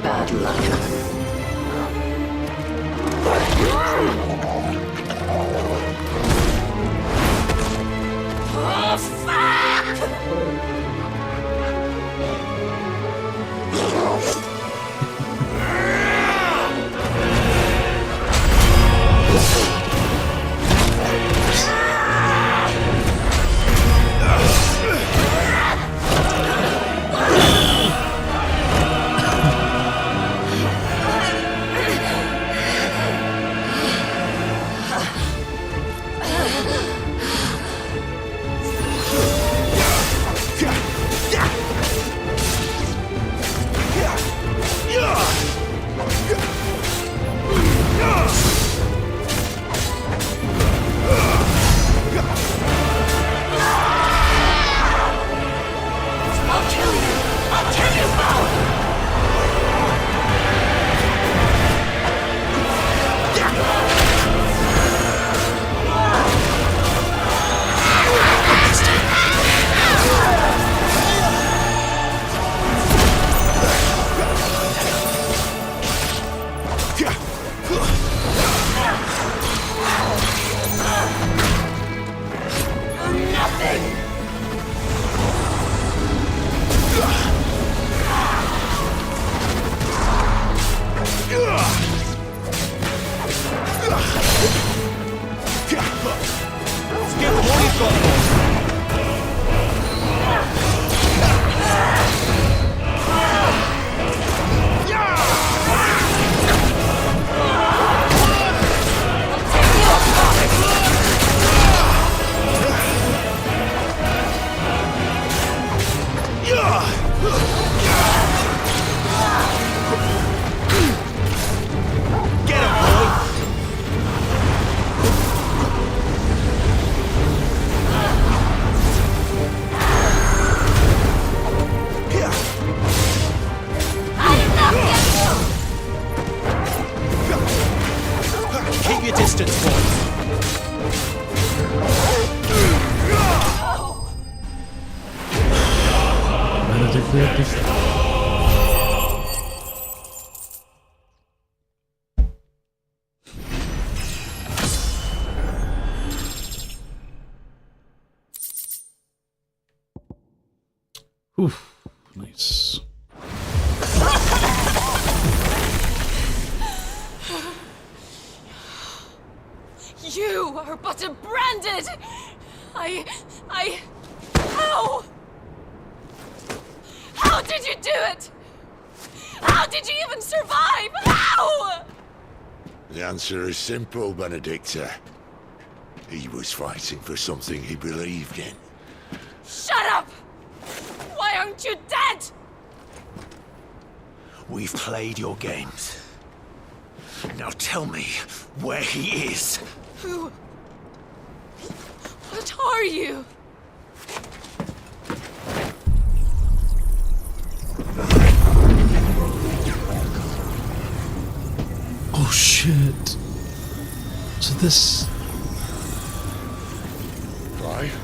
Bad luck. Oh, fuck! Oof, nice. You are but a branded! How? How did you do it? How did you even survive? How? The answer is simple, Benedicta. He was fighting for something he believed in. Shut up! Why aren't you dead? We've played your games. Now tell me where he is. Who? What are you? Oh shit. So this... Clive?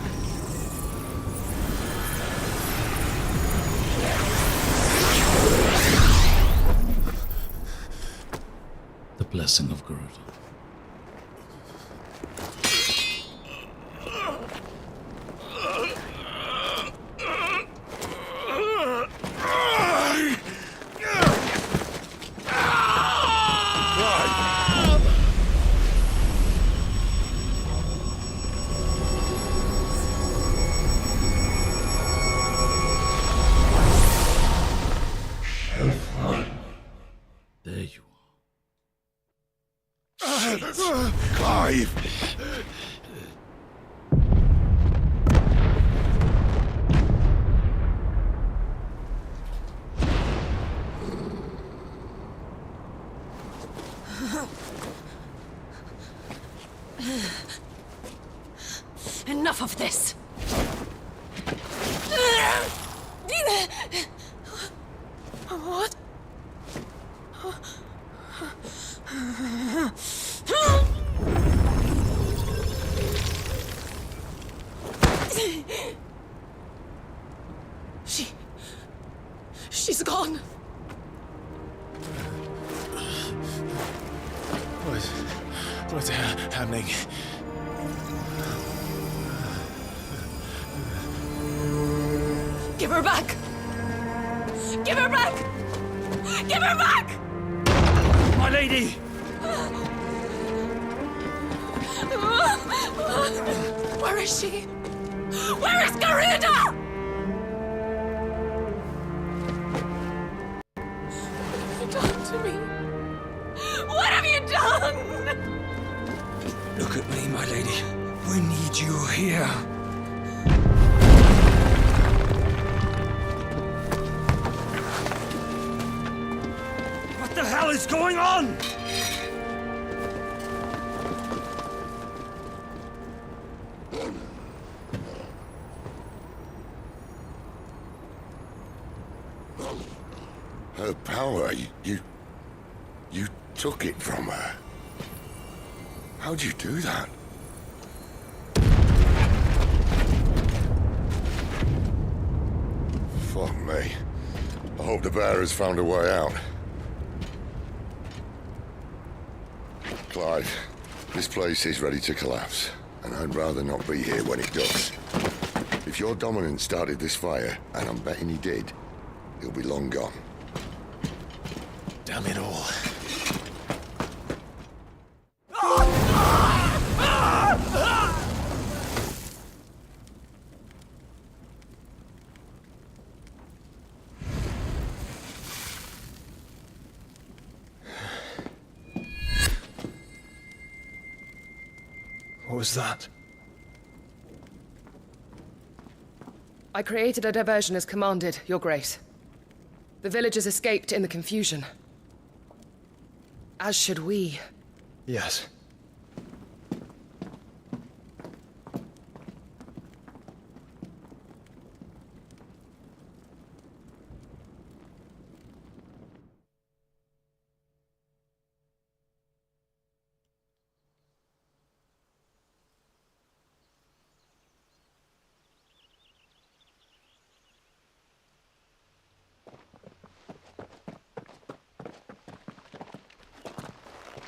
The blessing of Garuda. There you are. Clive! Enough of this! What? She's gone. What's happening? Give her back! Give her back! Give her back! My lady! Where is she? Where is Garuda? What have you done to me? What have you done? Look at me, my lady. We need you here. What the hell is going on? Her power, you took it from her. How'd you do that? Fuck me. I hope the bear has found a way out. Clive, this place is ready to collapse, and I'd rather not be here when it does. If your dominant started this fire, and I'm betting he did, he'll be long gone. Damn it all. What was that? I created a diversion as commanded, Your Grace. The villagers escaped in the confusion. As should we. Yes.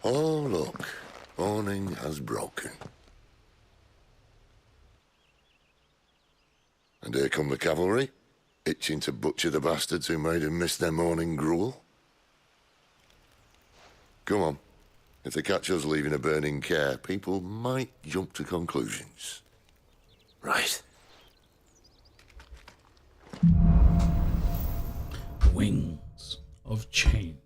Oh, look. Morning has broken. And here come the cavalry, itching to butcher the bastards who made them miss their morning gruel. Come on. If they catch us leaving a burning care, people might jump to conclusions. Right. Wings of Change.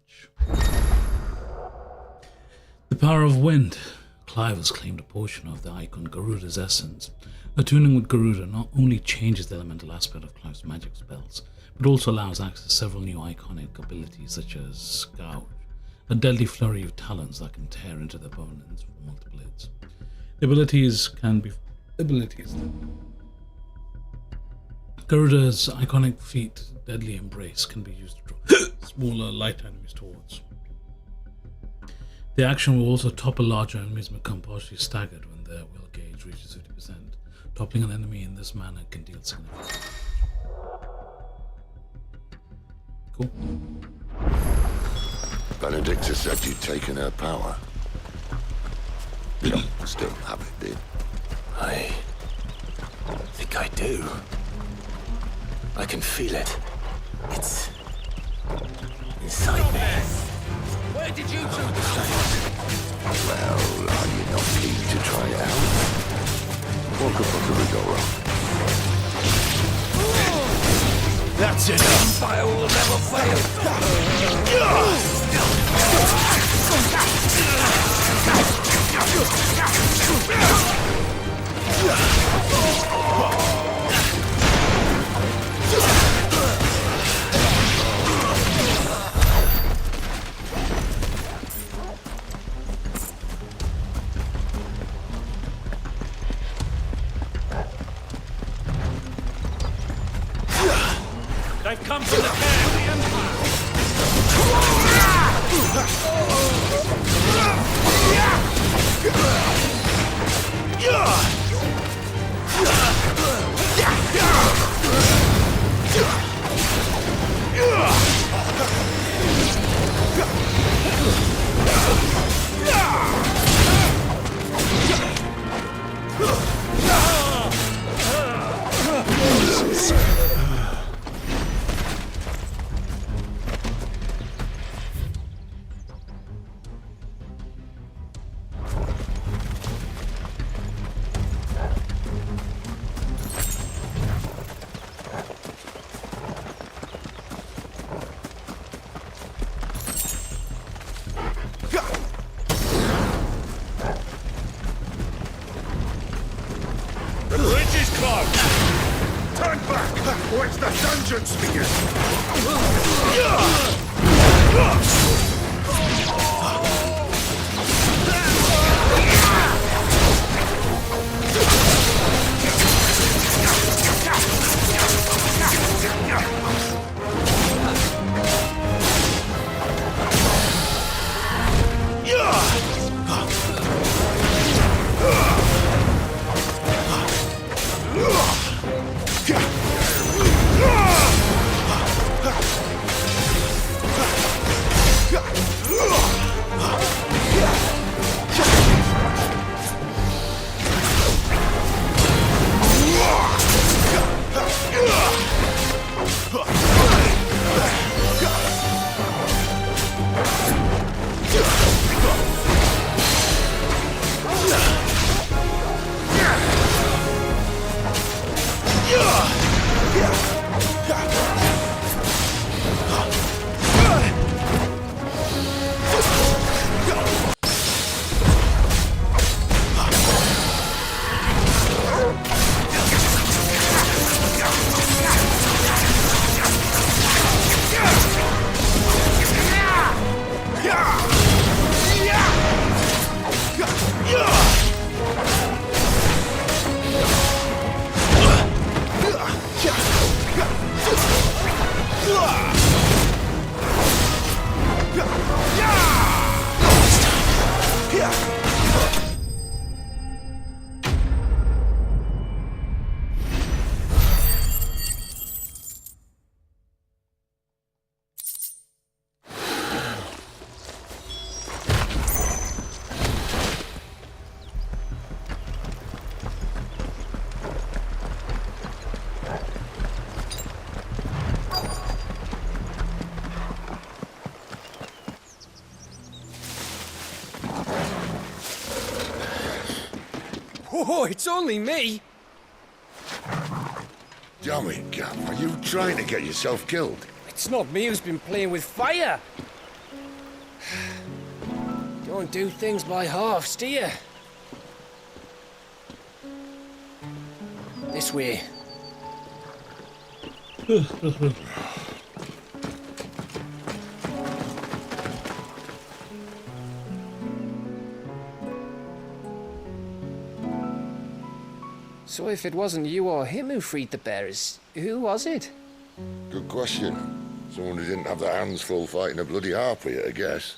The power of wind. Clive has claimed a portion of the icon Garuda's essence. Attuning with Garuda not only changes the elemental aspect of Clive's magic spells, but also allows access to several new iconic abilities such as Scourge, a deadly flurry of talons that can tear into the opponents with multiple hits. The abilities can be Garuda's iconic feat, Deadly Embrace, can be used to draw smaller, light enemies towards. The action will also topple larger enemies and become partially staggered when their will gauge reaches 50%. Toppling an enemy in this manner can deal significant damage. Cool. Benedicta said you'd taken her power. You don't still have it, do you? I think I do. I can feel it. It's inside me. Where did you two come? Well, are you not keen to try it out? What could possibly go wrong? That's enough. Fire will never They've come from the camp of the Empire! Watch the dungeons begin! Oh, it's only me! Damn it, Gav. Are you trying to get yourself killed? It's not me who's been playing with fire! Don't do things by halves, do you? This way. So if it wasn't you or him who freed the bearers, who was it? Good question. Someone who didn't have their hands full fighting a bloody harpy, I guess.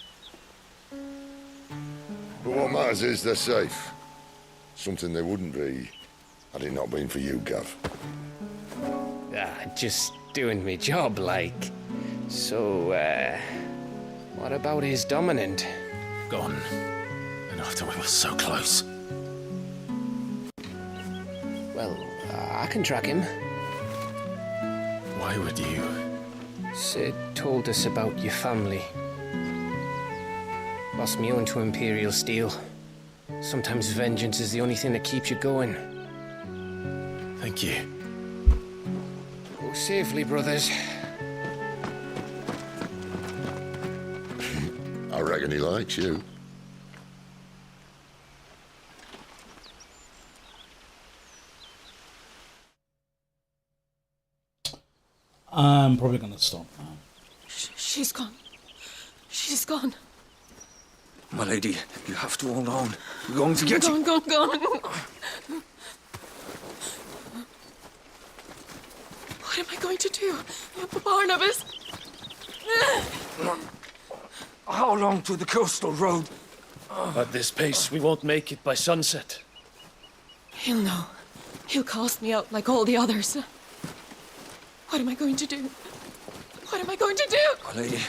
But what matters is they're safe. Something they wouldn't be had it not been for you, Gav. Just doing me job, like. So, what about his dominant? Gone. And after we were so close. Well, I can track him. Why would you? Sid told us about your family. Lost me own to Imperial Steel. Sometimes vengeance is the only thing that keeps you going. Thank you. Go safely, brothers. I reckon he likes you. I'm probably gonna stop now. She's gone. She's gone. My lady, you have to hold on. We're going to get you. Gone. What am I going to do? Barnabas? How long to the coastal road? At this pace, we won't make it by sunset. He'll know. He'll cast me out like all the others. What am I going to do? What am I going to do? My lady.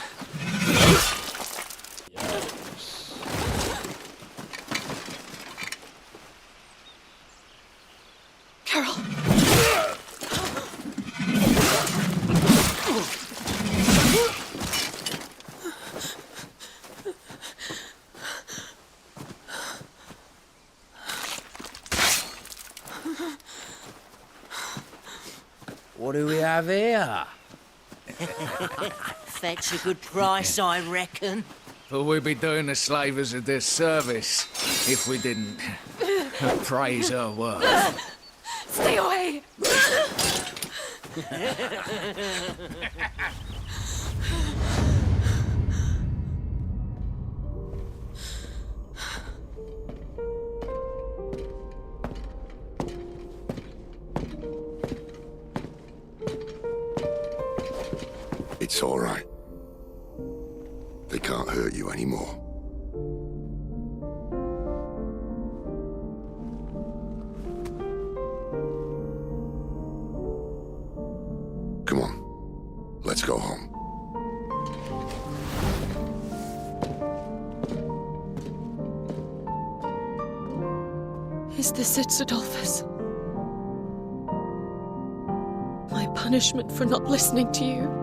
Carol. What do we have here? Fetch a good price, I reckon. But we'd be doing the slavers a disservice if we didn't praise her work. Stay away! It's all right. They can't hurt you anymore. Come on, let's go home. Is this it, Adolphus? My punishment for not listening to you?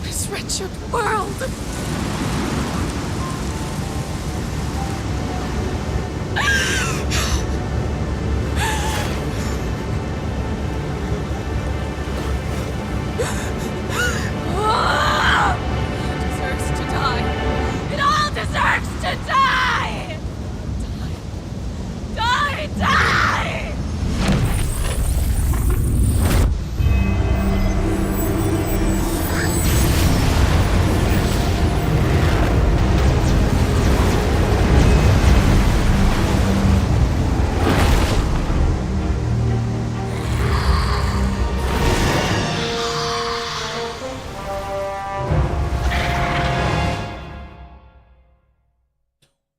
This wretched world!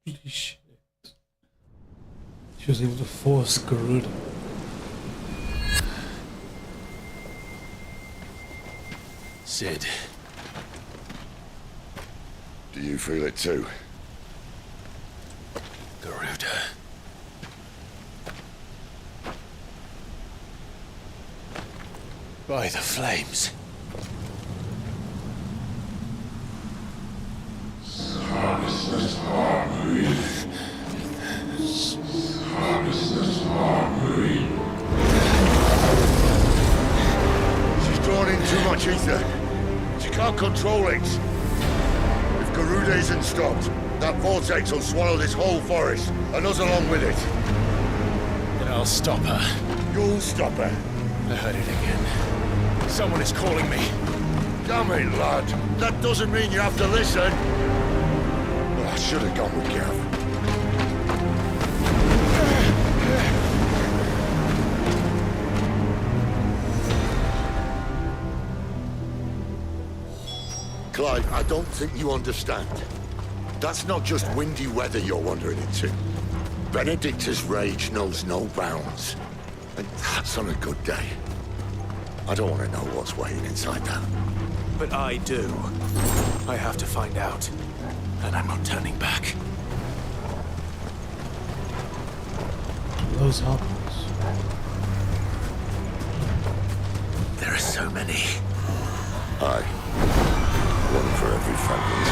Holy shit. She was able to force Garuda. Sid. Do you feel it too? Garuda. By the flames. ether. She can't control it. If Garuda isn't stopped, that vortex will swallow this whole forest, and us along with it. Then I'll stop her. You'll stop her. I heard it again. Someone is calling me. Damn it, lad. That doesn't mean you have to listen. Well, I should have gone with Gav. Clive, I don't think you understand. That's not just windy weather you're wandering into. Benedicta's rage knows no bounds. And that's on a good day. I don't want to know what's waiting inside that. But I do. I have to find out. And I'm not turning back. Those hoppers. There are so many. Aye. One for every fragment.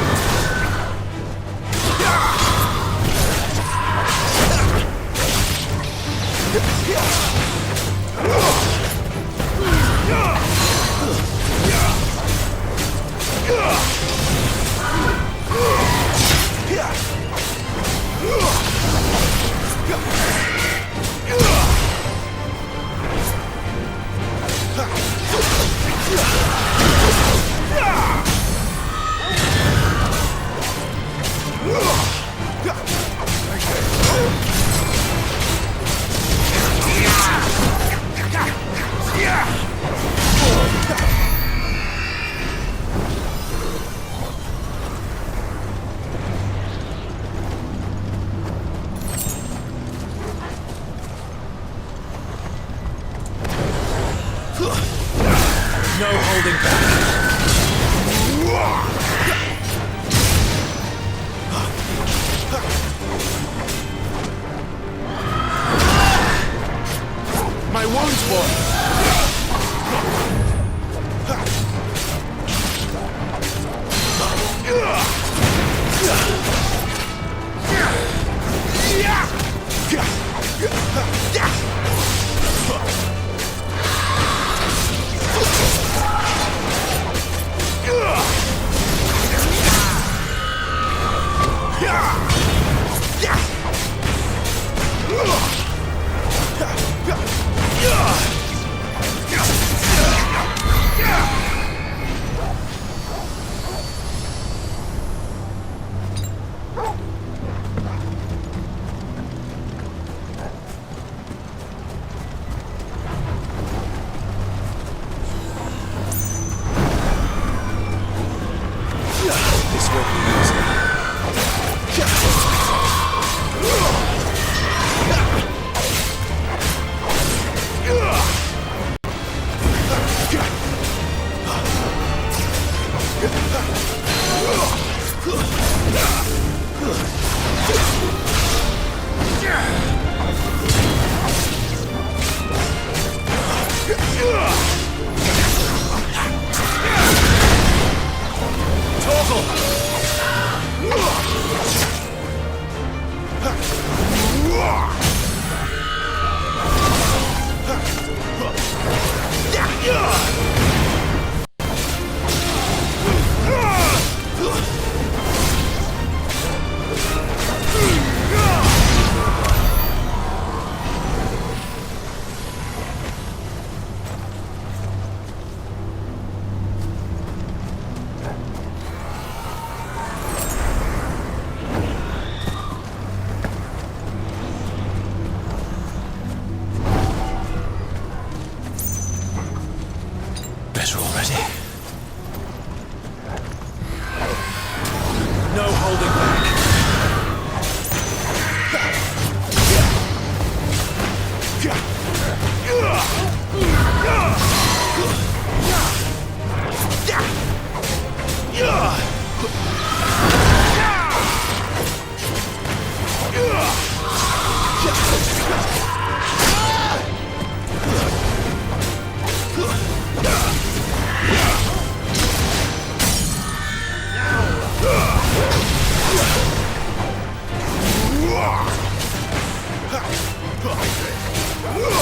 No holding back. My wounds, boy! Better already. No holding back. Ugh!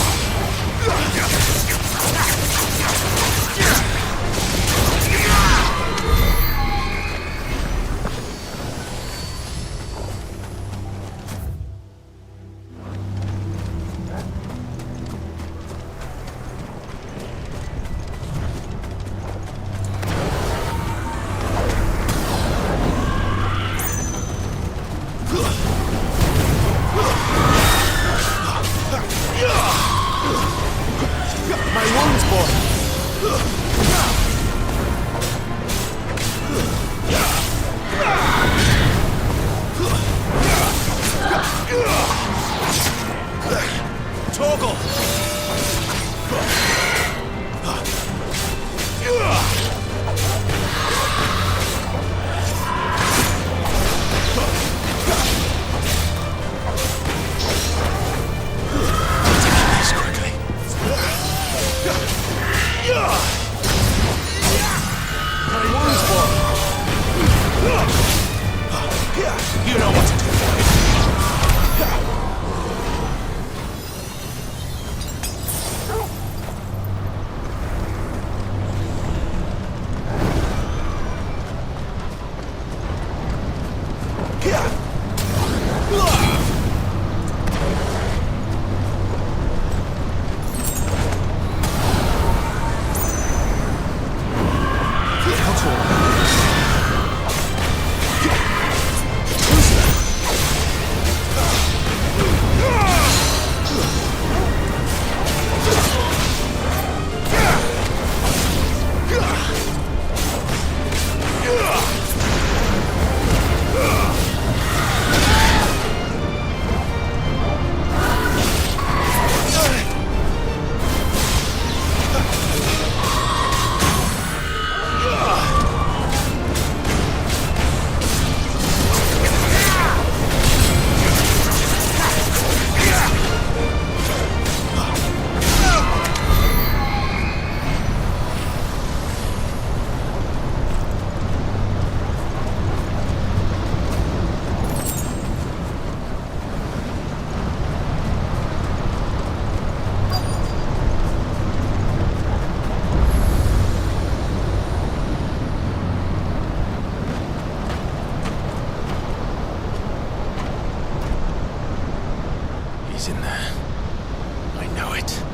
I know it.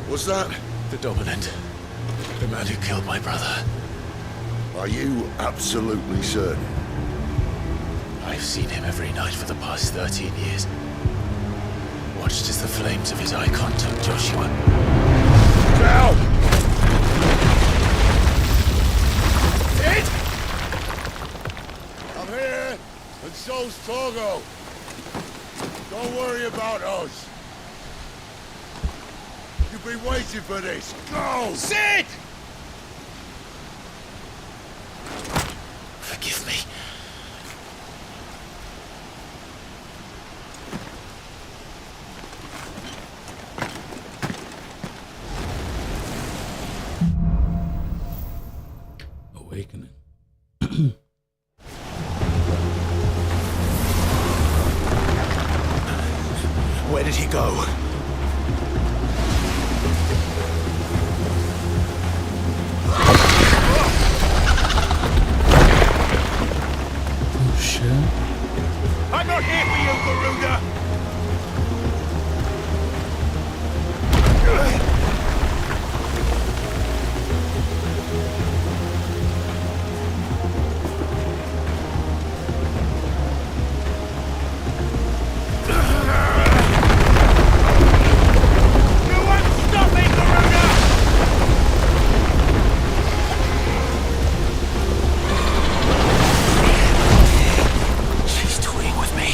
Was that? The Dominant. The man who killed my brother. Are you absolutely certain? I've seen him every night for the past 13 years. Watched as the flames of his icon took Joshua. Down! Sid! I'm here, and so's Togo. Don't worry about us. You've been waiting for this. Go! Sid! Forgive me. Awakening. Where did he go? I'm not here for you, Garuda! You won't stop me, Garuda! She's toying with me.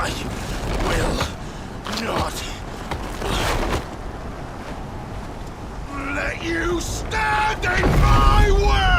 I will not let you stand in my way!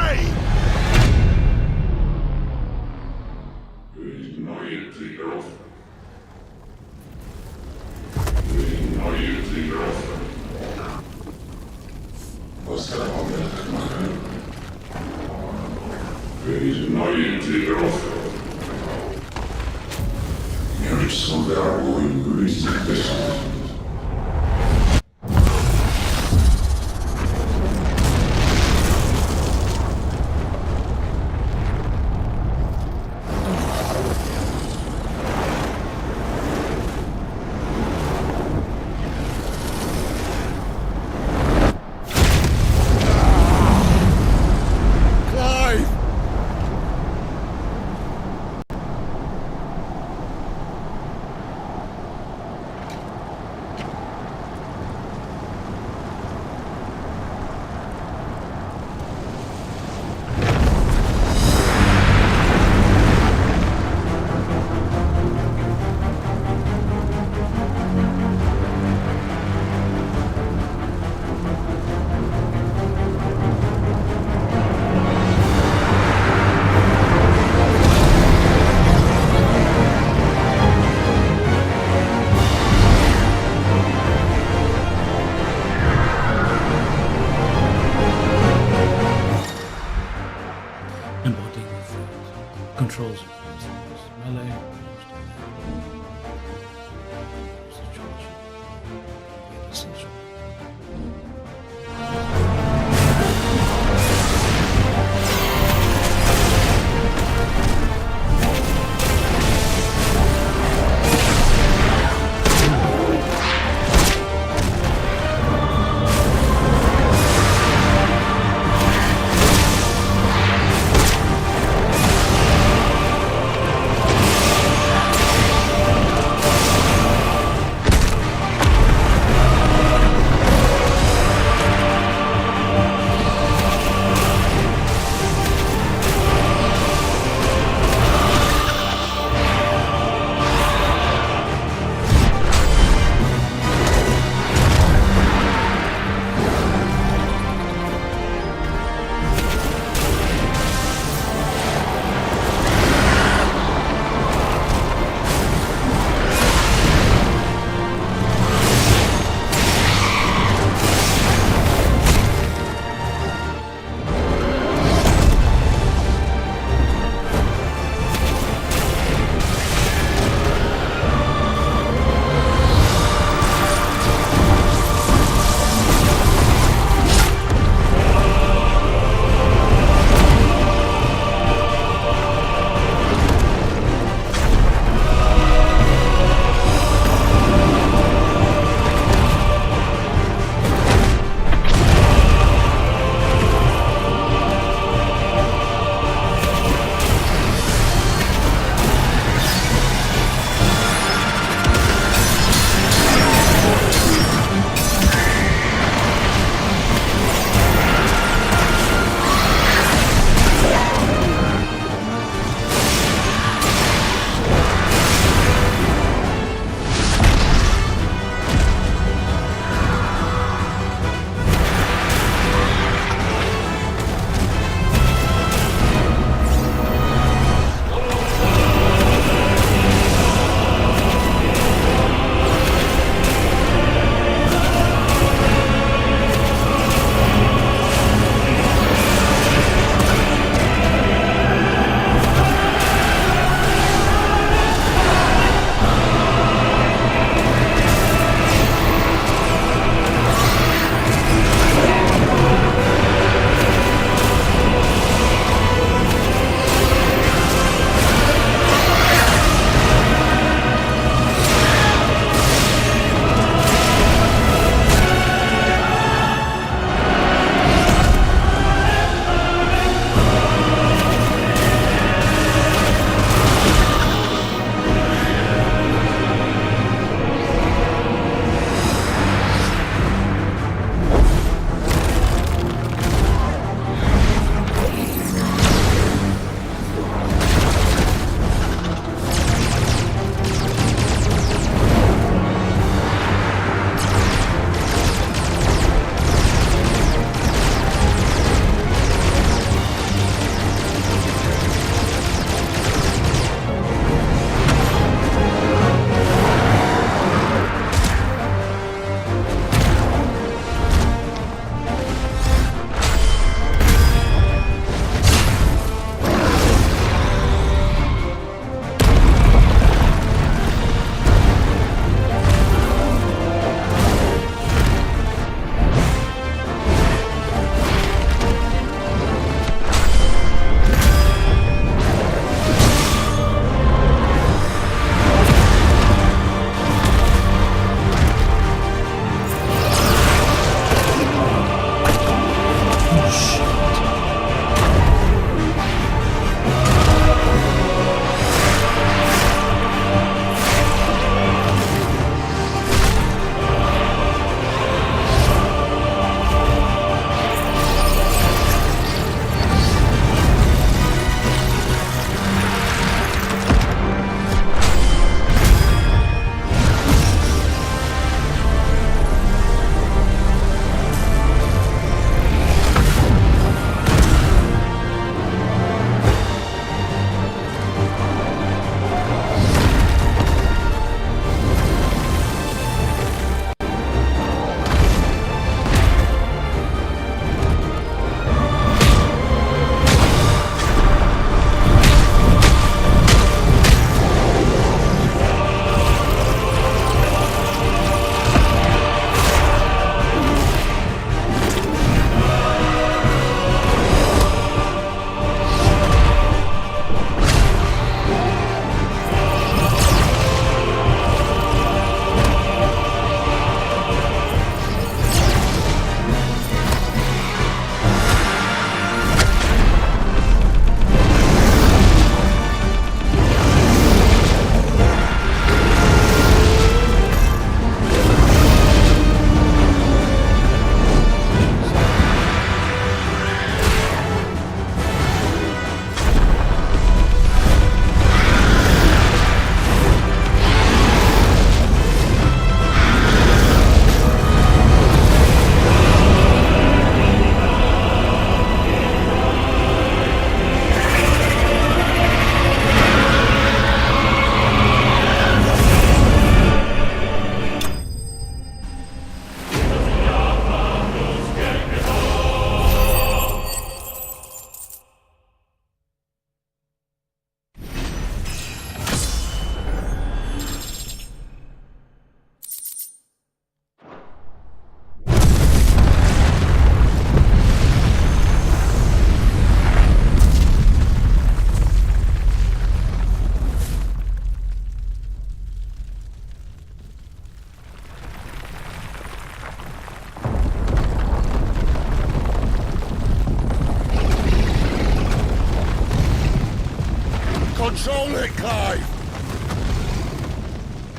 Control it, Clive!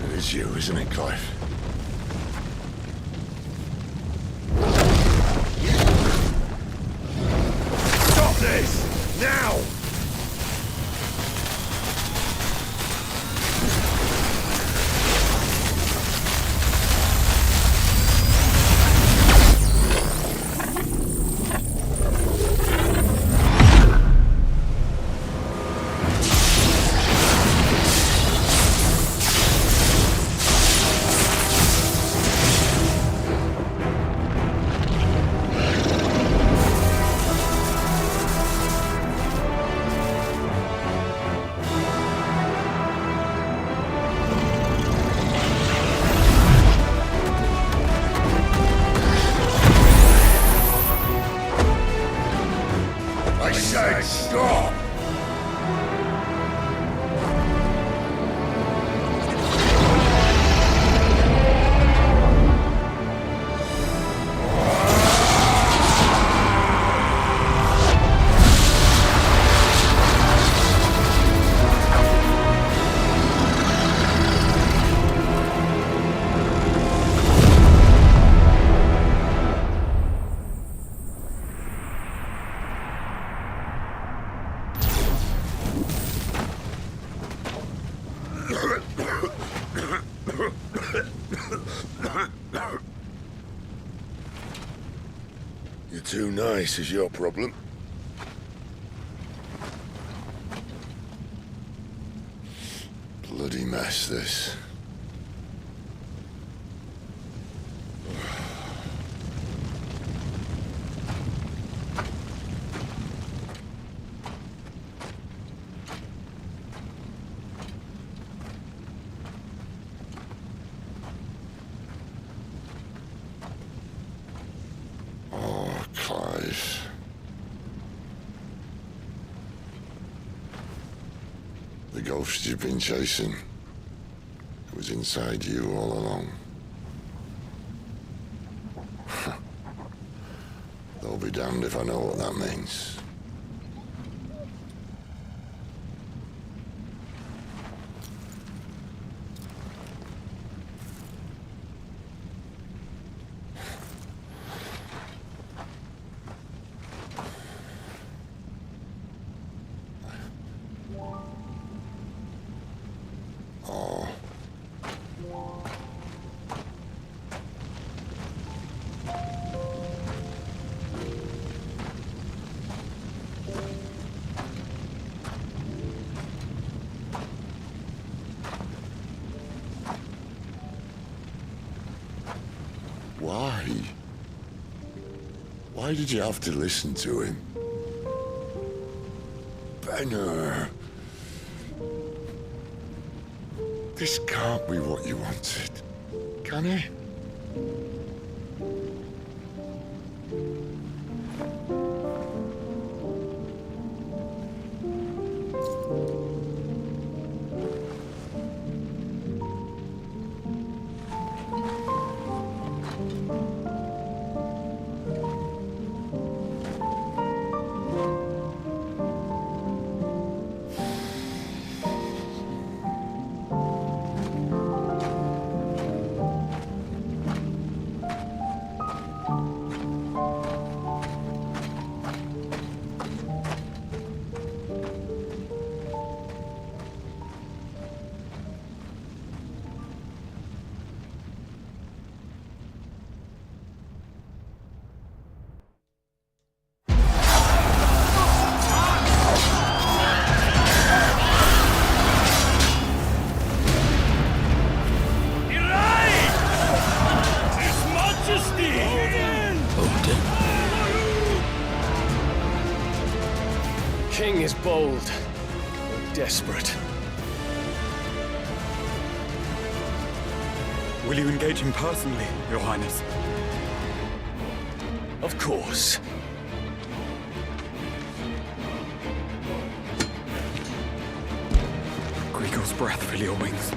It is you, isn't it, Clive? Stop this! Now! I said stop! You're too nice is your problem. Bloody mess, this. Clive. The ghost you've been chasing was inside you all along. They'll be damned if I know what that means. Why? Why did you have to listen to him? Benner. This can't be what you wanted, can it? King is bold, or desperate. Will you engage him personally, Your Highness? Of course. Griegel's breath fill your wings.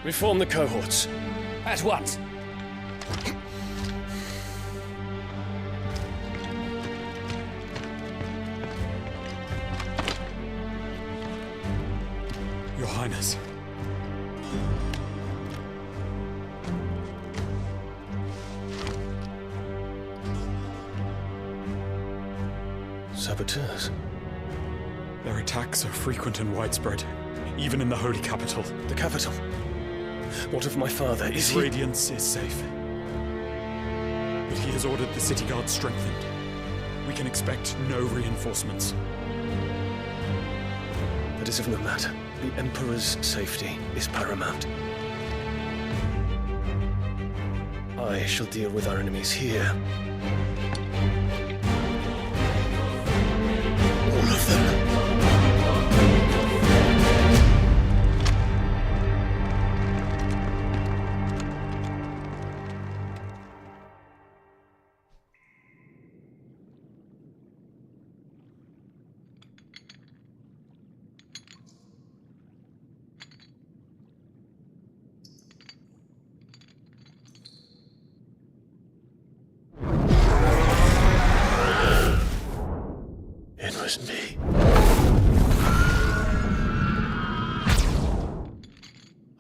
Reform the cohorts. At once. Your Highness. Saboteurs? Their attacks are frequent and widespread, even in the holy capital. The capital? What of my father? His radiance is safe. But he has ordered the city guard strengthened. We can expect no reinforcements. That is of no matter. The Emperor's safety is paramount. I shall deal with our enemies here. All of them. It was me.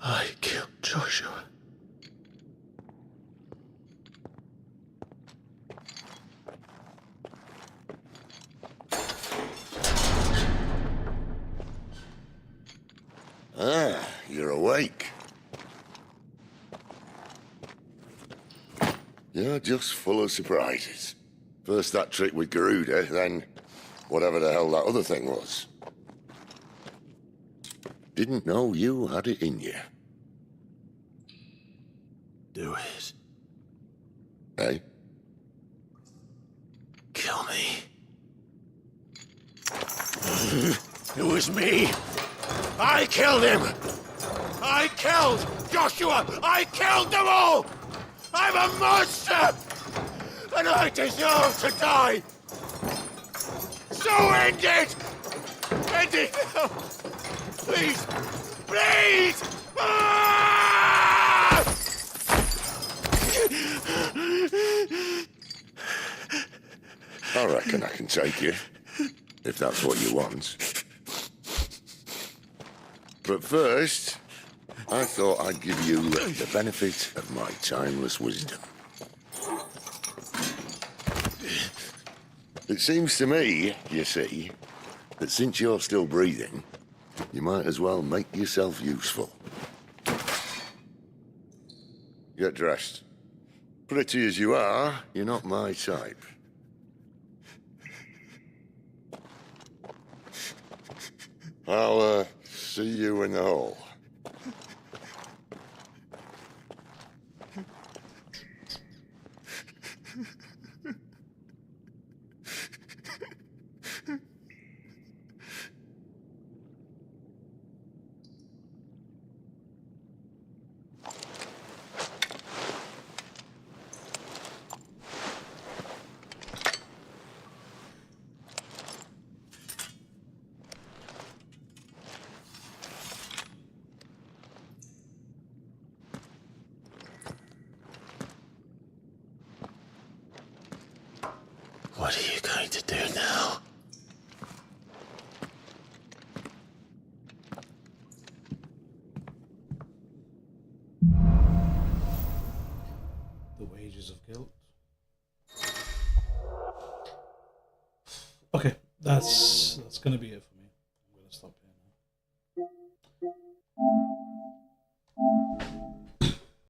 I killed Joshua. Ah, you're awake. You're just full of surprises. First that trick with Garuda, then whatever the hell that other thing was. Didn't know you had it in you. Do it. Hey? Kill me. It was me. I killed him. I killed Joshua. I killed them all. I'm a monster. And I deserve to die. So end it. End it now. Please. Please. Ah! I reckon I can take you, if that's what you want. But first, I thought I'd give you the benefit of my timeless wisdom. It seems to me, you see, that since you're still breathing, you might as well make yourself useful. Get dressed. Pretty as you are, you're not my type. I'll, see you in the hall. What are you going to do now? The wages of guilt. Okay, that's gonna be it for me. I'm gonna stop